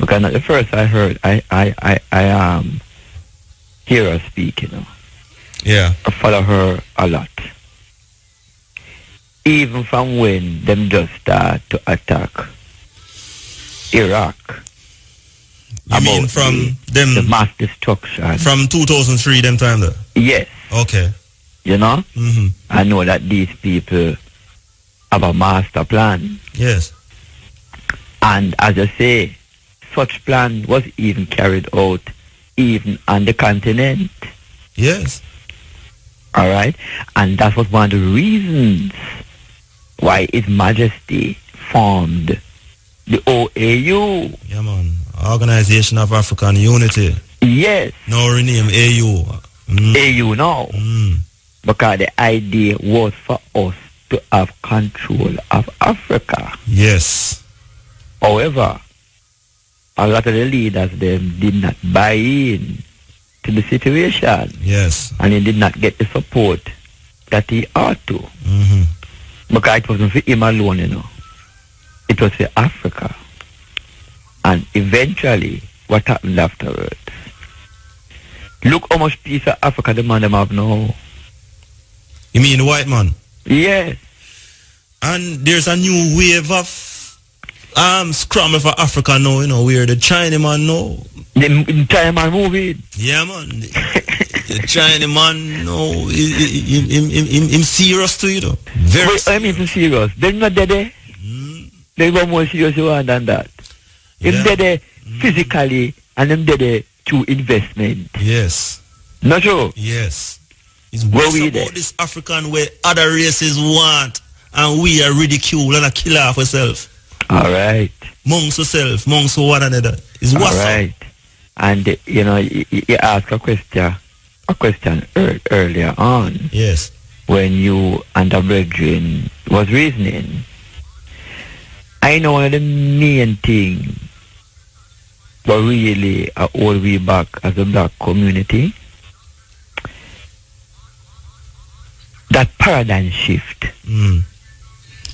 Because at the first I heard, I hear her speak, you know. Yeah. I follow her a lot. Even from when them just start to attack Iraq. You mean from the mass destruction? From 2003, them time there? Yes. Okay. You know? I know that these people have a master plan. Yes. And as I say, such plan was even carried out even on the continent. Yes. All right? And that was one of the reasons why His Majesty formed the OAU. Yeah, man. Organization of African Unity. Yes. Now rename AU. AU now. Because the idea was for us to have control of Africa. Yes. However, a lot of the leaders them did not buy in to the situation. Yes. And he did not get the support that he ought to. Because it wasn't for him alone, you know. It was for Africa. And eventually, what happened afterwards? Look how much peace of Africa the man them have now. You mean the white man? Yes. And there's a new wave of scramble for Africa now, you know, where the Chinaman now. The Chinaman movie? Yeah, man. The Chinaman, no, him serious too, you know. Very serious. I mean serious. They're not dead. They go more serious than that. Them dead physically and them dead through investment. Yes. Not true? Yes. It's worse about this African way other races want and we are ridicule and a kill off ourselves. All right. Amongst ourselves, amongst one another. It's what's all right. And you know, you asked a question earlier on. Yes. When you and the brethren was reasoning. I know one of the main things but really all the way back as a black community, that paradigm shift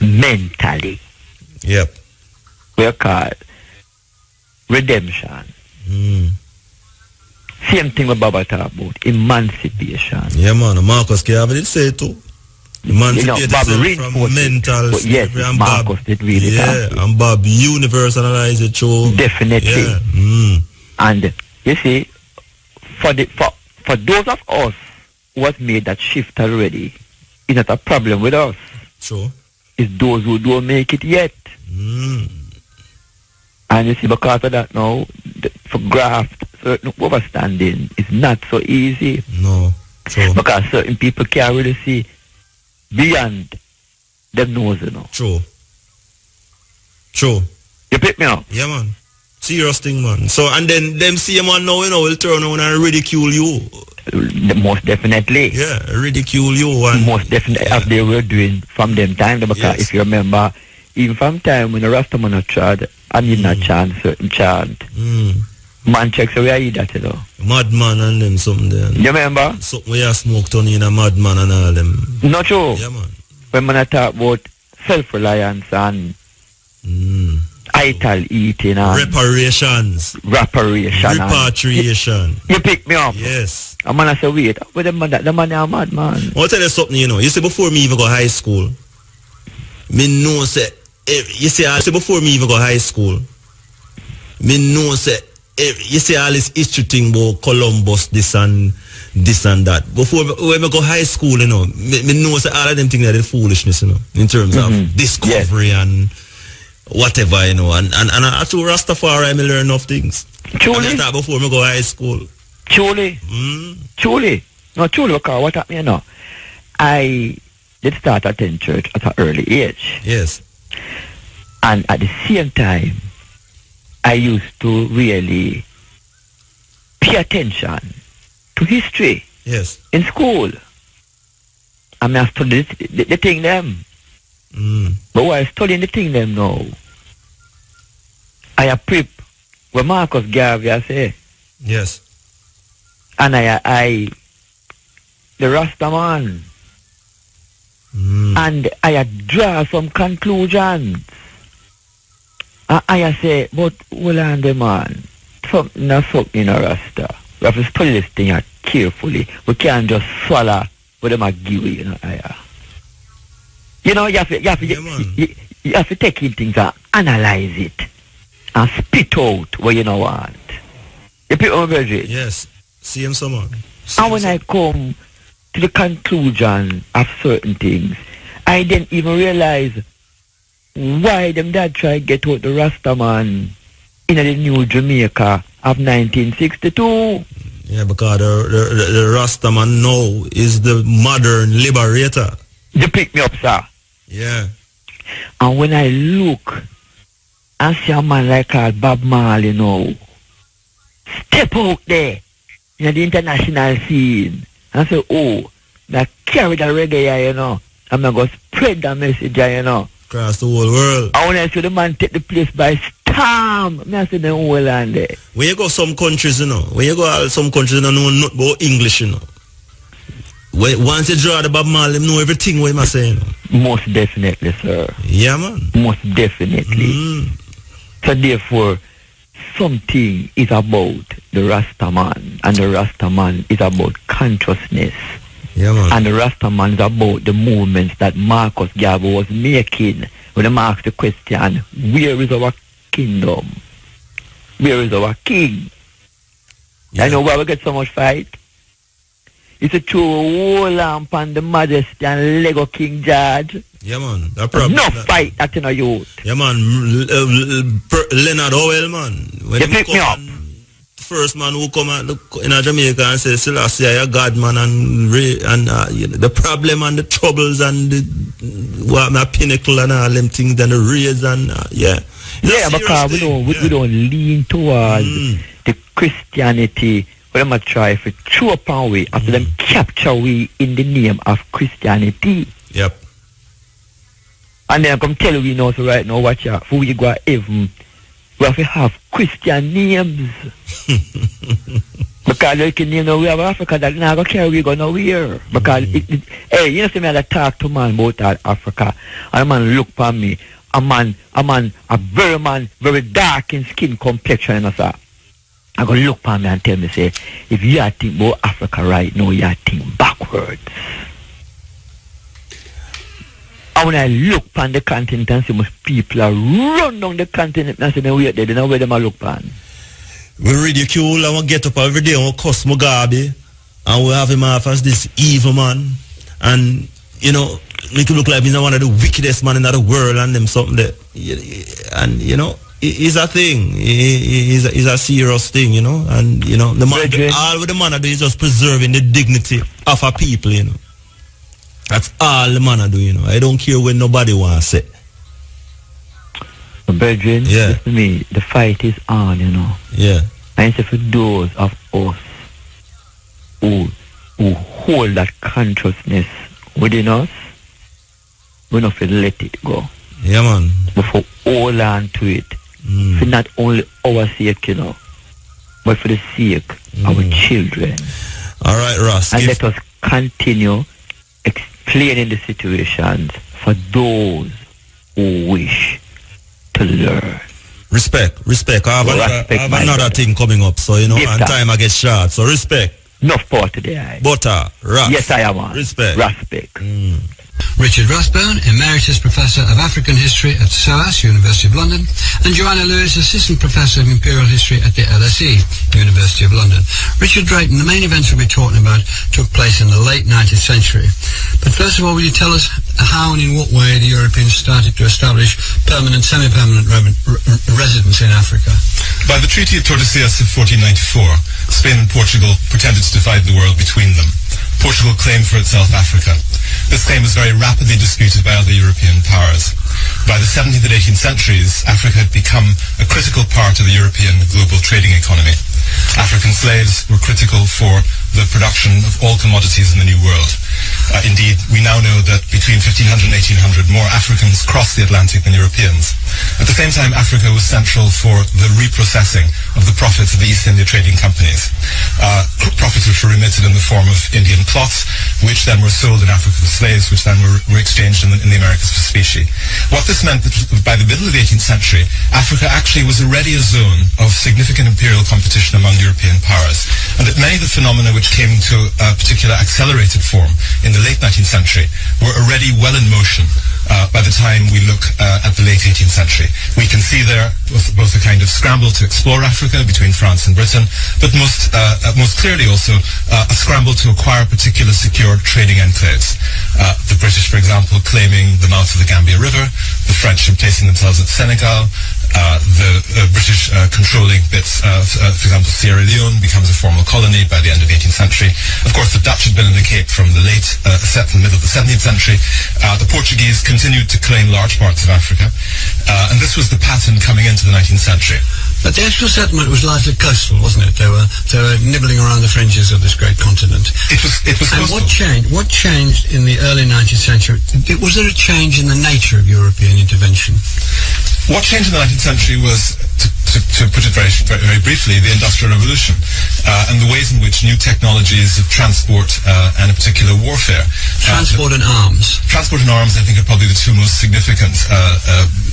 mentally. Yep. We're called redemption. Same thing with Baba talk about emancipation. Yeah, man. Marcus Garvey did say it too. Emancipate from mental yes, and Marcus Bob, did really and Bob universalize it too. Definitely. Yeah. And you see, for those of us who have made that shift already, it's not a problem with us. True. It's those who don't make it yet. And you see, because of that now, for graft, certain overstanding is not so easy. No. True. Because certain people can't really see beyond them nose, you know. True. You pick me up? Yeah, man. Serious thing, man. So, and then them see a man now, will turn around and ridicule you. Most definitely. Yeah, ridicule you. And, most definitely, as they were doing from them time. Because if you remember, even from time when the Rastaman had tried, I did not chant certain chant. Man checks where you that, Madman and them something there. You remember? Something where you smoked on in a madman and all them. Not true. Yeah, man. When man talk about self-reliance and idle eating and reparations. Repatriation. You pick me up. Yes. A man I say, wait, but the man is a madman. I'll tell you something, You see, before me even go high school, me know say, before me even go high school, me know say, you see all this history thing about Columbus, this and that. Before when we go high school, me know say all of them things are the foolishness, in terms of discovery and whatever, and I through Rastafari me learn enough things. Truly? And that before me go high school. Truly? Truly? No, truly, because what happened, I did start attend church at an early age. Yes. And at the same time, I used to really pay attention to history. Yes. In school. I mean, I studied the thing them. But while studying the thing them now, I prep what Marcus Garvey say. Yes. And I the Rastaman. And I draw some conclusions. I say, but hold on the man. Something in a Rasta. We have to study this thing carefully. We can't just swallow what them are give you, You have to take in things and analyze it and spit out what you don't want. You pick on Virgin? Yes. See him someone. And when I come to the conclusion of certain things, I didn't even realize why them dad try to get out the Rastaman in the new Jamaica of 1962. Yeah, because the Rastaman now is the modern liberator. You pick me up, sir. Yeah. And when I look and see a man like Bob Marley now step out there in the international scene and say, oh, I carry the reggae, I'm going to spread that message, across the whole world. I want to see the man take the place by storm. I see the whole land there. When you go some countries, when you go some countries, know nothing about English, Once you draw the Bob Marley, know everything what I'm saying. Most definitely, sir. Yeah, man. Most definitely. So therefore, something is about the Rastaman, and the Rastaman is about consciousness. Yeah, man. And the Rastaman is about the movements that Marcus Garvey was making when he asked the question, where is our kingdom? Where is our king? Yeah. I know why we get so much fight. It's a true whole lamp on the majesty and Lego King George. Yeah, man. That problem. No fight that in a youth. Yeah, man. Leonard Howell, man. When you pick me up. First man who come in Jamaica and say, Selassie, you're God, man, and the problem and the troubles and my pinnacle and all them things and the rays and yeah, because we don't lean towards the Christianity. But I'm try to throw upon we after them capture we in the name of Christianity. Yep. And then I come tell you now, so right now, watch out, for we go to heaven, we have to have Christian names. Because you can name we have Africa that now go carry we go nowhere. Because hey, you know see me I talk to man about Africa, and a man look for me, a very dark in skin complexion, sir. I go look for me and tell me, say, if you are thinking about Africa right now, you are thinking backwards. And when I look on the continent and see most people are run down the continent and say, they don't know where them are look on. We ridicule and we get up every day and we cuss Mugabe and we have him off as this evil man. And, make him look like he's one of the wickedest man in the world and them something that, and, it's a thing. It's a serious thing, And the man, all what the man do is just preserving the dignity of a people, That's all the man do, I don't care what nobody wants to say. Brethren, listen to me, the fight is on, you know. Yeah. And so for those of us who hold that consciousness within us, we don't have to let it go. Yeah, man. But for hold on to it. For not only our sake, you know, but for the sake of our children. All right, Ross. And let us continue explaining the situations for those who wish to learn. Respect. I have another thing coming up, so, you know, and time I get short. So, respect. Enough power today. Butter, Ross. Yes, I am on. Respect. Respect. Richard Rathbone, Emeritus Professor of African History at SOAS, University of London, and Joanna Lewis, Assistant Professor of Imperial History at the LSE, University of London. Richard Drayton, the main events we'll be talking about took place in the late 19th century. But first of all, will you tell us how and in what way the Europeans started to establish permanent, semi-permanent residence in Africa? By the Treaty of Tordesillas of 1494, Spain and Portugal pretended to divide the world between them. Portugal claimed for itself Africa. This claim was very rapidly disputed by other European powers. By the 17th and 18th centuries, Africa had become a critical part of the European global trading economy. African slaves were critical for the production of all commodities in the New World. Indeed, we now know that between 1500 and 1800, more Africans crossed the Atlantic than Europeans. At the same time, Africa was central for the reprocessing of the profits of the East India trading companies. Profits which were remitted in the form of Indian cloths, which then were sold in Africa for slaves, which then were exchanged in the Americas for specie. What this meant that by the middle of the 18th century, Africa actually was already a zone of significant imperial competition among European powers, and that many of the phenomena which came to a particular accelerated form in the late 19th century were already well in motion by the time we look at the late 18th century. We can see there both a kind of scramble to explore Africa between France and Britain, but most clearly also a scramble to acquire particular secure trading enclaves. The British, for example, claiming the mouth of the Gambia River, the French placing themselves at Senegal, the British controlling bits of, for example, Sierra Leone becomes a formal colony by the end of the 18th century. Of course, the Dutch had been in the Cape from the middle of the 17th century. The Portuguese continued to claim large parts of Africa, and this was the pattern coming into the 19th century. But the actual settlement was largely coastal, wasn't it? They were nibbling around the fringes of this great continent. It was and coastal. What changed in the early 19th century? Was there a change in the nature of European intervention? What changed in the 19th century was, to put it very, very briefly, the Industrial Revolution and the ways in which new technologies of transport and in particular warfare. Transport and arms. Transport and arms, I think, are probably the two most significant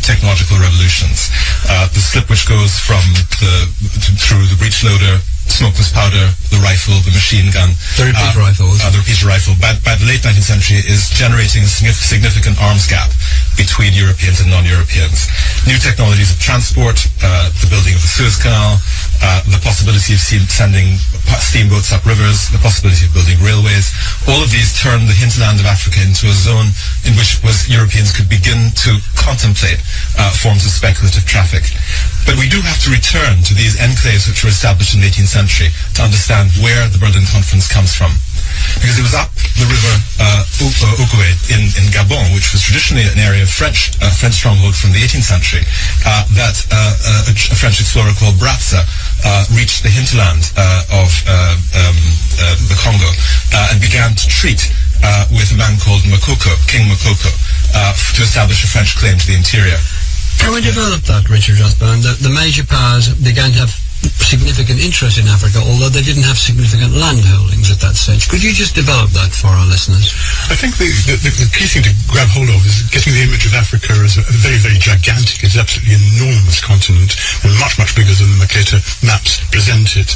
technological revolutions. The slip which goes from through the breech loader, smokeless powder, the rifle, the machine gun. The repeater rifle. The repeater rifle, by the late 19th century, is generating a significant arms gap between Europeans and non-Europeans. New technologies of transport, the building of the Suez Canal, the possibility of sending steamboats up rivers, the possibility of building railways, all of these turned the hinterland of Africa into a zone in which Europeans could begin to contemplate forms of speculative traffic. But we do have to return to these enclaves which were established in the 18th century to understand where the Berlin Conference comes from. Because it was up the river Ogooué in Gabon, which was traditionally an area of French stronghold from the 18th century, that a French explorer called Bratza reached the hinterland of the Congo and began to treat with a man called Makoko, King Makoko, to establish a French claim to the interior. Can we develop that, Richard Rathbone? The major powers began to have significant interest in Africa, although they didn't have significant land holdings at that stage. Could you just develop that for our listeners? I think the key thing to grab hold of is getting the image of Africa as a very, very gigantic, it's absolutely enormous continent, and much, much bigger than the Mercator maps present it.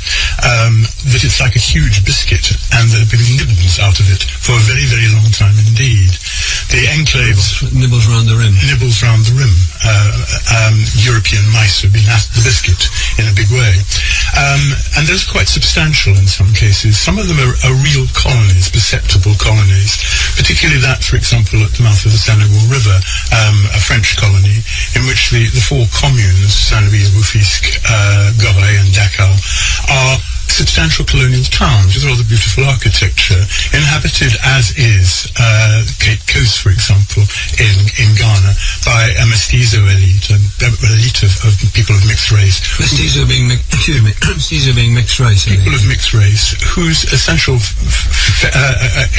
That it's like a huge biscuit, and there have been nibbles out of it for a very, very long time indeed. The enclaves... Nibbles round the rim. Nibbles round the rim. European mice have been at the biscuit in a big way. And those are quite substantial in some cases. Some of them are real colonies, perceptible colonies, particularly that, for example, at the mouth of the Senegal River, a French colony, in which the four communes, Saint-Louis, Rufisque, Gorée and Dakar, are substantial colonial towns with rather beautiful architecture, inhabited as is Cape Coast, for example, in Ghana, by a mestizo elite, a race. These are being mixed race. People of mixed race whose essential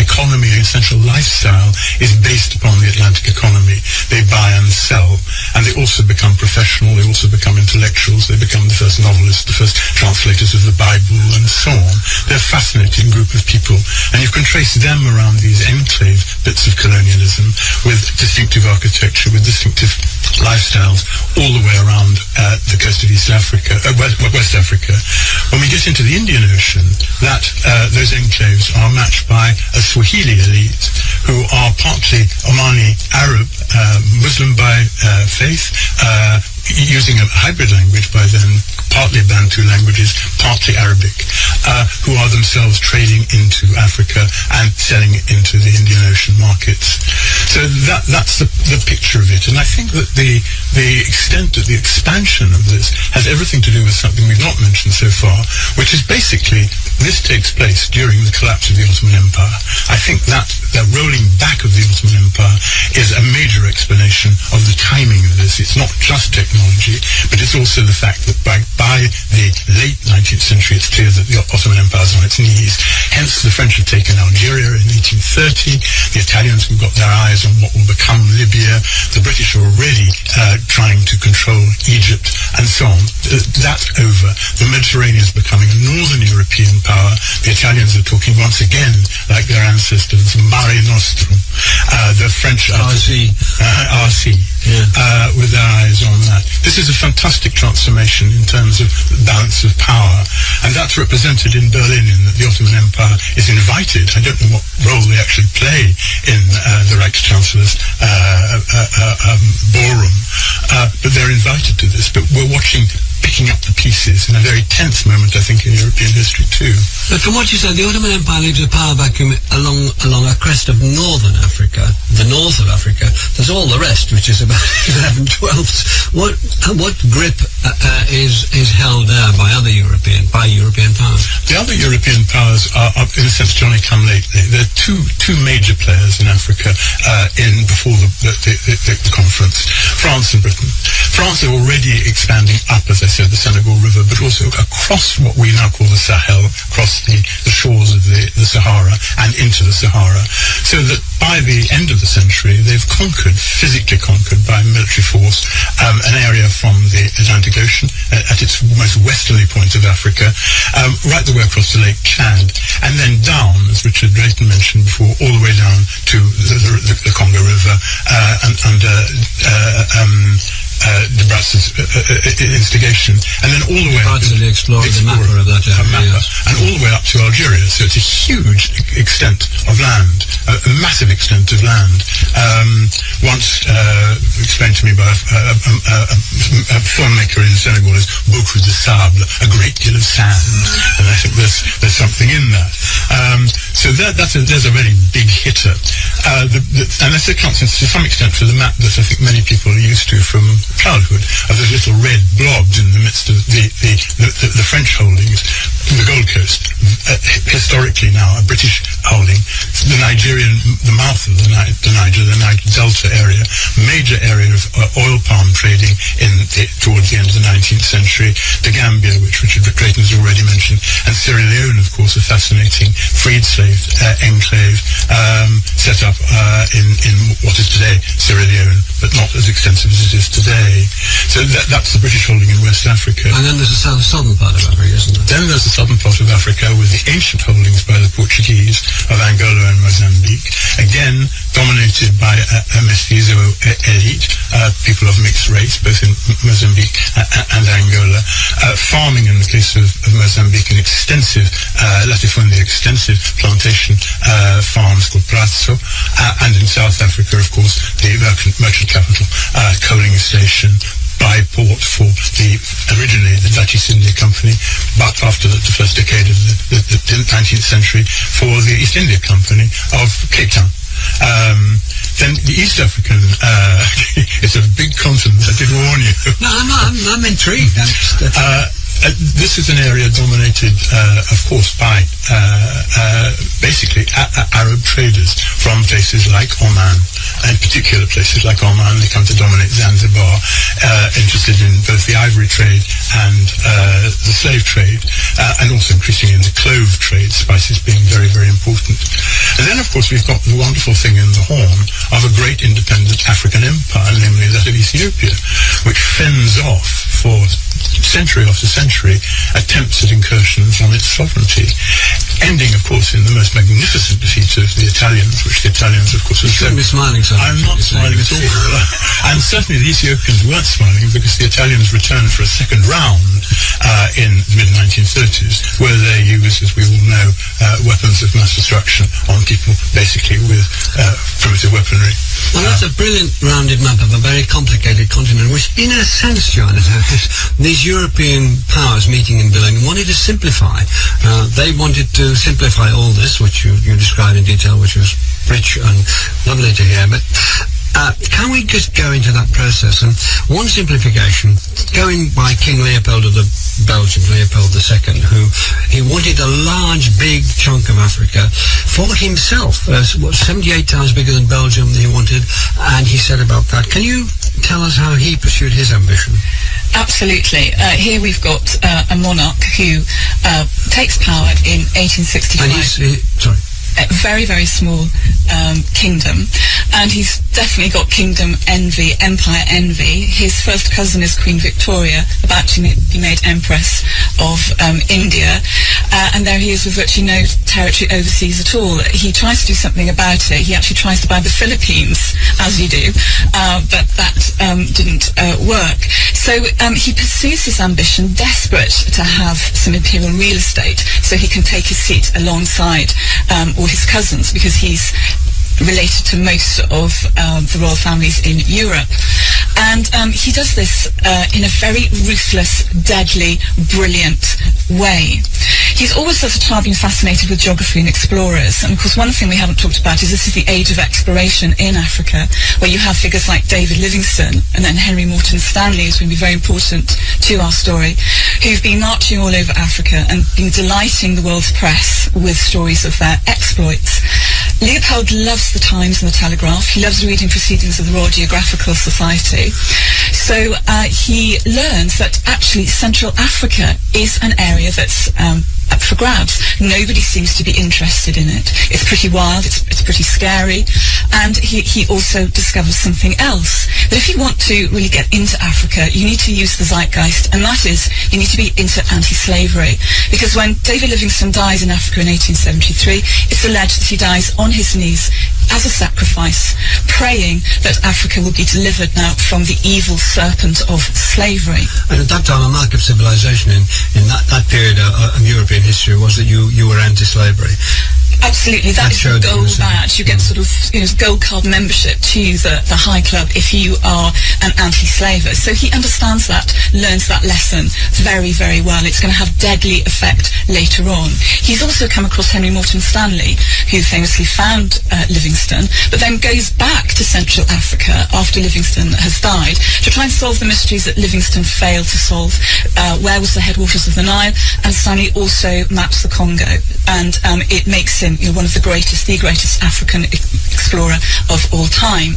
economy, essential lifestyle is based upon the Atlantic economy. They buy and sell, and they also become professional. They also become intellectuals. They become the first novelists, the first translators of the Bible, and so on. They're a fascinating group of people, and you can trace them around these enclave bits of colonialism with distinctive architecture, with distinctive lifestyles all the way around the coast of West Africa. When we get into the Indian Ocean, those enclaves are matched by a Swahili elite who are partly Omani Arab, Muslim by faith, using a hybrid language by then, partly Bantu languages, partly Arabic, who are themselves trading into Africa and selling into the Indian Ocean markets. So that's the picture of it. And I think that the extent of the expansion of this has everything to do with something we've not mentioned so far, which is basically this takes place during the collapse of the Ottoman Empire. I think that the rolling back of the Ottoman Empire is a major explanation of the timing of this. It's not just technology, but it's also the fact that by the late 19th century, it's clear that the Ottoman Empire is on its knees. Hence, the French have taken Algeria in 1830. The Italians have got their eyes on what will become Libya. The British are already trying to control Egypt, and so on. That's over. The Mediterranean is becoming a northern European power. The Italians are talking once again, like their ancestors, Mare Nostrum. The French are RC, with their eyes on that. This is a fantastic transformation in terms of balance of power, and that's represented in Berlin in that the Ottoman Empire is invited. I don't know what role they actually play in the Reichschancellor's ballroom, but they're invited to this. But we're watching picking up the pieces in a very tense moment, I think, in European history too. But from what you said, the Ottoman Empire leaves a power vacuum along a crest of northern Africa, the north of Africa. There's all the rest, which is about 11/12. What grip is held there by European powers? The other European powers are, in a sense, Johnny come lately. There are two major players in Africa before the conference: France and Britain. France are already expanding up, as I said, the Senegal River, but also across what we now call the Sahel, across the shores of the Sahara and into the Sahara. So that by the end of the century, they've physically conquered by military force, an area from the Atlantic Ocean at its most westerly point of Africa, right the way across to Lake Chad, and then down, as Richard Drayton mentioned before, all the way down to the Congo River under de Brasse's instigation, and then all the way up to the explorer of that area, and all the way up to Algeria. So it's a huge extent of land, a massive extent of land. Once explained to me by a filmmaker in Senegal is beaucoup de sable, a great deal of sand, and I think there's something in that. So there's a very big hitter, and this accounts to some extent for the map that I think many people are used to from childhood, of those little red blobs in the midst of the French holdings, the Gold Coast, historically now a British holding, the mouth of the Niger Delta area, major area of oil palm trading towards the end of the 19th century, the Gambia, which Richard Drayton has already mentioned, and Sierra Leone, of course, a fascinating freed slave enclave set up in what is today Sierra Leone, but not as extensive as it is today. So that's the British holding in West Africa. And then there's the southern part of Africa, isn't there? Then there's the southern part of Africa with the ancient holdings by the Portuguese of Angola and Mozambique, again dominated by a mestizo elite, people of mixed race, both in Mozambique and Angola. Farming, in the case of Mozambique, an extensive latifundie, extensive plantation farms called Prazo, and in South Africa, of course, the merchant capital, coaling station, by port for originally the Dutch East India Company, but after the first decade of the 19th century for the East India Company of Cape Town. Then the East African, it's a big continent, I did warn you. No, I'm intrigued. This is an area dominated, of course, by basically Arab traders from places like Oman, in particular places like Oman. They come to dominate Zanzibar, interested in both the ivory trade and the slave trade, and also increasingly in the clove trade, spices being very, very important. And then, of course, we've got the wonderful thing in the Horn of a great independent African empire, namely that of Ethiopia, which fends off for century after century attempts at incursions on its sovereignty, ending, of course, in the most magnificent defeat of the Italians, which the Italians, of course, You shouldn't be smiling, sir. I'm not smiling at all. And certainly the Ethiopians weren't smiling, because the Italians returned for a second round in the mid-1930s, where they used, as we all know, weapons of mass destruction on people, basically with primitive weaponry. Well, that's a brilliant rounded map of a very complicated continent, which, in a sense, Jonathan, these European powers meeting in Berlin wanted to simplify. They wanted to simplify all this, which you described in detail, which was rich and lovely to hear. But can we just go into that process? And one simplification, going by King Leopold of the Belgians, Leopold II, who he wanted a large, big chunk of Africa for himself. 78 times bigger than Belgium he wanted, and he said about that. Can you tell us how he pursued his ambition? Absolutely. Here we've got a monarch who takes power in 1865. And sorry. A very, very small kingdom, and he's definitely got kingdom envy, empire envy. His first cousin is Queen Victoria, about to be made Empress of India, and there he is with virtually no territory overseas at all. He tries to do something about it. He actually tries to buy the Philippines, as you do, but that didn't work. So he pursues his ambition, desperate to have some imperial real estate so he can take his seat alongside all his cousins, because he's related to most of the royal families in Europe. And he does this in a very ruthless, deadly, brilliant way. He's always, as a child, been fascinated with geography and explorers. And of course, one thing we haven't talked about is this is the age of exploration in Africa, where you have figures like David Livingstone and then Henry Morton Stanley, who's going to be very important to our story, who've been marching all over Africa and been delighting the world's press with stories of their exploits. Leopold loves the Times and the Telegraph. He loves reading proceedings of the Royal Geographical Society. So he learns that actually Central Africa is an area that's up for grabs. Nobody seems to be interested in it. It's pretty wild, it's pretty scary, and he also discovers something else. That if you want to really get into Africa, you need to use the zeitgeist, and that is, you need to be into anti-slavery. Because when David Livingstone dies in Africa in 1873, it's alleged that he dies on his knees as a sacrifice, praying that Africa will be delivered now from the evil serpent of slavery. And at that time, a mark of civilization in that period of European history was that you were anti-slavery. Absolutely, that is the gold badge. You get sort of gold card membership to the High Club if you are an anti-slaver. So he understands that, learns that lesson very, very well. It's going to have deadly effect later on. He's also come across Henry Morton Stanley, who famously found Livingstone, but then goes back to Central Africa after Livingstone has died to try and solve the mysteries that Livingstone failed to solve. Where was the headwaters of the Nile? And Stanley also maps the Congo, and it makes him one of the greatest African explorer of all time.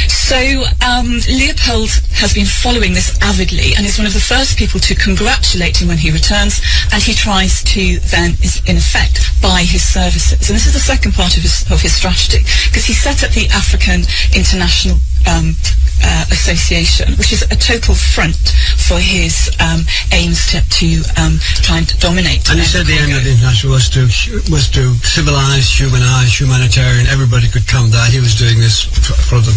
So Leopold has been following this avidly and is one of the first people to congratulate him when he returns, and he tries to then, in effect, buy his services. And this is the second part of his strategy, because he set up the African International Association, which is a total front for his aims to try and dominate. And he said the aim of the international was to civilize, humanize, humanitarian. Everybody could come there. He was doing this for the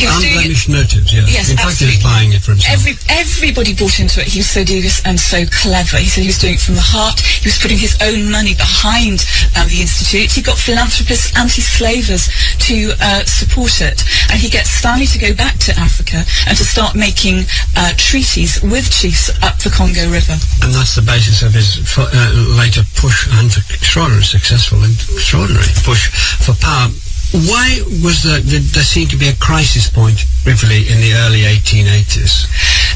unblemished motives. Yes, in fact, absolutely. he was buying it for himself. Everybody bought into it. He was so devious and so clever. He said he was doing it from the heart. He was putting his own money behind the institute. He got philanthropists, anti-slavers to support it, and he gets Stanley to go back to Africa and to start making treaties with chiefs up the Congo River. And that's the basis of his later push, and extraordinarily successful and extraordinary push for power. Why was there seemed to be a crisis point, briefly, in the early 1880s?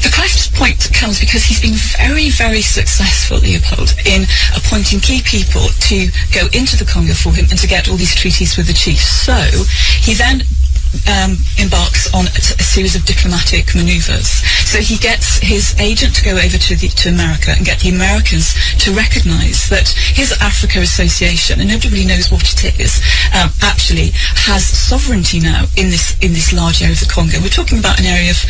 The crisis point comes because he's been very, very successful, Leopold, in appointing key people to go into the Congo for him and to get all these treaties with the chiefs. So he then embarks on a series of diplomatic maneuvers. So he gets his agent to go over to America and get the Americans to recognize that his Africa Association, and nobody really knows what it is, actually has sovereignty now in this large area of the Congo. We're talking about an area of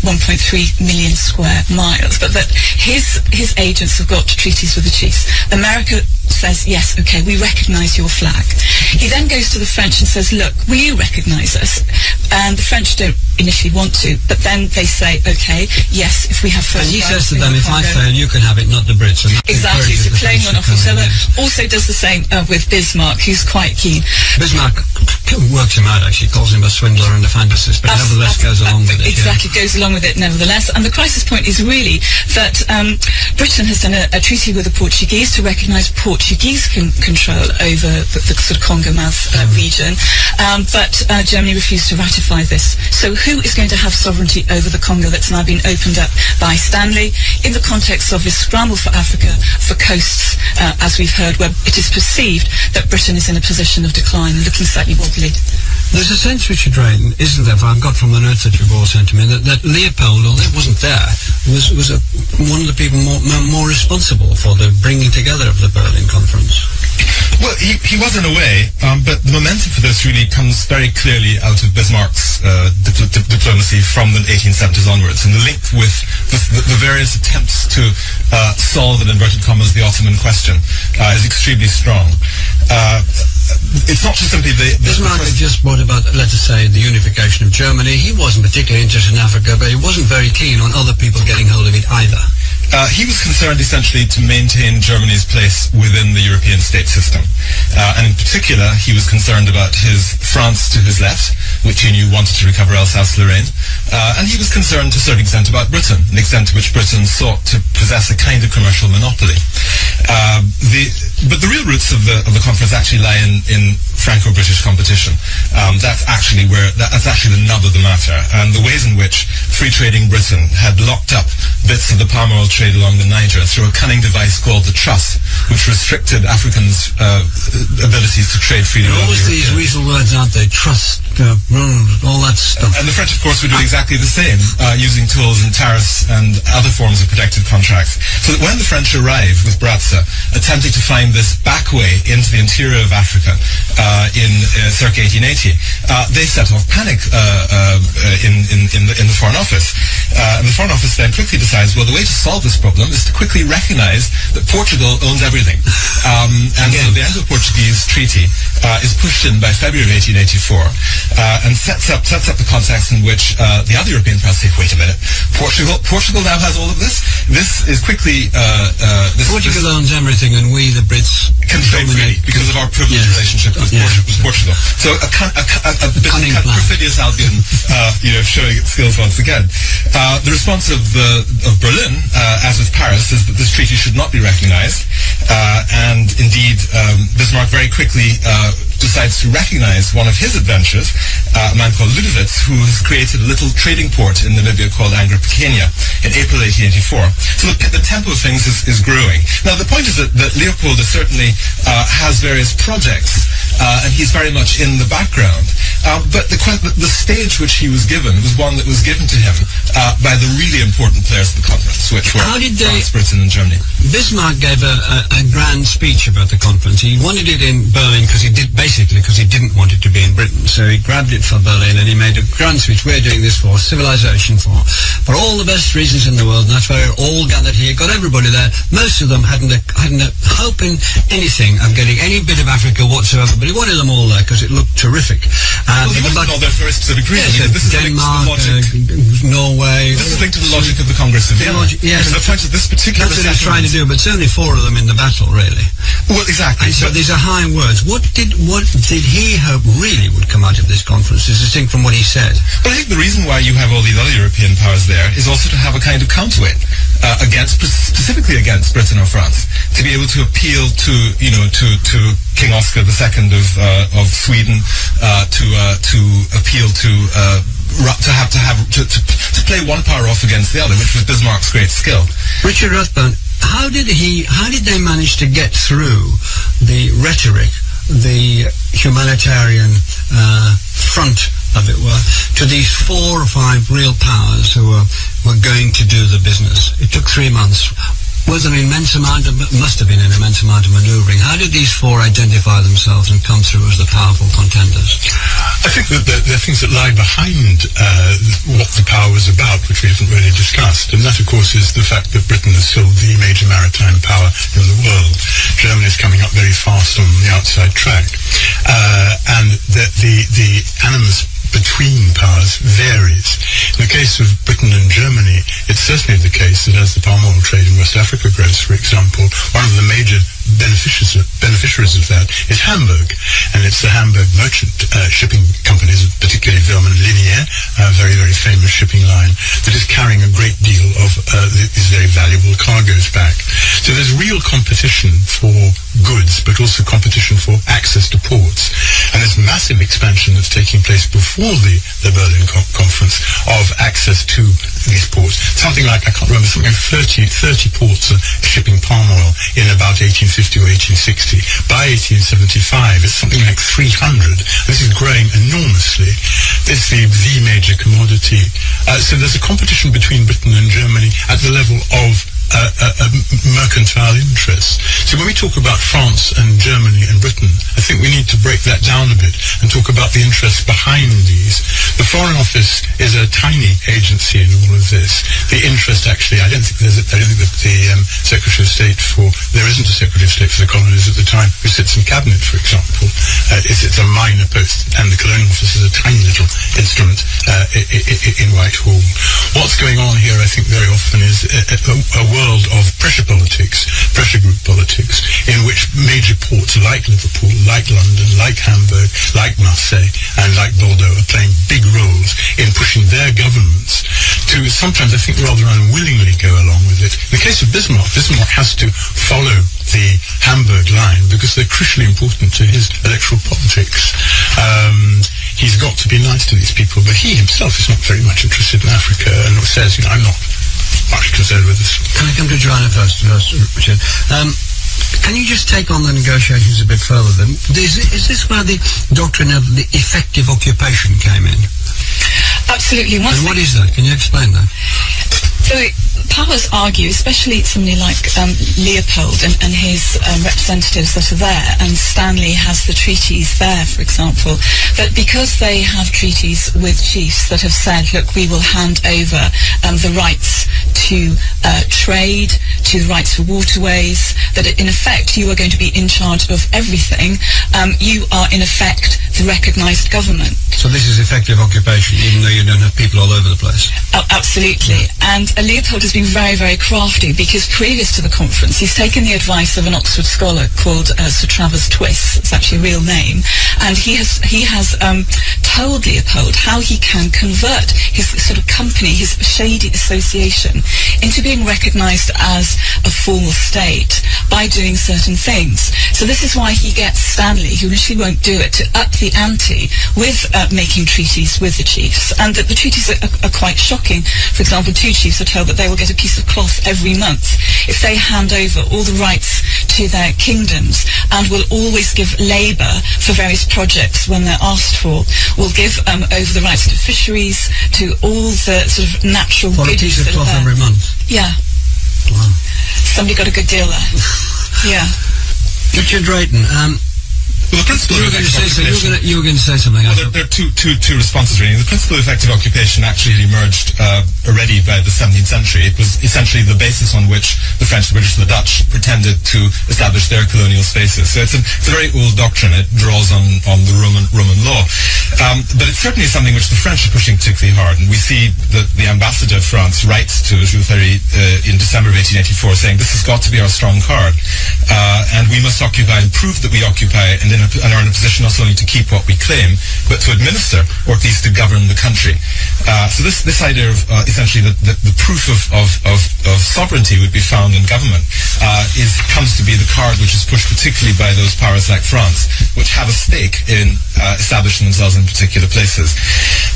1.3 million square miles, but that his agents have got treaties with the chiefs. America says, yes, okay, we recognize your flag. He then goes to the French and says, look, will you recognize us? And the French don't initially want to, but then they say, okay, yes, if we have first. And he says to them, if I fail, you can have it, not the Brits. And exactly, so playing one off each other. Also does the same with Bismarck, who's quite keen. Bismarck works him out, actually, calls him a swindler and a fantasist, but nevertheless goes along with it. Exactly, goes along with it nevertheless. And the crisis point is really that Britain has done a treaty with the Portuguese to recognise Portuguese control over the sort of Congo Mouth region, but Germany refused to ratify this. So who is going to have sovereignty over the Congo that's now been opened up by Stanley in the context of this scramble for Africa, for coasts, as we've heard, where it is perceived that Britain is in a position of decline and looking slightly wobbly? There's a sense, Richard Drayton, isn't there, I've got from the notes that you've all sent to me, that Leopold, although it wasn't there, was one of the people more responsible for the bringing together of the Berlin Conference. Well, he was in a way, but the momentum for this really comes very clearly out of Bismarck's diplomacy from the 1870s onwards, and the link with the various attempts to solve, in inverted commas, the Ottoman question is extremely strong. It's not just simply Bismarck had just brought about, let us say, the unification of Germany. He wasn't particularly interested in Africa, but he wasn't very keen on other people getting hold of it either. He was concerned essentially to maintain Germany's place within the European state system. And in particular, he was concerned about his France to his left, which he knew wanted to recover Alsace-Lorraine. And he was concerned to a certain extent about Britain, the extent to which Britain sought to possess a kind of commercial monopoly. But the real roots of the conference actually lie in Franco-British competition. That's actually the nub of the matter, and the ways in which free trading Britain had locked up bits of the palm oil trade along the Niger through a cunning device called the Truss, which restricted Africans' abilities to trade freely. Always these weasel words, aren't they? Trust, all that stuff. And the French, of course, were doing exactly the same, using tolls and tariffs and other forms of protected contracts. So that when the French arrived with Bratza, attempting to find this back way into the interior of Africa in circa 1880, they set off panic in the Foreign Office. And the Foreign Office then quickly decides, well, the way to solve this problem is to quickly recognize that Portugal owns everything. And so the Anglo-Portuguese treaty is pushed in by February of 1884 and sets up the context in which the other European powers say, wait a minute, Portugal now has all of this? This is quickly... Portugal owns everything, and we, the Brits, can trade freely because of our privileged relationship with Portugal. So a perfidious Albion, showing its skills once again. The response of Berlin, as with Paris, is that this treaty should not be recognized, and indeed Bismarck very quickly decides to recognize one of his adventures, a man called Ludowitz, who has created a little trading port in Namibia called Angra-Pequena in April 1884. So the tempo of things is growing. Now the point is that Leopold certainly has various projects, and he's very much in the background. But the stage which he was given was one that was given to him by the really important players of the conference, which were France, Britain, and Germany. Bismarck gave a grand speech about the conference. He wanted it in Berlin because he didn't want it to be in Britain. So he grabbed it for Berlin and he made a grand speech. We're doing this for civilization, for all the best reasons in the world, and that's why we're all gathered here. Got everybody there. Most of them hadn't a hope in anything of getting any bit of Africa whatsoever, but he wanted them all there because it looked terrific. He wanted all their very specific reasons. Yes, this is Denmark, Norway. This is linked to the logic of the Congress of Vienna. Yes, the point of this particular that's what he's trying to do, but it's only 4 of them in the battle, really. Well, exactly. And so these are high words. What did he hope really would come out of this conference, as distinct from what he said? But I think the reason why you have all these other European powers there is also to have a kind of counterweight specifically against Britain or France, to be able to appeal to King Oscar II of Sweden, to appeal to to play one power off against the other, which was Bismarck's great skill. Richard Rathbone, how did they manage to get through the rhetoric, the humanitarian front, of it were, to these 4 or 5 real powers who were going to do the business? It took 3 months. Was there an immense amount of, must have been an immense amount of manoeuvring. How did these 4 identify themselves and come through as the powerful contenders? I think that there are things that lie behind what the power was about, which we haven't really discussed. And that, of course, is the fact that Britain is still the major maritime power in the world. Germany is coming up very fast on the outside track. And that the animus between powers varies. In the case of Britain and Germany, it's certainly the case that as the palm oil trade in West Africa grows, for example, one of the major beneficiaries of that is Hamburg, and it's the Hamburg merchant shipping companies, particularly Wilhelm and Linear, a very, very famous shipping line, that is carrying a great deal of these very valuable cargoes back. So there's real competition for goods, but also competition for access to ports. And there's massive expansion that's taking place before the Berlin conference of access to these ports. Something like, I can't remember, something like 30 ports are shipping palm oil in about 1850 or 1860. By 1875, it's something like 300. This is growing enormously. It's the major commodity. So there's a competition between Britain and Germany at the level of mercantile interests. So when we talk about France and Germany and Britain, I think we need to break that down a bit and talk about the interests behind these. The Foreign Office is a tiny agency in all of this. The interest, actually, I don't think that the Secretary of State there isn't a Secretary of State for the colonies at the time who sits in cabinet, for example. It's a minor post, and the Colonial Office is a tiny little instrument in Whitehall. What's going on here, I think, very often is a world of pressure politics, pressure group politics, in which major ports like Liverpool, like London, like Hamburg, like Marseille, and like Bordeaux are playing big roles in pushing their governments to sometimes, I think, rather unwillingly go along with it. In the case of Bismarck has to follow the Hamburg line because they're crucially important to his electoral politics. He's got to be nice to these people, but he himself is not very much interested in Africa and says, I'm not much concerned with this. Can I come to Joanna first, Richard? Can you just take on the negotiations a bit further then? Is this where the doctrine of the effective occupation came in? Absolutely. And what is that? Can you explain that? So powers argue, especially somebody like Leopold and his representatives that are there, and Stanley has the treaties there, for example, that because they have treaties with chiefs that have said, look, we will hand over the rights to trade, to the rights for waterways, that in effect you are going to be in charge of everything. You are in effect the recognised government. So this is effective occupation, even though you don't have people all over the place? Absolutely. And Leopold has been very, very crafty, because previous to the conference he's taken the advice of an Oxford scholar called Sir Travers Twiss. It's actually a real name. And he has told Leopold how he can convert his sort of company, his shady association, into being recognised as a formal state by doing certain things. So this is why he gets Stanley, who initially won't do it, to up the ante with making treaties with the chiefs. And that the treaties are quite shocking. For example, 2 chiefs are told that they will get a piece of cloth every month if they hand over all the rights to their kingdoms, and will always give labour for various projects when they're asked for, will give over the rights to fisheries, to all the sort of natural for a piece of cloth every month? Yeah. Wow. Somebody got a good deal there. Yeah. Richard Drayton, well, the principle you were going to say something. Well, there are two responses, really. The principle of effective occupation actually emerged already by the 17th century. It was essentially the basis on which the French, the British, and the Dutch pretended to establish their colonial spaces. So it's a very old doctrine. It draws on the Roman law. But it's certainly something which the French are pushing particularly hard. And we see that the ambassador of France writes to Jules Ferry in December of 1884 saying, this has got to be our strong card. And we must occupy and prove that we occupy and are in a position not only to keep what we claim, but to administer, or at least to govern the country. So this idea of essentially the proof of sovereignty would be found in government comes to be the card which is pushed particularly by those powers like France, which have a stake in establishing themselves in a particular particular places.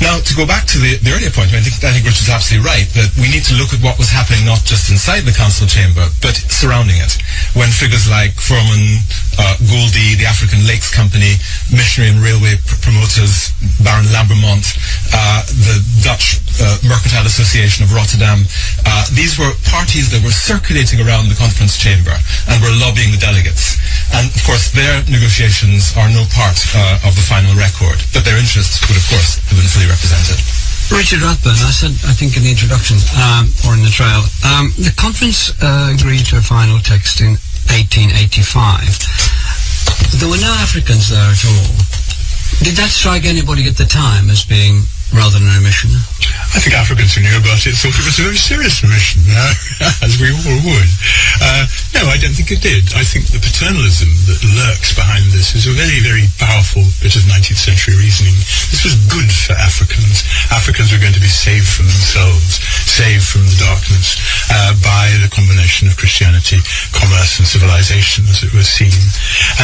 Now, to go back to the earlier point, I think Richard's absolutely right, that we need to look at what was happening not just inside the council chamber, but surrounding it. When figures like Furman, Goldie, the African Lakes Company, missionary and railway promoters, Baron Lambermont, the Dutch Mercantile Association of Rotterdam, these were parties that were circulating around the conference chamber and were lobbying the delegates. And, of course, their negotiations are no part of the final record, but their interests would, of course, have been fully represented. Richard Rathburn, I think in the introduction, or in the trail, the conference agreed to a final text in 1885. There were no Africans there at all. Did that strike anybody at the time as being rather an omission? I think Africans who knew about it thought it was a very serious omission, as we all would. No, I don't think it did. I think the paternalism that lurks behind this is a very, very powerful bit of 19th century reasoning. This was good for Africans. Africans were going to be saved from themselves, saved from the darkness, by the combination of Christianity, commerce and civilization, as it was seen.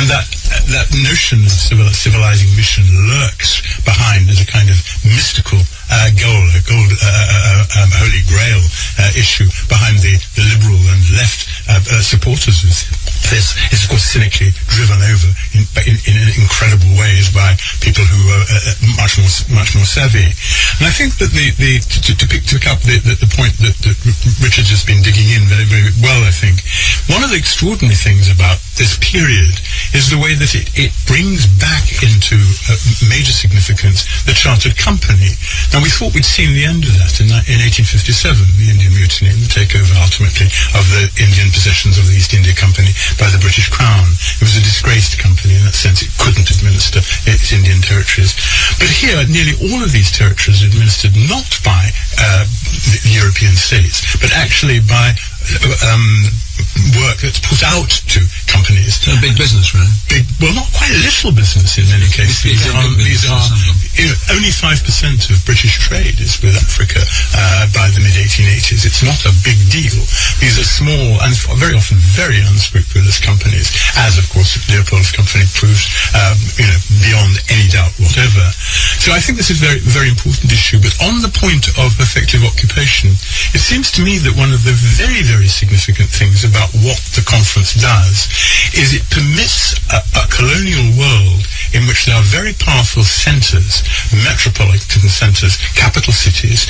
And that notion of civilizing mission lurks behind as a kind of mystical goal, holy grail issue behind the liberal and left supporters of this. Is of course cynically driven over in incredible ways by people who are much more savvy. And I think that to pick up the point that Richard has been digging in very, very well, I think one of the extraordinary things about this period is the way that it brings back into major significance the chartered company. Now, we thought we'd seen the end of that in 1857, the Indian Mutiny and the takeover ultimately of the Indian possessions of the East India Company by the British Crown. It was a disgraced company in that sense. It couldn't administer its Indian territories. But here, nearly all of these territories are administered not by the European states, but actually by work that's put out to companies. So big business, right? Well, not quite little business in many cases. These are only 5% of British trade is with Africa by the mid-1880s. It's not a big deal. These are small and very often very unscrupulous companies, as of course Leopold's company proves, beyond any doubt whatever. So I think this is a very, very important issue. But on the point of effective occupation, it seems to me that one of the very, very significant things about what the conference does is it permits a colonial world in which there are very powerful centres, metropolitan centres, capital cities,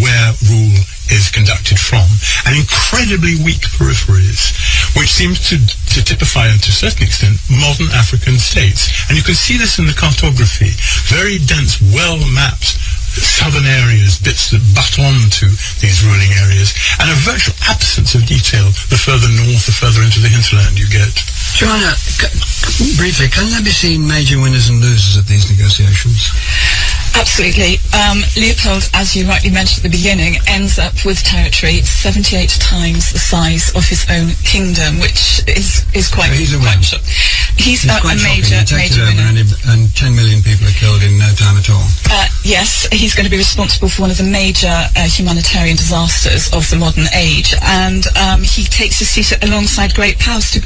where rule is conducted from, and incredibly weak peripheries, which seems to typify, and to a certain extent, modern African states. And you can see this in the cartography. Very dense, well-mapped southern areas, bits that butt on to these ruling areas, and a virtual absence of detail the further north, the further into the hinterland you get. Joanna, briefly, can there be seen major winners and losers at these negotiations? Absolutely. Leopold, as you rightly mentioned at the beginning, ends up with territory 78 times the size of his own kingdom, which is quite... So he's a winner. He's a major winner. And 10 million people are killed in no time at all. Yes, he's going to be responsible for one of the major humanitarian disasters of the modern age, and he takes his seat alongside great powers to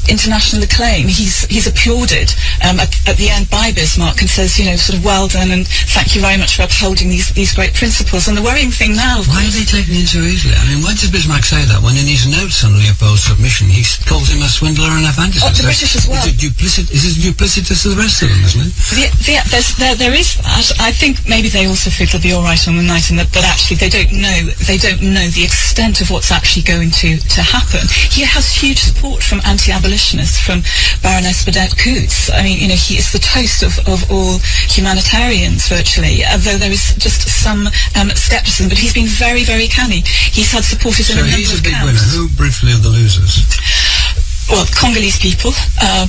international acclaim. He's applauded at the end by Bismarck and says, sort of well done and thank you very much for upholding these great principles. And the worrying thing now, why are they taking it so easily? I mean, why does Bismarck say that when in his notes on Leopold's submission he calls him a swindler and a fantasist? The British as well. Is it duplicitous to the rest of them, isn't it? There is that. I think maybe they also feel they'll be all right on the night, and that actually they don't know the extent of what's actually going to happen. He has huge support from anti-abolitionists, from Baroness Burdett Coutts. I mean, he is the toast of all humanitarians virtually, although there is just some scepticism. But he's been very, very canny. He's had supporters in a number of camps. So he's a big winner. Who briefly are the losers? Well, Congolese people, all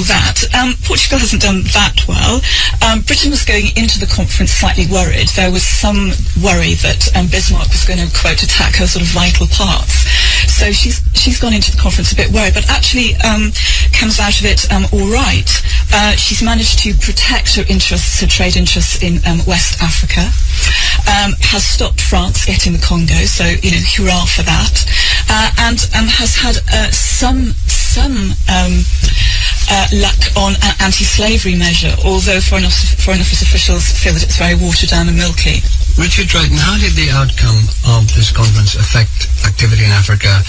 that. Portugal hasn't done that well. Britain was going into the conference slightly worried. There was some worry that Bismarck was going to, quote, attack her sort of vital parts. So she's gone into the conference a bit worried, but actually comes out of it all right. She's managed to protect her interests, her trade interests in West Africa. Has stopped France getting the Congo, so hurrah for that. And has had some lack on an anti-slavery measure, although Foreign Office officials feel that it's very watered down and milky. Richard Drayton, how did the outcome of this conference affect activity in Africa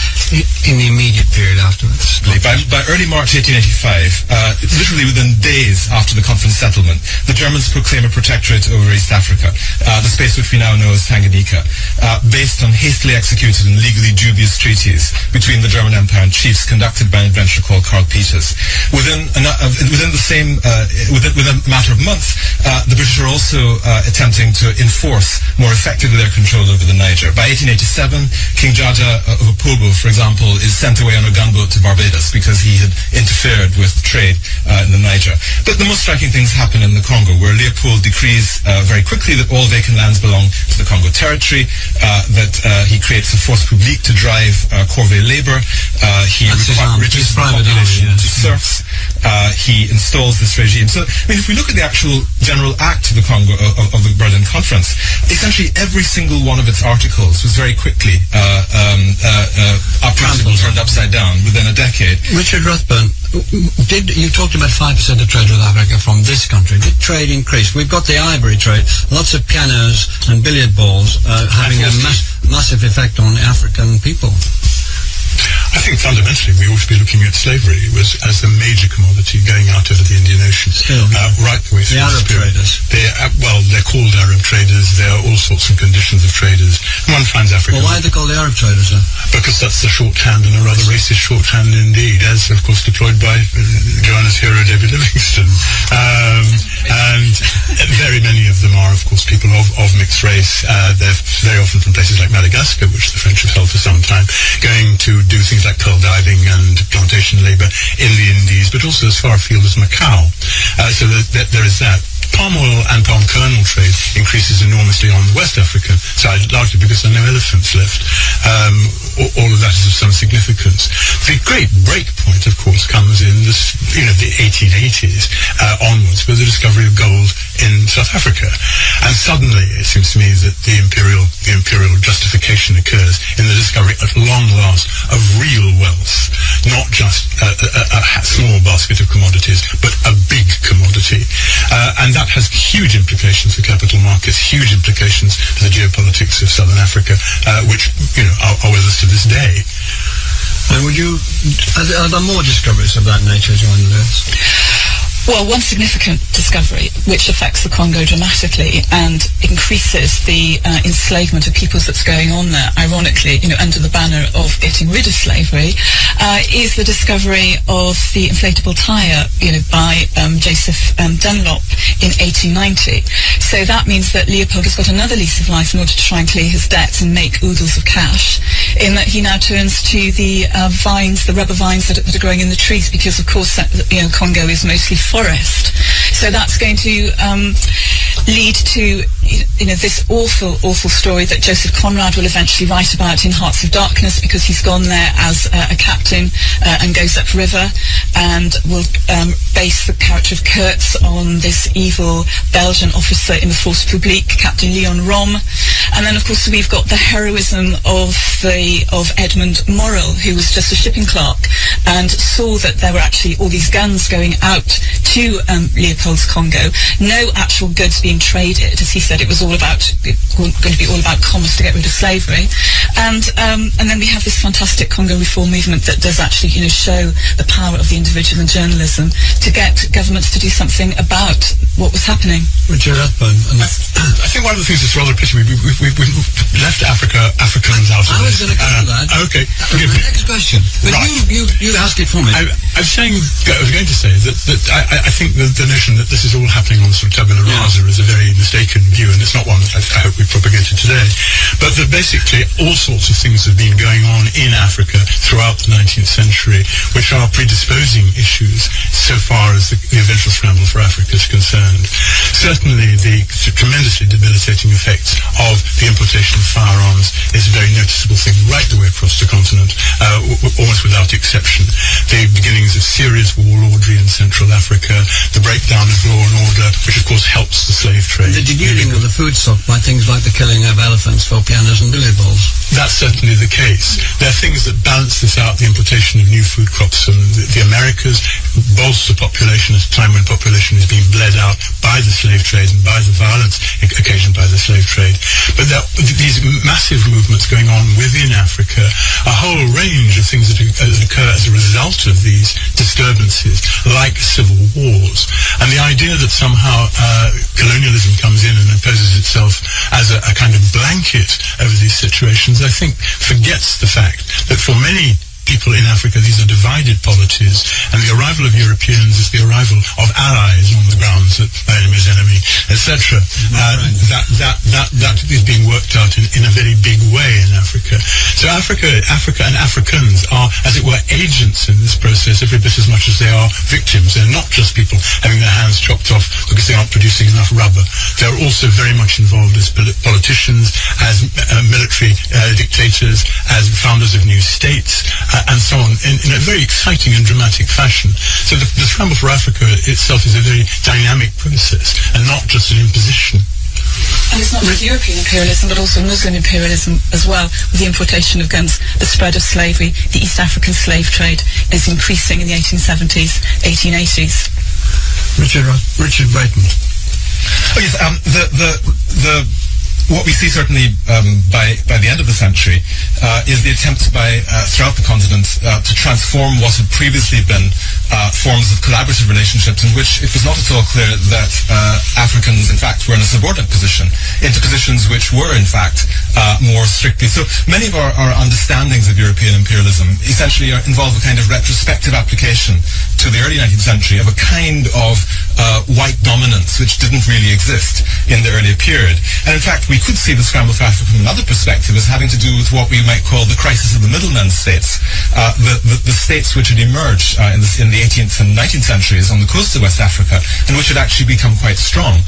in the immediate period afterwards? By early March 1885, literally within days after the conference settlement, the Germans proclaim a protectorate over East Africa, the space which we now know as Tanganyika, based on hastily executed and legally dubious treaties between the German Empire and chiefs conducted by an adventurer called Karl Peters. Within a matter of months, the British are also attempting to enforce more effectively their control over the Niger. By 1887, King Jaja of Opobo, for example, is sent away on a gunboat to Barbados because he had interfered with trade in the Niger. But the most striking things happen in the Congo, where Leopold decrees very quickly that all vacant lands belong to the Congo territory, that he creates a force publique to drive corvée labor, he reduces the population to serfs, he installs this regime. So, I mean, if we look at the actual general act of the Congo, of the Berlin Conference, essentially every single one of its articles was very quickly uprooted and turned upside down within a decade. Richard Rathbone, you talked about 5% of trade with Africa from this country. Did trade increase? We've got the ivory trade, lots of pianos and billiard balls having a massive effect on African people. I think fundamentally we ought to be looking at slavery as the major commodity going out over the Indian Ocean, right the way through the Arab traders. They're called Arab traders. There are all sorts and conditions of traders. And one finds Africa. Well, why are they called the Arab traders then? Because that's the shorthand, and a rather racist shorthand indeed, as of course deployed by Joanna's hero David Livingstone. And very many of them are, of course, people of mixed race. They're very often from places like Madagascar, which the French have held for some time, going to do things like pearl diving and plantation labor in the Indies, but also as far afield as Macau. So there is that. Palm oil and palm kernel trade increases enormously on the West African side, largely because there are no elephants left. All of that is of some significance. The great break point, of course, comes in the 1880s onwards, with the discovery of gold in South Africa. And suddenly, it seems to me that the imperial justification occurs in the discovery, at long last, of real wealth, not just a small basket of commodities, but a big commodity. And that has huge implications for capital markets, huge implications for the geopolitics of Southern Africa, which are with us to this day. And are there more discoveries of that nature, Joanna Lewis? Well, one significant discovery, which affects the Congo dramatically and increases the enslavement of peoples that's going on there, ironically, under the banner of getting rid of slavery, is the discovery of the inflatable tire, by Joseph Dunlop in 1890. So that means that Leopold has got another lease of life in order to try and clear his debts and make oodles of cash, in that he now turns to the vines, the rubber vines that are growing in the trees, because of course, Congo is mostly forest. So that's going to lead to this awful story that Joseph Conrad will eventually write about in Hearts of Darkness, because he's gone there as a captain and goes upriver and will base the character of Kurtz on this evil Belgian officer in the Force Publique, Captain Leon Rom. And then, of course, we've got the heroism of Edmund Morrell, who was just a shipping clerk and saw that there were actually all these guns going out to Leopold's Congo. No actual goods being traded, as he said. It was going to be all about commerce to get rid of slavery. And then we have this fantastic Congo reform movement that does actually, show the power of the individual and journalism to get governments to do something about what was happening. Richard Rathbone. I think one of the things that's rather pity, we've left Africans out of I was going to come to that. Okay. Forgive me. Next question. But right. You asked it for me. I was going to say that I think the notion that this is all happening on sort of tabula rasa is a very mistaken view, and it's not one that I hope we've propagated today. But that basically all sorts of things have been going on in Africa throughout the 19th century, which are predisposing issues so far as the eventual scramble for Africa is concerned. Certainly the tremendously debilitating effects of the importation of firearms is a very noticeable thing right the way across the continent, almost without exception. The beginnings of serious warlordry in Central Africa, the breakdown of law and order, which of course helps the slave trade. The denuding of the food stock by things like the killing of elephants for pianos and billiard balls. that's certainly the case. There are things that balance this out, the importation of new food crops from the Americas, bolster population at a time when population is being bled out by the slave trade and by the violence occasioned by the slave trade. But there are these massive movements going on within Africa, a whole range of things that occur as a result of these disturbances, like civil wars. And the idea that somehow colonialism comes in and imposes itself as a kind of blanket over these situations, I think forgets the fact that for many people in Africa, these are divided polities, and the arrival of Europeans is the arrival of allies on the grounds that my enemy's enemy, etc. That is being worked out in a very big way in Africa. So Africa and Africans are, as it were, agents in this process every bit as much as they are victims. They're not just people having their hands chopped off because they aren't producing enough rubber. They're also very much involved as politicians, as military dictators, as founders of new states, and so on, in a very exciting and dramatic fashion. So the scramble for Africa itself is a very dynamic process, and not just an imposition. And it's not just European imperialism, but also Muslim imperialism as well, with the importation of guns, the spread of slavery. The East African slave trade is increasing in the 1870s, 1880s. Richard Brighton. Oh, yes, what we see certainly by the end of the century is the attempt throughout the continent to transform what had previously been forms of collaborative relationships in which it was not at all clear that Africans in fact were in a subordinate position into positions which were in fact more strictly. So many of our understandings of European imperialism essentially involve a kind of retrospective application to the early 19th century of a kind of white dominance which didn't really exist in the earlier period. And in fact, we could see the scramble for Africa from another perspective as having to do with what we might call the crisis of the middlemen states, the states which had emerged in the 18th and 19th centuries on the coast of West Africa, and which had actually become quite strong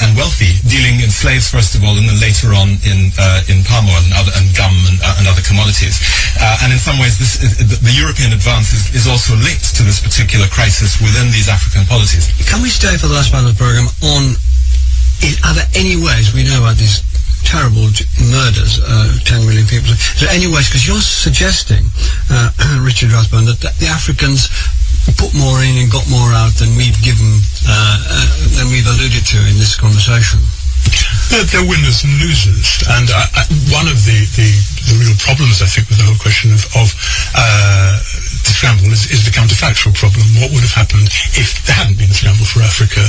and wealthy, dealing in slaves first of all, and then later on in palm oil and gum and other commodities. And in some ways, the European advance is also linked to this particular crisis within these African polities. Can we stay for the last part of the program on? Are there any ways, we know about these terrible murders, 10 million people, is there any ways, because you're suggesting, Richard Rathbone, that the Africans put more in and got more out than we've given, than we've alluded to in this conversation? They're winners and losers, and one of the real problems, I think, with the whole question of the scramble is the counterfactual problem. What would have happened if there hadn't been a scramble for Africa?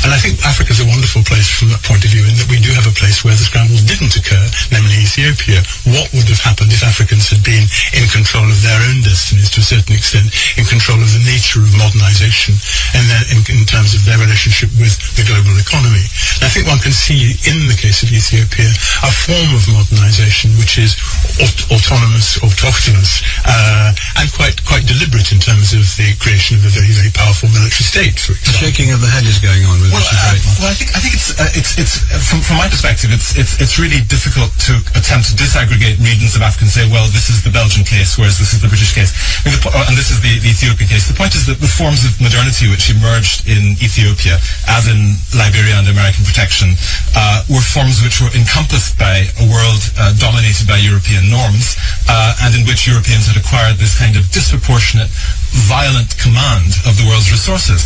And I think Africa's a wonderful place from that point of view, in that we do have a place where the scramble didn't occur, namely Ethiopia. What would have happened if Africans had been in control of their own destinies, to a certain extent, in control of the nature of modernization, and then in terms of their relationship with the global economy? And I think one can see in the case of Ethiopia a form of modernization which is autonomous, and quite deliberate in terms of the creation of a very, very powerful military state, for example. The shaking of the head is going on with I think it's from my perspective, it's really difficult to attempt to disaggregate regions of Africa and say, well, this is the Belgian case, whereas this is the British case, and this is the Ethiopian case. The point is that the forms of modernity which emerged in Ethiopia, as in Liberia under American protection, were forms which were encompassed by a world dominated by European norms, and in which Europeans had acquired this kind of disproportionate, violent command of the world's resources.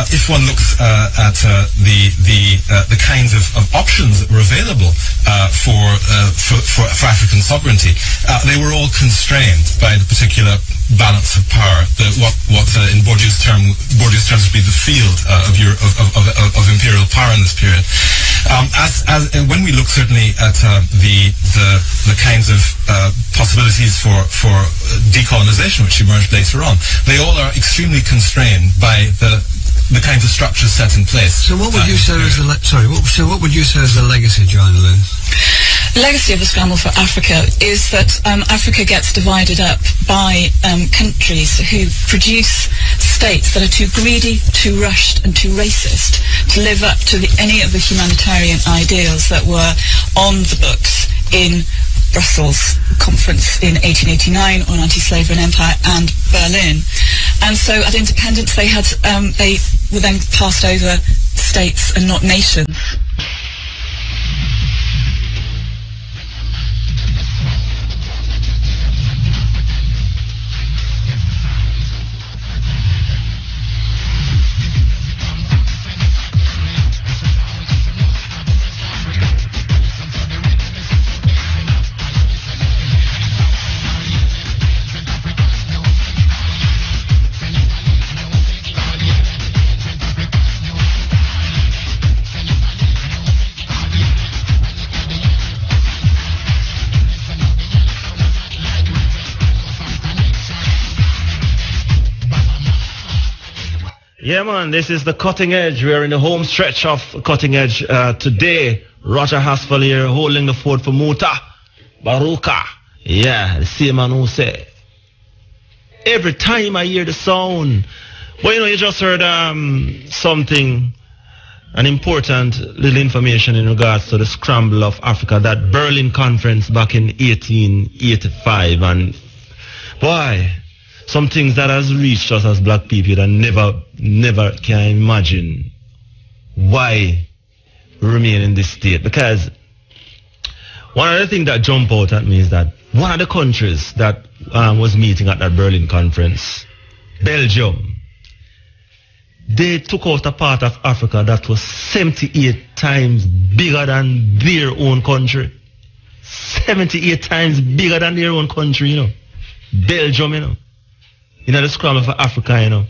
If one looks at the kinds of options that were available for African sovereignty, they were all constrained by the particular balance of power, what in Bourdieu's terms would be the field of imperial power in this period. When we look certainly at the kinds of possibilities for decolonization which emerged later on, they all are extremely constrained by the kinds of structures set in place. So what would you say is what would you say is the legacy, Joanna Lynn? The legacy of the scramble for Africa is that Africa gets divided up by countries who produce states that are too greedy, too rushed and too racist to live up to any of the humanitarian ideals that were on the books in Brussels conference in 1889 on anti-slavery and empire and Berlin. And so at independence they were then passed over states and not nations. Yeah, man, this is the Cutting Edge. We are in the home stretch of Cutting Edge today. Roger Haspel here holding the fort for Mutabaruka. Yeah, the same man who say, every time I hear the sound. Well, you know, you just heard something, an important little information in regards to the scramble of Africa, that Berlin conference back in 1885. And boy, some things that has reached us as black people that never can imagine why we remain in this state. Because one of the things that jump out at me is that one of the countries that was meeting at that Berlin conference, Belgium, they took out a part of Africa that was 78 times bigger than their own country. 78 times bigger than their own country, you know. Belgium, you know. You know, the scramble for Africa, you know.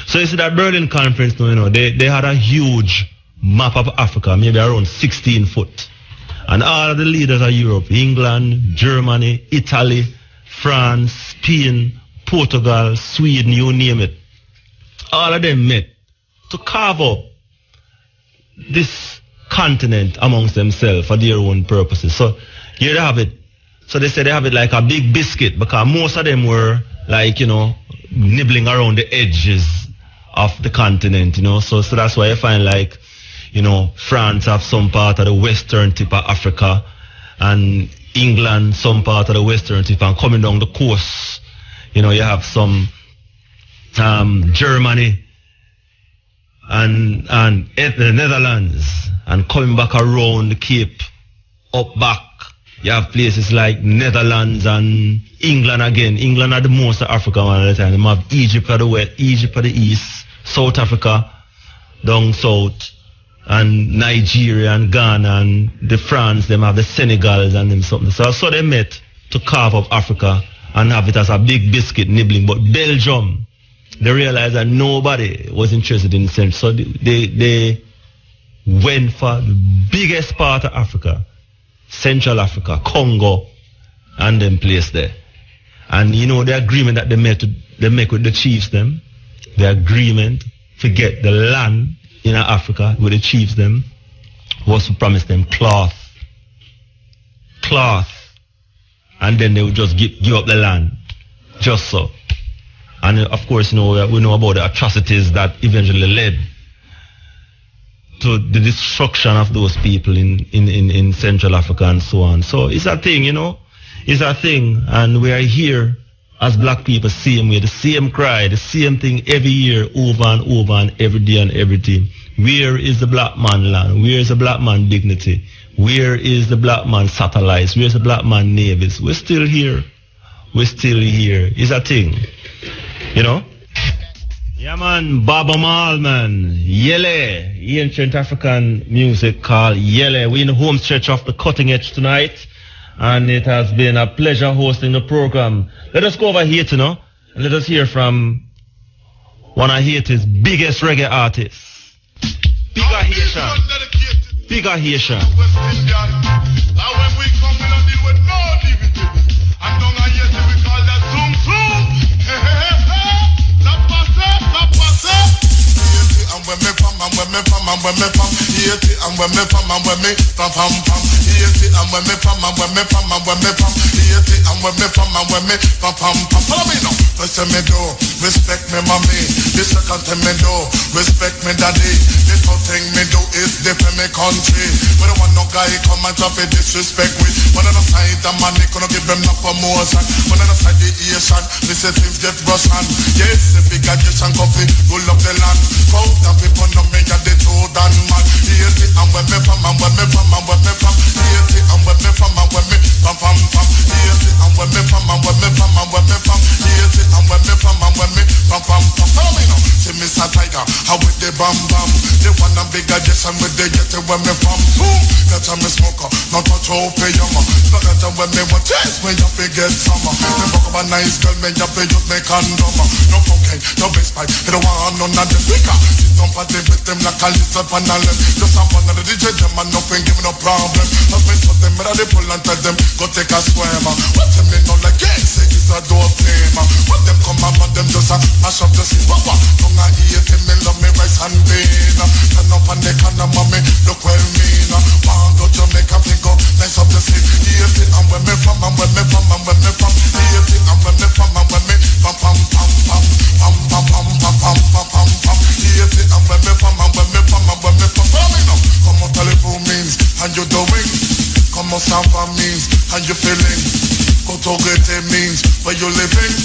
So you see that Berlin conference, you know, they had a huge map of Africa, maybe around 16 foot. And all of the leaders of Europe, England, Germany, Italy, France, Spain, Portugal, Sweden, you name it, all of them met to carve up this continent amongst themselves for their own purposes. So here they have it. So they say they have it like a big biscuit, because most of them were like, you know, nibbling around the edges of the continent, you know. So that's why I find, like, you know, France have some part of the western tip of Africa, and England some part of the western tip, and coming down the coast, you know, you have some Germany and the Netherlands, and coming back around the Cape, up back, you have places like Netherlands and England again. England are the most of Africa one at the time. They have Egypt at the west, Egypt at the east, South Africa down south, and Nigeria and Ghana, and the France, them have the Senegals and them something. So they met to carve up Africa and have it as a big biscuit nibbling. But Belgium, they realized that nobody was interested in Central. So they went for the biggest part of Africa, Central Africa, Congo, and them placed there. And you know the agreement that they make with the chiefs them, the agreement to get the land in Africa with the chiefs them was to promise them cloth, and then they would just give up the land, just so. And of course, you know, we know about the atrocities that eventually led to the destruction of those people in Central Africa and so on. So it's a thing, you know. It's a thing. And we are here as black people, same way, the same cry, the same thing every year, over and over, and every day and everything. Where is the black man land? Where is the black man dignity? Where is the black man satellites? Where is the black man navies? We're still here. We're still here. It's a thing. You know? Yeah, man, Baba Mal, man. Yele, ancient African music called Yele. We're in the home stretch of the Cutting Edge tonight, and it has been a pleasure hosting the program. Let us go over here, you know, and let us hear from one of Haiti's biggest reggae artists. Bigger Haitian. Bigger Haitian. Where me from and where me from and where me from, Haiti and where me from and where me from, Haiti and where me from and where me from and where me from, Haiti and where me from and where me from. Follow me now. First me do, respect me mommy. The second thing me do, respect me daddy. The third thing me do is defend me country. We don't want no guy come and drop a disrespect with. One on the side the money gonna give them no promotion. One on the side the Asian, me say things get Russian. Yes, the big Asian coffee, roll up the land. People know me and the Jordan man. Haiti and where me from and where me from and where me from. Haiti and where me from and where me from. Haiti and where me from and where me from and where me from. Haiti and where me from and where me from. Follow me now. See me Mr. Tiger, how with the bam bam. The one and bigger Jason with the get where me from. Boom, that's a me smoker, not a trophy younger. Look at them when me want taste when you forget summer. Me fuck up a nice girl, me you pay use me condom. No cocaine, no base pipe, you don't want none of them bigger. Party with them like a lizard and a limb. Just have one of the DJ them and nothing give me no problem. I've been to them, but I pull and tell them, go take a swim. What them they know like, yeah, say is a dope team. When them come and them just mash up the scene. Don't I eat him, me love me rice and bean. Turn up on the corner, mommy, look well mean. Want go Jamaica, we go nice up the scene. Eat it and when me from, and when me from, and when me from. Eat it and when me from, and when me pam pam pam pam pam pam pam pam pam pam pam pam. Eat it and when me from, and when me from, and when me from. Come on, telephone means and you doing. Come on, Samba means and you feeling. Kotogete means where you living.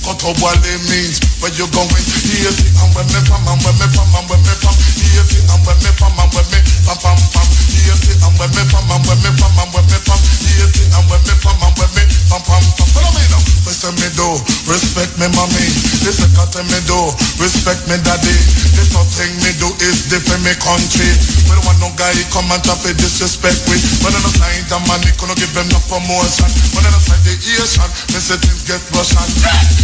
Kotobwale means where you going. Eat it and when me from, and when me from, and when me from. Eat it and when me from, and when me pam pam pam. Eat it and when me from, and when me from, and when me from. Eat it and when me from, and when me pam pam pam. Follow me now. Listen me do, respect me mommy. This a cut me do, respect me daddy. This nothing me do is defend me country. We don't want no guy come and try to disrespect we. When I don't sign the money, couldn't give them no promotion. When I don't sign the Asian, me say things get Russian.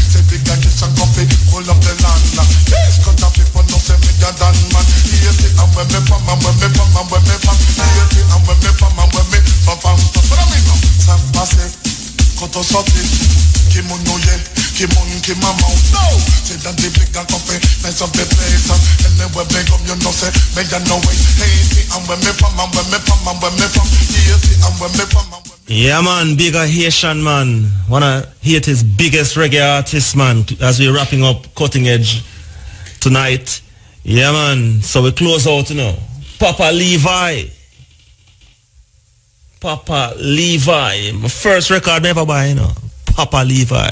Say big and this and coffee, hold up the land. Yes, cut off people no say me a done man. Eat it and when me from, and when me from, and when me from. Eat it and when me from, and when me from. Follow me now. San Passe, Koto Soti, Kimonoye, Kimon Kimamau. No, say that the big and coffee, nice of the place. And then we big up, you know say, make you know it. Eat it and when me from, and when me from, and when me from. Eat it and when me from, and when me from. Yeah, man, bigger Haitian, man. Wanna Haiti's biggest reggae artist, man, as we're wrapping up Cutting Edge tonight. Yeah, man. So we close out, you know. Papa Levi. Papa Levi. My first record never buy, you know. Papa Levi.